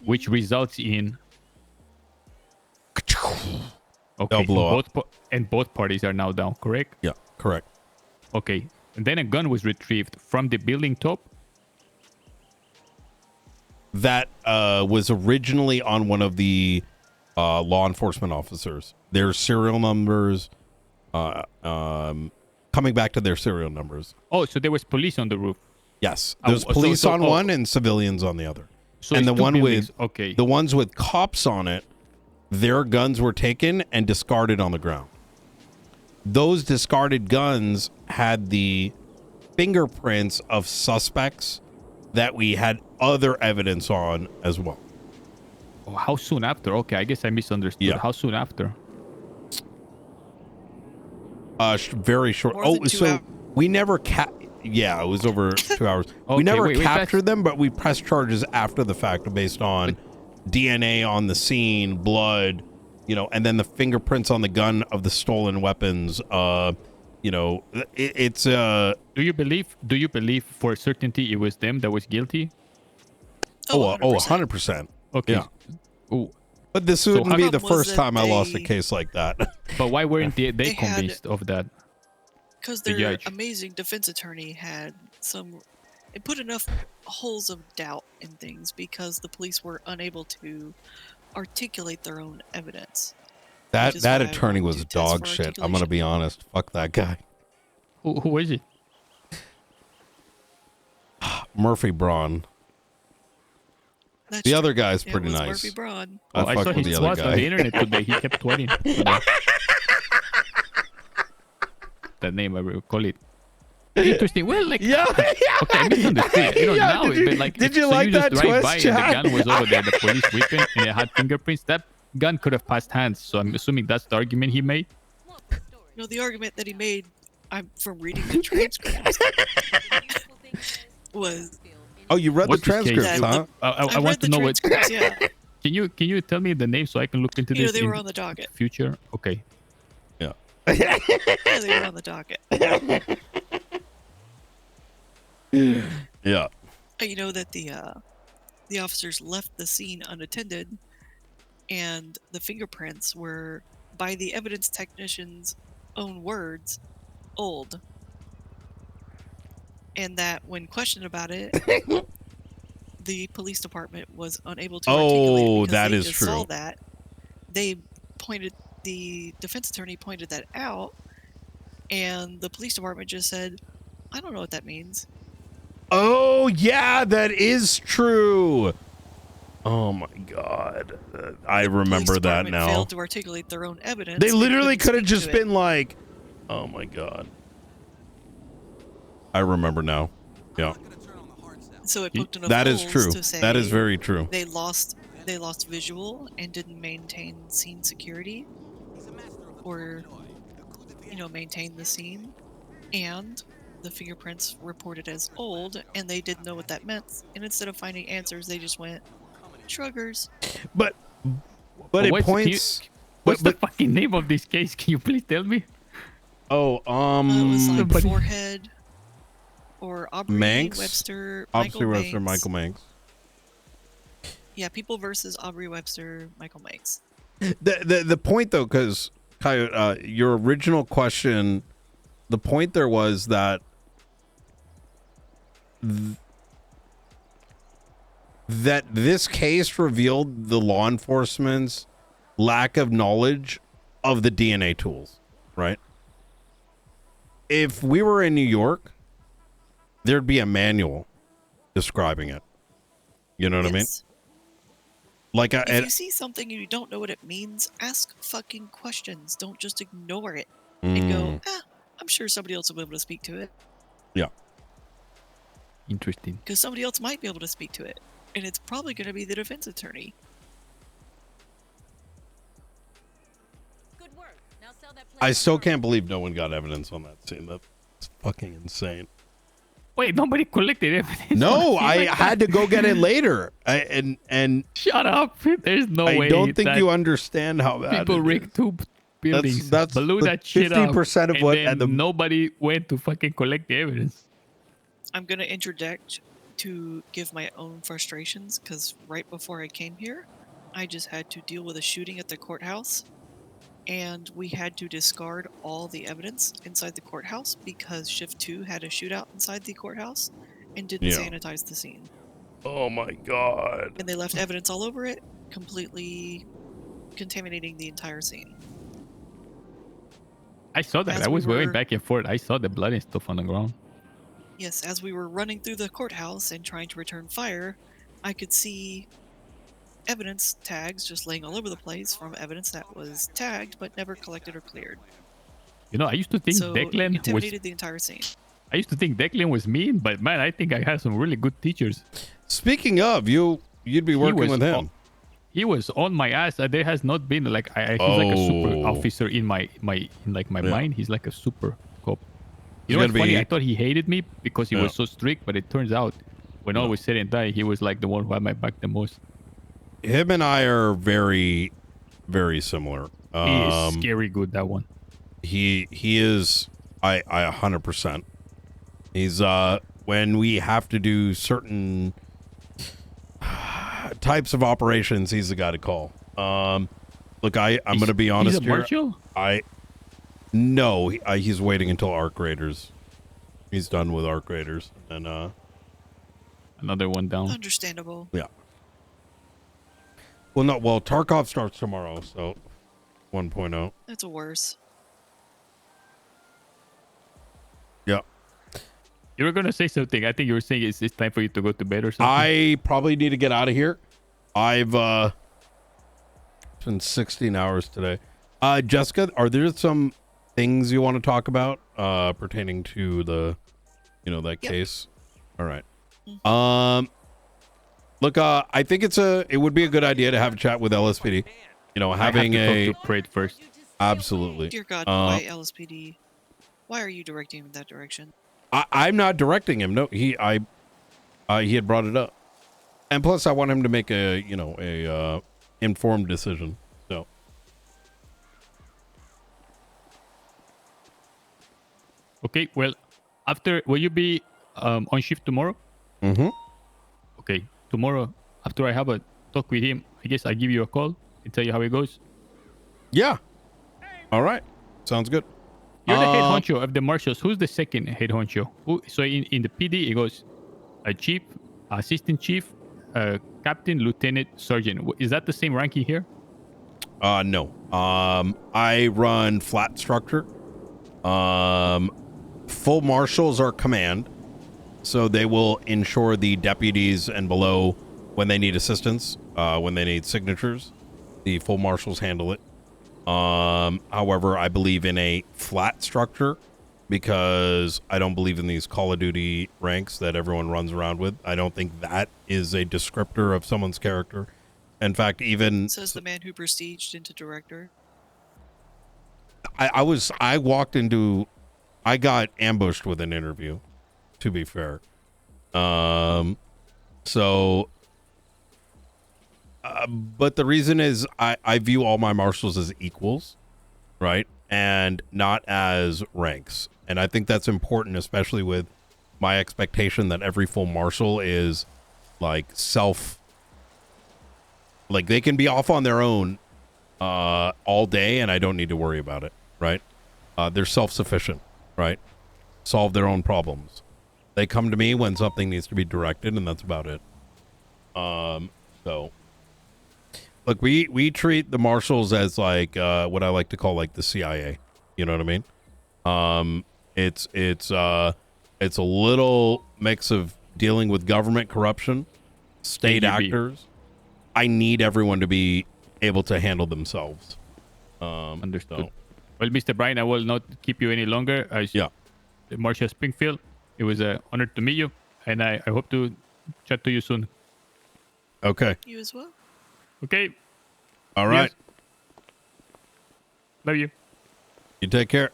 Which results in. Okay. They'll blow up. And both parties are now down. Correct? Yeah. Correct. Okay. And then a gun was retrieved from the building top. That was originally on one of the law enforcement officers. Their serial numbers, coming back to their serial numbers. Oh, so there was police on the roof. Yes, there's police on one and civilians on the other. So and the one buildings. with the ones with cops on it, their guns were taken and discarded on the ground. those discarded guns had the fingerprints of suspects that we had other evidence on as well. Oh, how soon after? Okay, I guess I misunderstood. Yeah. How soon after? Very short. More than 2 so hours. we never yeah, it was over 2 hours. We Okay, never wait, captured them, but we pressed charges after the fact based on DNA on the scene, blood, you know, and then the fingerprints on the gun of the stolen weapons. You know, it's Do you believe for certainty it was them that was guilty? Oh, 100%. Okay. Yeah. Oh. But this So wouldn't be how- the first time I lost a case like that. But why weren't they They had- convinced of that? Because The their judge. amazing defense attorney had it put enough holes of doubt in things because the police were unable to articulate their own evidence. That Which is that why I attorney wanted was to test dog for shit. I'm gonna be honest. Fuck that guy. Who is it? Murphy Braun. That's The true. other guy's It pretty was nice. Murphy Braun. Oh, I fuck saw with his the other tweet on guy. the internet today. He kept tweeting. That name, I will call it. Interesting. Well, like, yeah. Okay, I misunderstood. You know, Yeah, now, did you- but like, did if you so like you just that drive twist, by and Chad? the gun was over there, the police weapon, and it had fingerprints. That gun could have passed hands. So I'm assuming that's the argument he made. No, the argument that he made, I'm from reading the transcripts, was Oh, you read What's the this case? transcripts, huh? I read want to the know what. transcripts, yeah. Can you tell me the name so I can look into You know, this? they were in on the docket. Future. Okay. Yeah. Yeah, they were on the docket. Yeah. You know that the officers left the scene unattended, and the fingerprints were, by the evidence technician's own words, old. And that when questioned about it, the police department was unable to articulate it because that they is just true. saw that. The defense attorney pointed that out, and the police department just said, I don't know what that means. Oh, yeah, that is true. Oh my God. I remember that Department now. failed to articulate their own evidence. They and literally couldn't could have speak just to it. been like, oh my God. I remember now. Yeah. So it poked enough That is holes true. to say That is very true. They lost visual and didn't maintain scene security, or maintain the scene, and the fingerprints reported as old, and they didn't know what that meant. And instead of finding answers, they just went shruggers. But it points. What's the fucking name of this case? Can you please tell me? Oh, It was like Forehead or Aubrey Manx? Webster, Aubrey Michael Webster, Manx. Michael Manx. Yeah, People versus Aubrey Webster, Michael Manx. The point though, because Coyote, your original question, the point there was that that this case revealed the law enforcement's lack of knowledge of the DNA tools, right? If we were in New York, there'd be a manual describing it. You know what I mean? Like, If you see something and you don't know what it means, ask fucking questions. Don't just ignore it and go, I'm sure somebody else will be able to speak to it. Yeah. Interesting. Because somebody else might be able to speak to it. And it's probably going to be the defense attorney. I still can't believe no one got evidence on that scene. That's fucking insane. Wait, nobody collected evidence. No, on I it. had to go get it later. And Shut up. There's no way. I don't think that you understand how bad people it rigged two buildings, that's blew like that shit up, 50% of and what- then and the- nobody went to fucking collect the evidence. I'm going to interject to give my own frustrations, because right before I came here, I just had to deal with a shooting at the courthouse, and we had to discard all the evidence inside the courthouse because Shift 2 had a shootout inside the courthouse and didn't Yeah. sanitize the scene. Oh my God. And they left evidence all over it, completely contaminating the entire scene. I saw that. As I we was going were- back and forth. I saw the blood and stuff on the ground. Yes, as we were running through the courthouse and trying to return fire, I could see evidence tags just laying all over the place from evidence that was tagged but never collected or cleared. You know, I used to think So Declan was. intimidated the entire scene. I used to think Declan was mean, but man, I think I had some really good teachers. Speaking of, you'd be working with him. He was on my ass. There has not been like he's like a super officer in my mind. He's like a super cop. You know what's funny? I thought he hated me because he was so strict, but it turns out when all was said and done, he was like the one who had my back the most. Him and I are very, very similar. He is scary good, that one. He is. I 100%. He's when we have to do certain types of operations, he's the guy to call. Look, I'm going to be honest he's a marshal? No, he's waiting until Arc Raiders. He's done with Arc Raiders, and another one down. Understandable. Yeah. Well, no. Well, Tarkov starts tomorrow, so 1.0. That's a worse. Yeah. You were gonna say something. I think you were saying it's time for you to go to bed or something. I probably need to get out of here. I've been 16 hours today. Jessica, are there some things you want to talk about pertaining to the, that case? All right. Look, I think it would be a good idea to have a chat with LSPD. Having I have to talk to Parade first. Absolutely. Dear God, why LSPD? Why are you directing him in that direction? I'm not directing him. No, he had brought it up, and plus I want him to make a informed decision. So. Okay. Well, will you be on shift tomorrow? Mm-hmm. Okay. Tomorrow, after I have a talk with him, I guess I'll give you a call and tell you how it goes. Yeah. All right. Sounds good. You're the head honcho of the marshals. Who's the second head honcho? So in the PD, it goes a chief, assistant chief, captain, lieutenant, sergeant. Is that the same ranking here? No. I run flat structure. Full marshals are command, so they will ensure the deputies and below when they need assistance, when they need signatures. The full marshals handle it. However, I believe in a flat structure because I don't believe in these Call of Duty ranks that everyone runs around with. I don't think that is a descriptor of someone's character. In fact, even says the man who prestiged into director. I got ambushed with an interview, to be fair. But the reason is I view all my marshals as equals, right? And not as ranks. And I think that's important, especially with my expectation that every full marshal is like they can be off on their own all day and I don't need to worry about it, right? They're self-sufficient, right? Solve their own problems. They come to me when something needs to be directed, and that's about it. So look, we treat the marshals as like what I like to call like the CIA. You know what I mean? It's a little mix of dealing with government corruption, state actors. I need everyone to be able to handle themselves. Understood. So. Well, Mr. Bryan, I will not keep you any longer. Marshal Springfield, it was an honor to meet you, and I hope to chat to you soon. Okay. You as well. Okay. All right. Yes. Love you. You take care.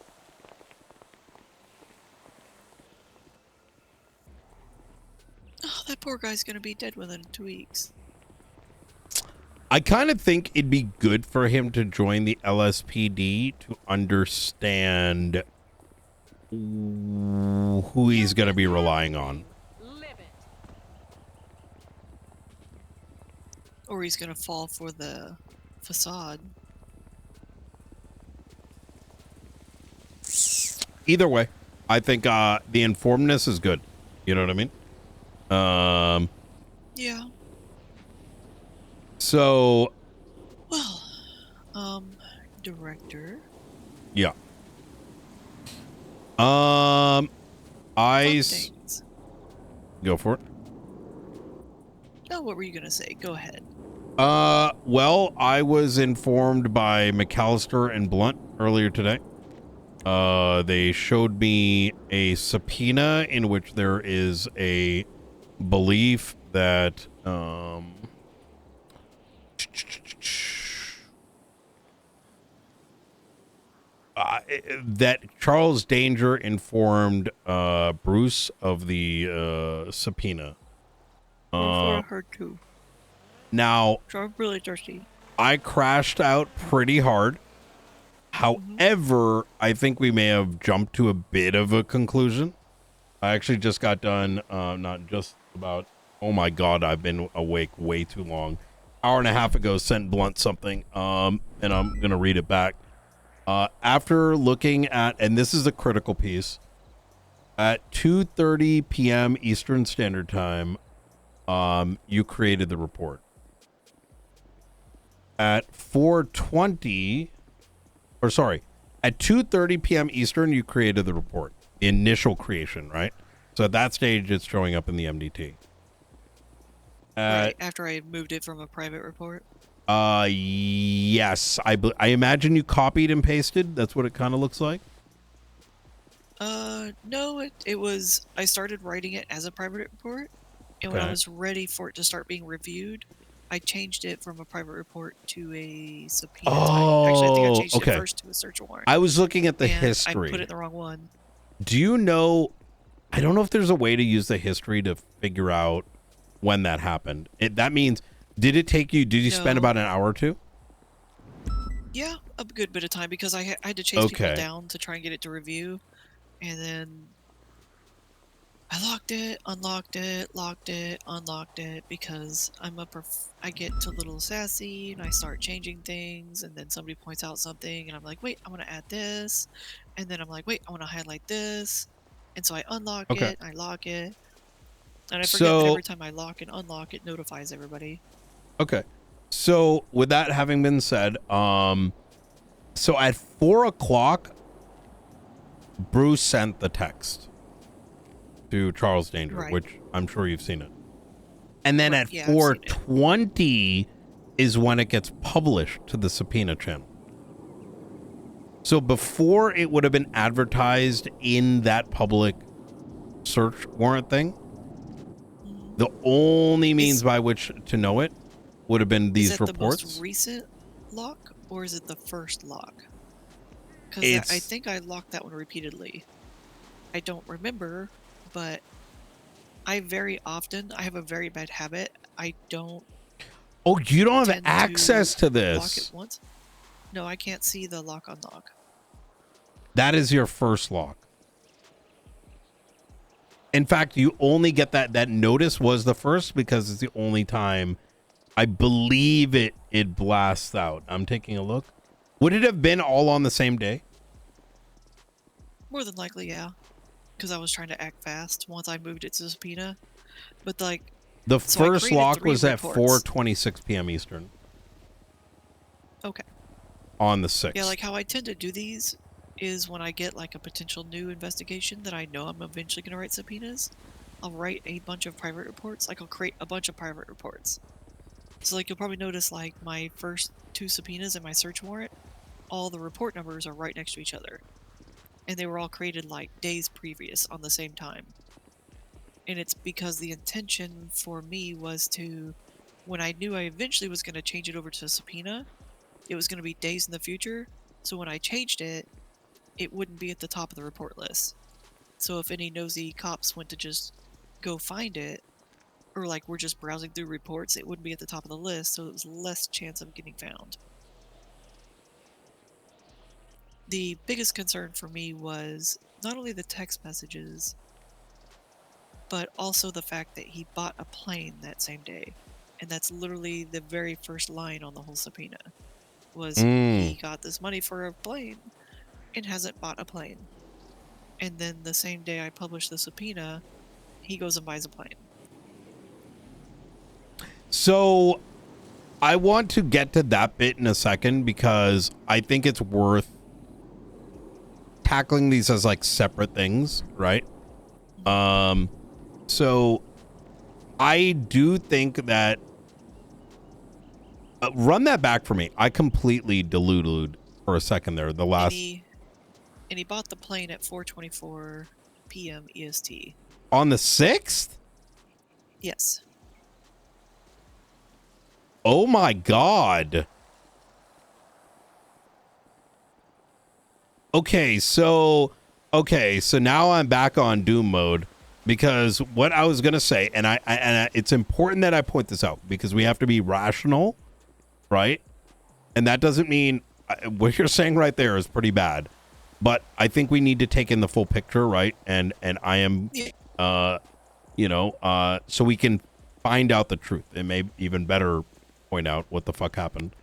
Oh, that poor guy's gonna be dead within 2 weeks. I kind of think it'd be good for him to join the LSPD to understand who he's going to be relying on. Or he's gonna fall for the facade. Either way, I think the informedness is good. You know what I mean? Yeah. So. Well, director. Yeah. Go for it. Oh, what were you gonna say? Go ahead. Well, I was informed by McAllister and Blunt earlier today They showed me a subpoena in which there is a belief that that Charles Danger informed Bruce of the subpoena. That's what I heard too. Now, So I'm really thirsty. I crashed out pretty hard. However, I think we may have jumped to a bit of a conclusion. I actually just got done, not just about, oh my God, I've been awake way too long. Hour and a half ago, sent Blunt something, and I'm going to read it back. After looking at, and this is a critical piece, at 2:30 p.m. Eastern Standard Time, you created the report. At 4:20, or sorry, at 2:30 p.m. Eastern, you created the report. The initial creation, right? So at that stage, it's showing up in the MDT. Right, after I moved it from a private report. Yes. I imagine you copied and pasted. That's what it kind of looks like. No, it was, I started writing it as a private report, and when I Okay. was ready for it to start being reviewed, I changed it from a private report to a subpoena type. Actually, I think I changed okay. it first to a search warrant. I was looking at the and history. I put it in the wrong one. Do you know, I don't know if there's a way to use the history to figure out when that happened. That means, did it take you, did you spend No. about an hour or two? Yeah, a good bit of time, because I had to chase people down to try and get it to review, and then I locked it, unlocked it, locked it, unlocked it, because I get a little sassy and I start changing things, and then somebody points out something and I'm like, wait, I want to add this, and then I'm like, wait, I want to highlight this, and so I unlock Okay. it, I lock it, and I forget that So- every time I lock and unlock, it notifies everybody. Okay. So with that having been said, so at 4 o'clock, Bruce sent the text to Charles Danger, Right. which I'm sure you've seen it. And then at yeah, I've seen it. 4:20 is when it gets published to the subpoena channel. So before it would have been advertised in that public search warrant thing, the only means by which to know it would have been these is it reports. the most recent lock, or is it the first lock? Because It's- I think I locked that one repeatedly. I don't remember, but I have a very bad habit. I don't Oh, you don't have tend access to lock this. it once. No, I can't see the lock unlock. That is your first lock. In fact, you only get that notice was the first because it's the only time I believe it blasts out. I'm taking a look. Would it have been all on the same day? More than likely, yeah. Because I was trying to act fast once I moved it to subpoena. But like The so I first created lock 3 was at reports. 4:26 p.m. Eastern Okay. on the 6th. Yeah, like how I tend to do these is when I get like a potential new investigation that I know I'm eventually going to write subpoenas, I'll write a bunch of private reports. Like I'll create a bunch of private reports. So like you'll probably notice like my first 2 subpoenas in my search warrant, all the report numbers are right next to each other. And they were all created like days previous on the same time. And it's because the intention for me was to, when I knew I eventually was going to change it over to subpoena, it was going to be days in the future. So when I changed it, it wouldn't be at the top of the report list. So if any nosy cops went to just go find it, or like we're just browsing through reports, it wouldn't be at the top of the list, so it was less chance of getting found. The biggest concern for me was not only the text messages, but also the fact that he bought a plane that same day. And that's literally the very first line on the whole subpoena, was he got this money for a plane and hasn't bought a plane. And then the same day I publish the subpoena, he goes and buys a plane. So I want to get to that bit in a second because I think it's worth tackling these as like separate things, right? So I do think that run that back for me. I completely deluded for a second there. The last And he bought the plane at 4:24 p.m. EST. On the 6th? Yes. Oh my God. Okay, so now I'm back on Doom mode, because what I was gonna say, and it's important that I point this out, because we have to be rational, right? And that doesn't mean what you're saying right there is pretty bad, but I think we need to take in the full picture, right? And I am, so we can find out the truth. It may even better point out what the fuck happened.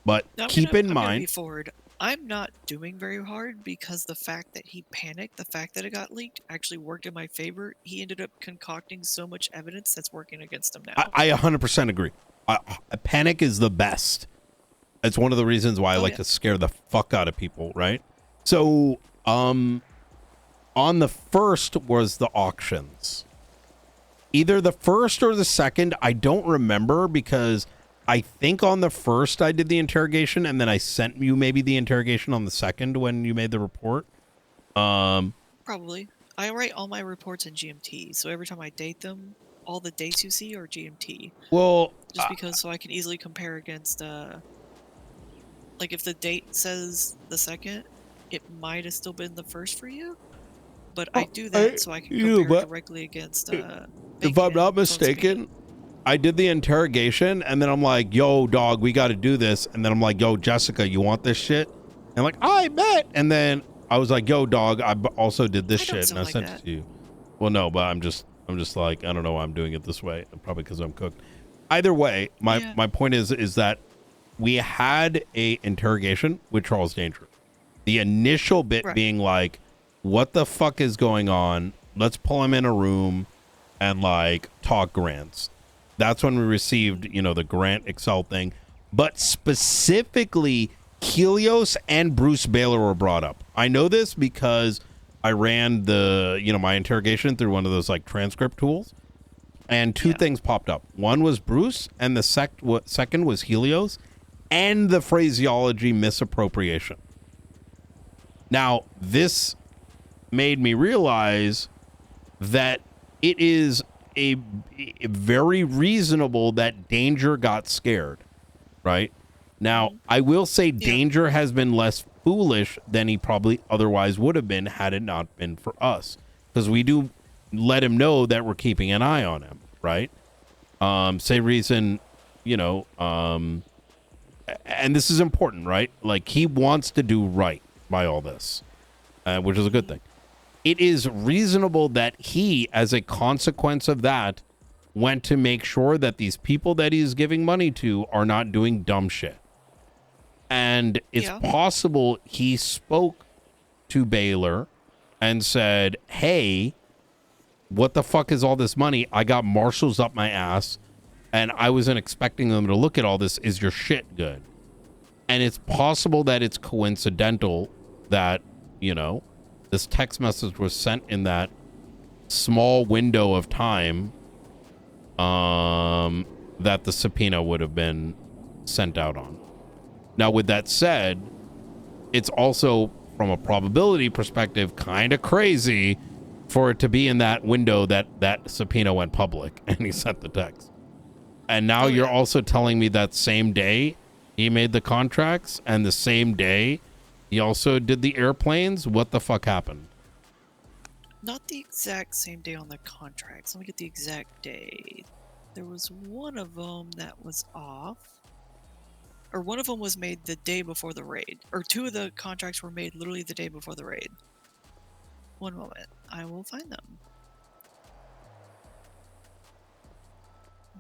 But keep in I'm gonna mind, be forward. I'm not doing very hard because the fact that he panicked, the fact that it got leaked, actually worked in my favor. He ended up concocting so much evidence that's working against him now. I 100% agree. Panic is the best. It's one of the reasons why I like to scare the fuck out of people, right? So, on the 1st was the auctions. Either the 1st or the 2nd, I don't remember, because I think on the 1st I did the interrogation, and then I sent you maybe the interrogation on the 2nd when you made the report. Probably. I write all my reports in GMT, so every time I date them, all the dates you see are GMT. Well, just because so I can easily compare against, like if the date says the 2nd, it might have still been the 1st for you. But I do that so I can compare directly against. If I'm not mistaken, I did the interrogation, and then I'm like, yo, dog, we got to do this. And then I'm like, yo, Jessica, you want this shit? And like, I bet. And then I was like, yo, dog, I also did this shit, and I sent it to you. Well, no, but I'm just like, I don't know why I'm doing it this way. Probably because I'm cooked. Either way, my point is that we had a interrogation with Charles Danger. The initial bit being like, what the fuck is going on? Let's pull him in a room and like talk grants. That's when we received, the Grant Excel thing. But specifically, Helios and Bruce Baylor were brought up. I know this because I ran my interrogation through one of those like transcript tools, and two things popped up. One was Bruce, and the second was Helios, and the phraseology misappropriation. Now, this made me realize that it is a very reasonable that Danger got scared, right? Now, I will say Danger has been less foolish than he probably otherwise would have been had it not been for us, because we do let him know that we're keeping an eye on him, right? Say reason, and this is important, right? Like, he wants to do right by all this, which is a good thing. It is reasonable that he, as a consequence of that, went to make sure that these people that he's giving money to are not doing dumb shit. And it's possible he spoke to Baylor and said, hey, what the fuck is all this money? I got marshals up my ass, and I wasn't expecting them to look at all this. Is your shit good? And it's possible that it's coincidental that, this text message was sent in that small window of time that the subpoena would have been sent out on. Now, with that said, it's also, from a probability perspective, kind of crazy for it to be in that window that subpoena went public and he sent the text. And now you're also telling me that same day he made the contracts, and the same day he also did the airplanes. What the fuck happened? Not the exact same day on the contracts. Let me get the exact day. There was one of them that was off. Or one of them was made the day before the raid. Or two of the contracts were made literally the day before the raid. One moment. I will find them.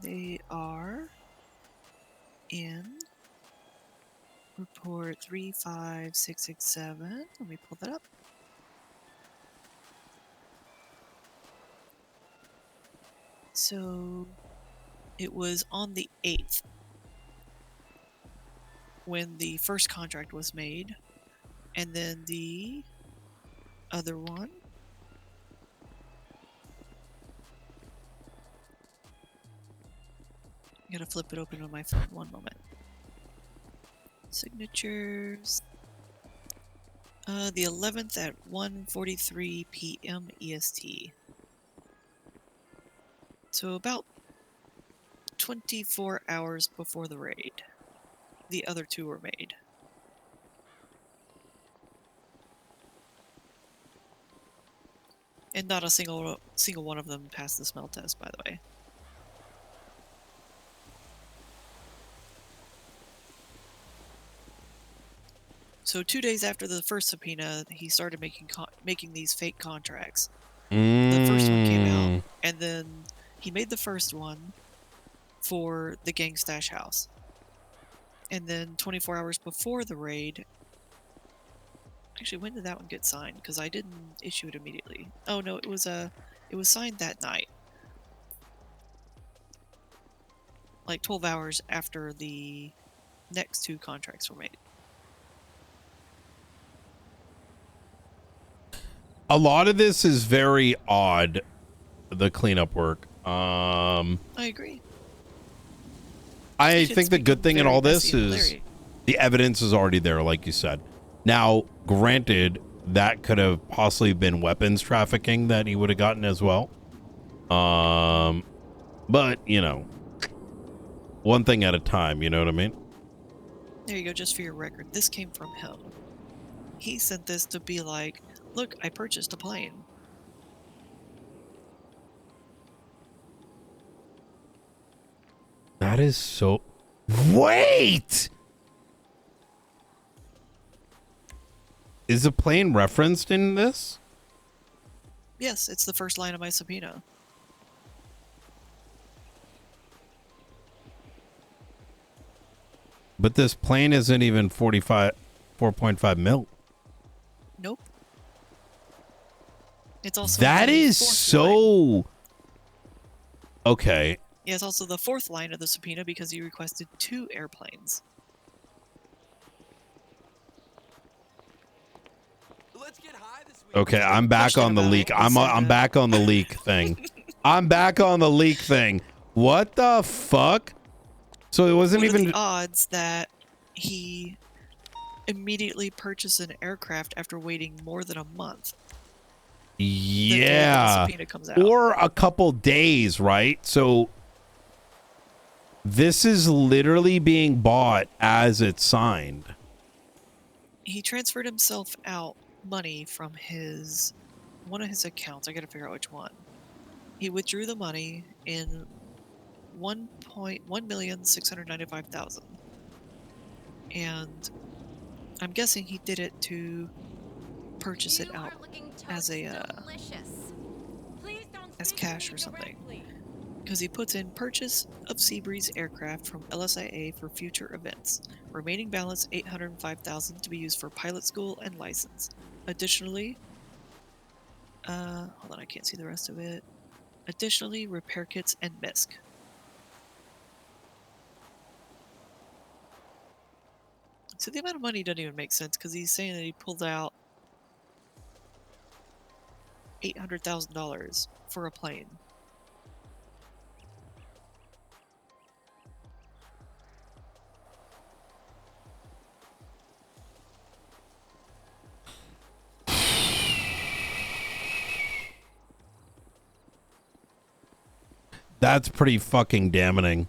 They are in report 35667. Let me pull that up. So it was on the 8th when the first contract was made, and then the other one I gotta flip it open on my phone. One moment. Signatures. The 11th at 1:43 p.m. EST. So about 24 hours before the raid. The other two were made. And not a single one of them passed the smell test, by the way. So 2 days after the first subpoena, he started making these fake contracts. The first one came out, and then he made the first one for the gang stash house. And then 24 hours before the raid, actually, when did that one get signed? Because I didn't issue it immediately. Oh no, it was signed that night, like 12 hours after the next two contracts were made. A lot of this is very odd, the cleanup work. I agree. I think the good thing in all this is the evidence is already there, like you said. Now, granted, that could have possibly been weapons trafficking that he would have gotten as well. But, you know, one thing at a time, you know what I mean? There you go, just for your record. This came from him. He sent this to be like, look, I purchased a plane. That is so... Wait! Is the plane referenced in this? Yes, it's the first line of my subpoena. But this plane isn't even 4.5 mil. Nope. It's also that is so... Line. Okay. Yeah, it's also the fourth line of the subpoena because he requested 2 airplanes. Okay, I'm back on the leak. I'm back on the leak thing. I'm back on the leak thing. What the fuck? So it wasn't what even are the odds that he immediately purchased an aircraft after waiting more than a month. Yeah. The subpoena comes out. Or a couple days, right? So this is literally being bought as it's signed. He transferred himself out money from one of his accounts. I gotta figure out which one. He withdrew the money in $1,695,000, and I'm guessing he did it to purchase it out as as cash or something. Because he puts in purchase of Seabreeze aircraft from LSIA for future events. Remaining balance $805,000 to be used for pilot school and license. Additionally, hold on, I can't see the rest of it. Additionally, repair kits and MISC. So the amount of money doesn't even make sense because he's saying that he pulled out $800,000 for a plane. That's pretty fucking damning.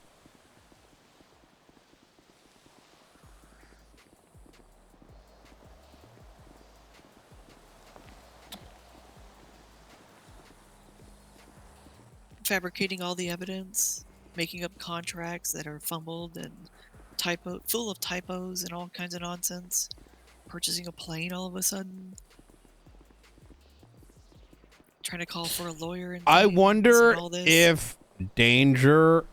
Fabricating all the evidence, making up contracts that are fumbled and full of typos and all kinds of nonsense, purchasing a plane all of a sudden, trying to call for a lawyer. And I wonder and all this. if Danger...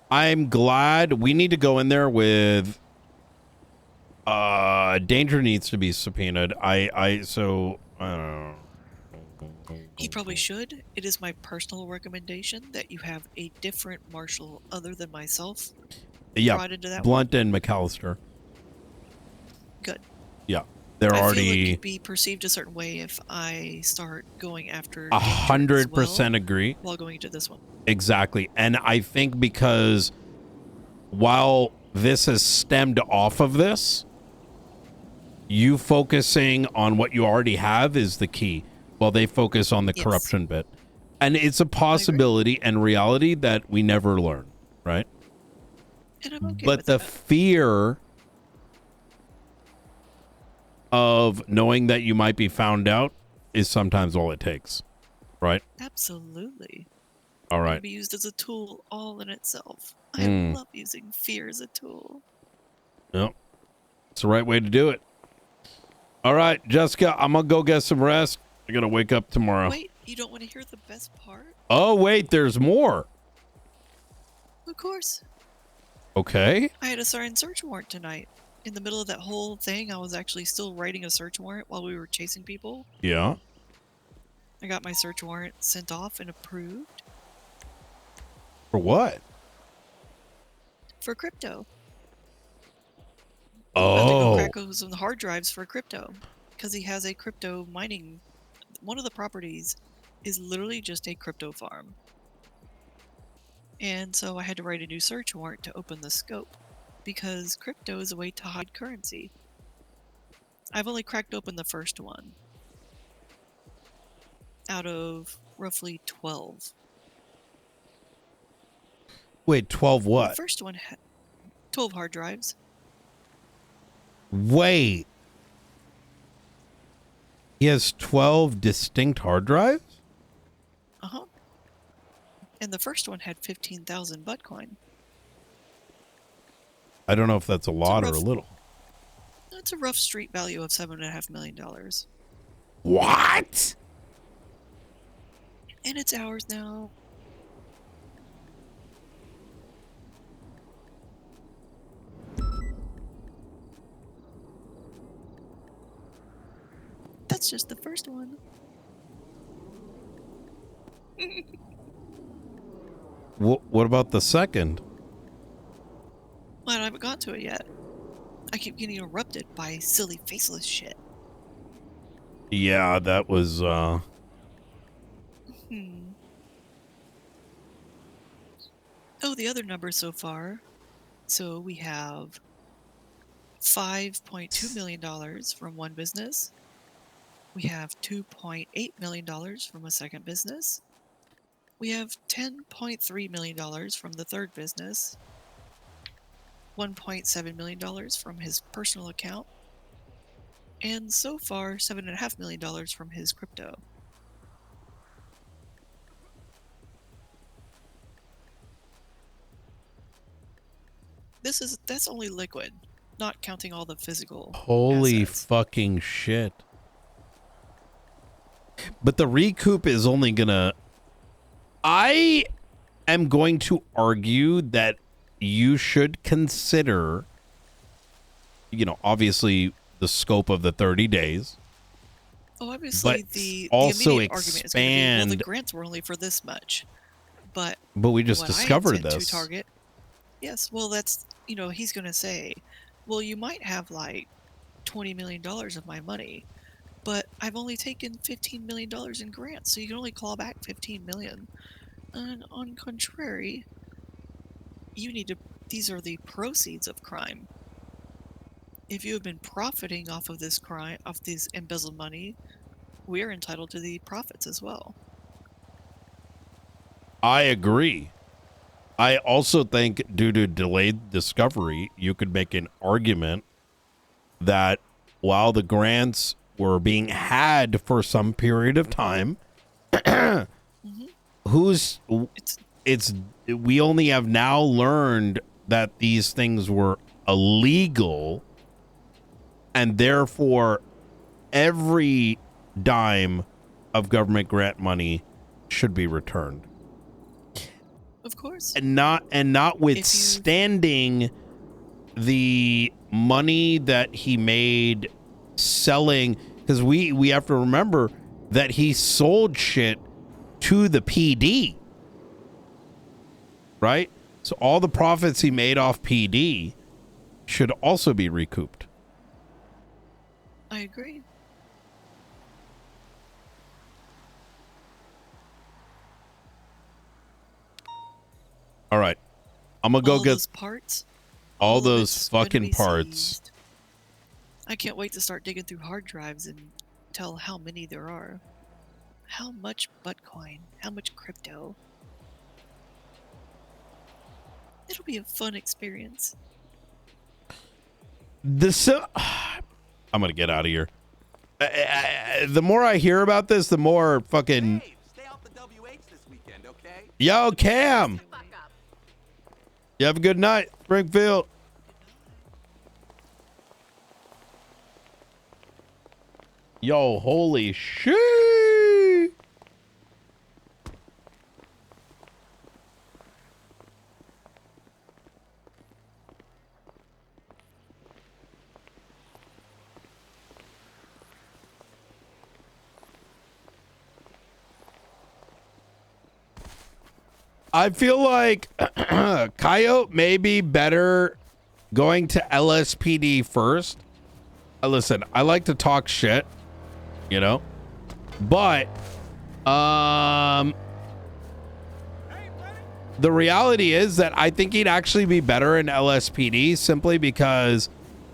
I'm glad we need to go in there with... Danger needs to be subpoenaed. I don't know. He probably should. It is my personal recommendation that you have a different marshal other than myself brought into that Blunt and McAllister. Good. Yeah, they're I already... feel it could be perceived a certain way if I start going after 100% agree. While going into this one. Exactly. And I think because while this has stemmed off of this, You focusing on what you already have is the key, while they focus on the corruption bit. And it's a possibility and reality that we never learn, right? And I'm okay but with the that. fear of knowing that you might be found out is sometimes all it takes, right? Absolutely. All It right. can be used as a tool all in itself. I Mm. love using fear as a tool. Yep. It's the right way to do it. All right, Jessica, I'm going to go get some rest. I got to wake up tomorrow. Wait, you don't want to hear the best part? Oh, wait, there's more. Of course. Okay. I had a signed search warrant tonight. In the middle of that whole thing, I was actually still writing a search warrant while we were chasing people. Yeah. I got my search warrant sent off and approved. For what? For crypto. Oh. I have to go crack open some hard drives for crypto. Because he has a crypto mining... One of the properties is literally just a crypto farm. And so I had to write a new search warrant to open the scope. Because crypto is a way to hide currency. I've only cracked open the first one. Out of roughly 12. Wait, 12 The what? first one had 12 hard drives. Wait. He has 12 distinct hard drives? Uh-huh. And the first one had 15,000 Bitcoin. I don't know if that's a lot or a little. That's a rough street value of $7.5 million. What? And it's ours now. That's just the first one. What about the second? Well, I haven't got to it yet. I keep getting interrupted by silly faceless shit. Yeah, that was Hmm. Oh, the other numbers so far. So we have $5.2 million from one business. We have $2.8 million from a second business. We have $10.3 million from the third business. $1.7 million from his personal account. And so far, $7.5 million from his crypto. That's only liquid, not counting all the physical. holy fucking shit. But the recoup is only gonna... I am going to argue that you should consider, you know, obviously the scope of the 30 days. Oh, obviously but the also immediate argument is going to be, well, the expand... grants were only for this much. But we just what discovered I intend this. to target, yes, well, that's, you know, he's going to say, well, you might have like $20 million of my money, but I've only taken $15 million in grants, so you can only claw back $15 million. And on contrary, you need to, these are the proceeds of crime. If you have been profiting off of this crime, off this embezzled money, we are entitled to the profits as well. I agree. I also think due to delayed discovery, you could make an argument that while the grants were being had for some period of time, we only have now learned that these things were illegal, and therefore every dime of government grant money should be returned. Of course. And notwithstanding the money that he made selling, because we have to remember that he sold shit to the PD, right? So all the profits he made off PD should also be recouped. I agree. All right. I'm going to go get parts. all those fucking parts. I can't wait to start digging through hard drives and tell how many there are. How much Bitcoin? How much crypto? It'll be a fun experience. I'm gonna get out of here. The more I hear about this, the more fucking. Yo, Cam. You have a good night, Springfield. Yo, holy shit. I feel like Coyote may be better going to LSPD first. Listen, I like to talk shit, you know, but the reality is that I think he'd actually be better in LSPD simply because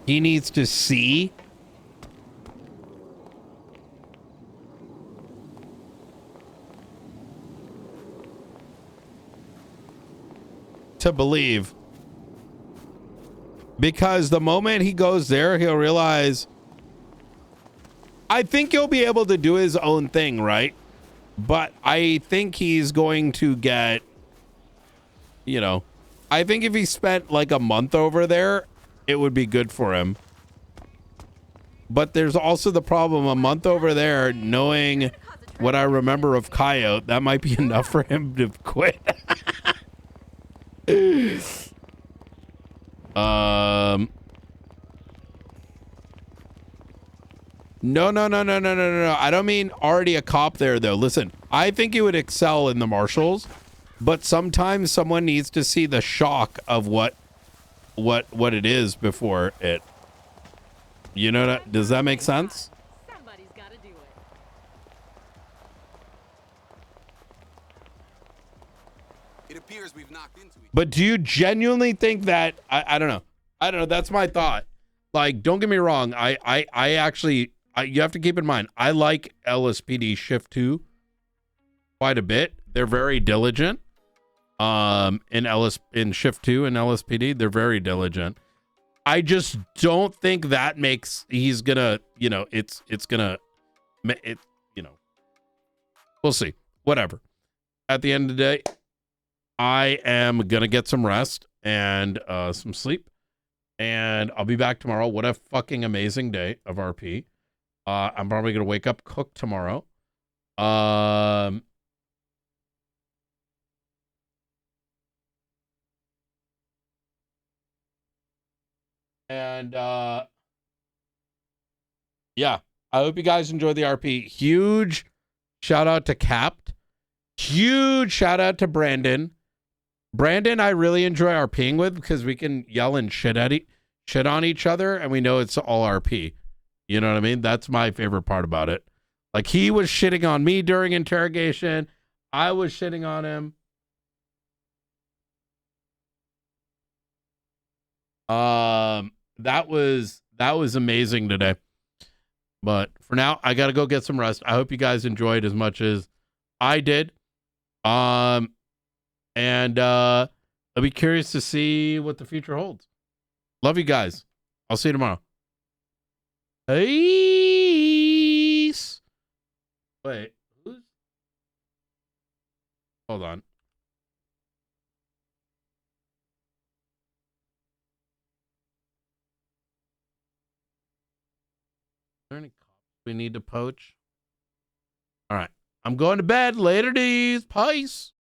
he needs to see to believe, because the moment he goes there, he'll realize, I think he'll be able to do his own thing, right? But I think he's going to get, you know, I think if he spent like a month over there, it would be good for him. But there's also the problem, a month over there, knowing what I remember of Coyote, that might be enough for him to quit. No. I don't mean already a cop there, though. Listen, I think he would excel in the marshals, but sometimes someone needs to see the shock of what it is before it. You know, does that make sense? Somebody's got to do it. It appears we've knocked into each. But do you genuinely think that I don't know. I don't know. That's my thought. Like, don't get me wrong. I actually, you have to keep in mind, I like LSPD Shift 2 quite a bit. They're very diligent. In Shift 2 and LSPD, they're very diligent. I just don't think that makes, he's gonna, you know, it's gonna, it, you know, we'll see. Whatever. At the end of the day, I am gonna get some rest and some sleep, and I'll be back tomorrow. What a fucking amazing day of RP. I'm probably gonna wake up, cook tomorrow. And yeah, I hope you guys enjoy the RP. Huge shout out to Capt. Huge shout out to Brandon. Brandon, I really enjoy RPing with because we can yell and shit on each other, and we know it's all RP. You know what I mean? That's my favorite part about it. Like, he was shitting on me during interrogation. I was shitting on him. That was amazing today. But for now, I gotta go get some rest. I hope you guys enjoyed as much as I did. And I'll be curious to see what the future holds. Love you guys. I'll see you tomorrow. Peace. Wait, who's? Hold on. Are there any cops we need to poach? All right. I'm going to bed. Later, D's. Peace.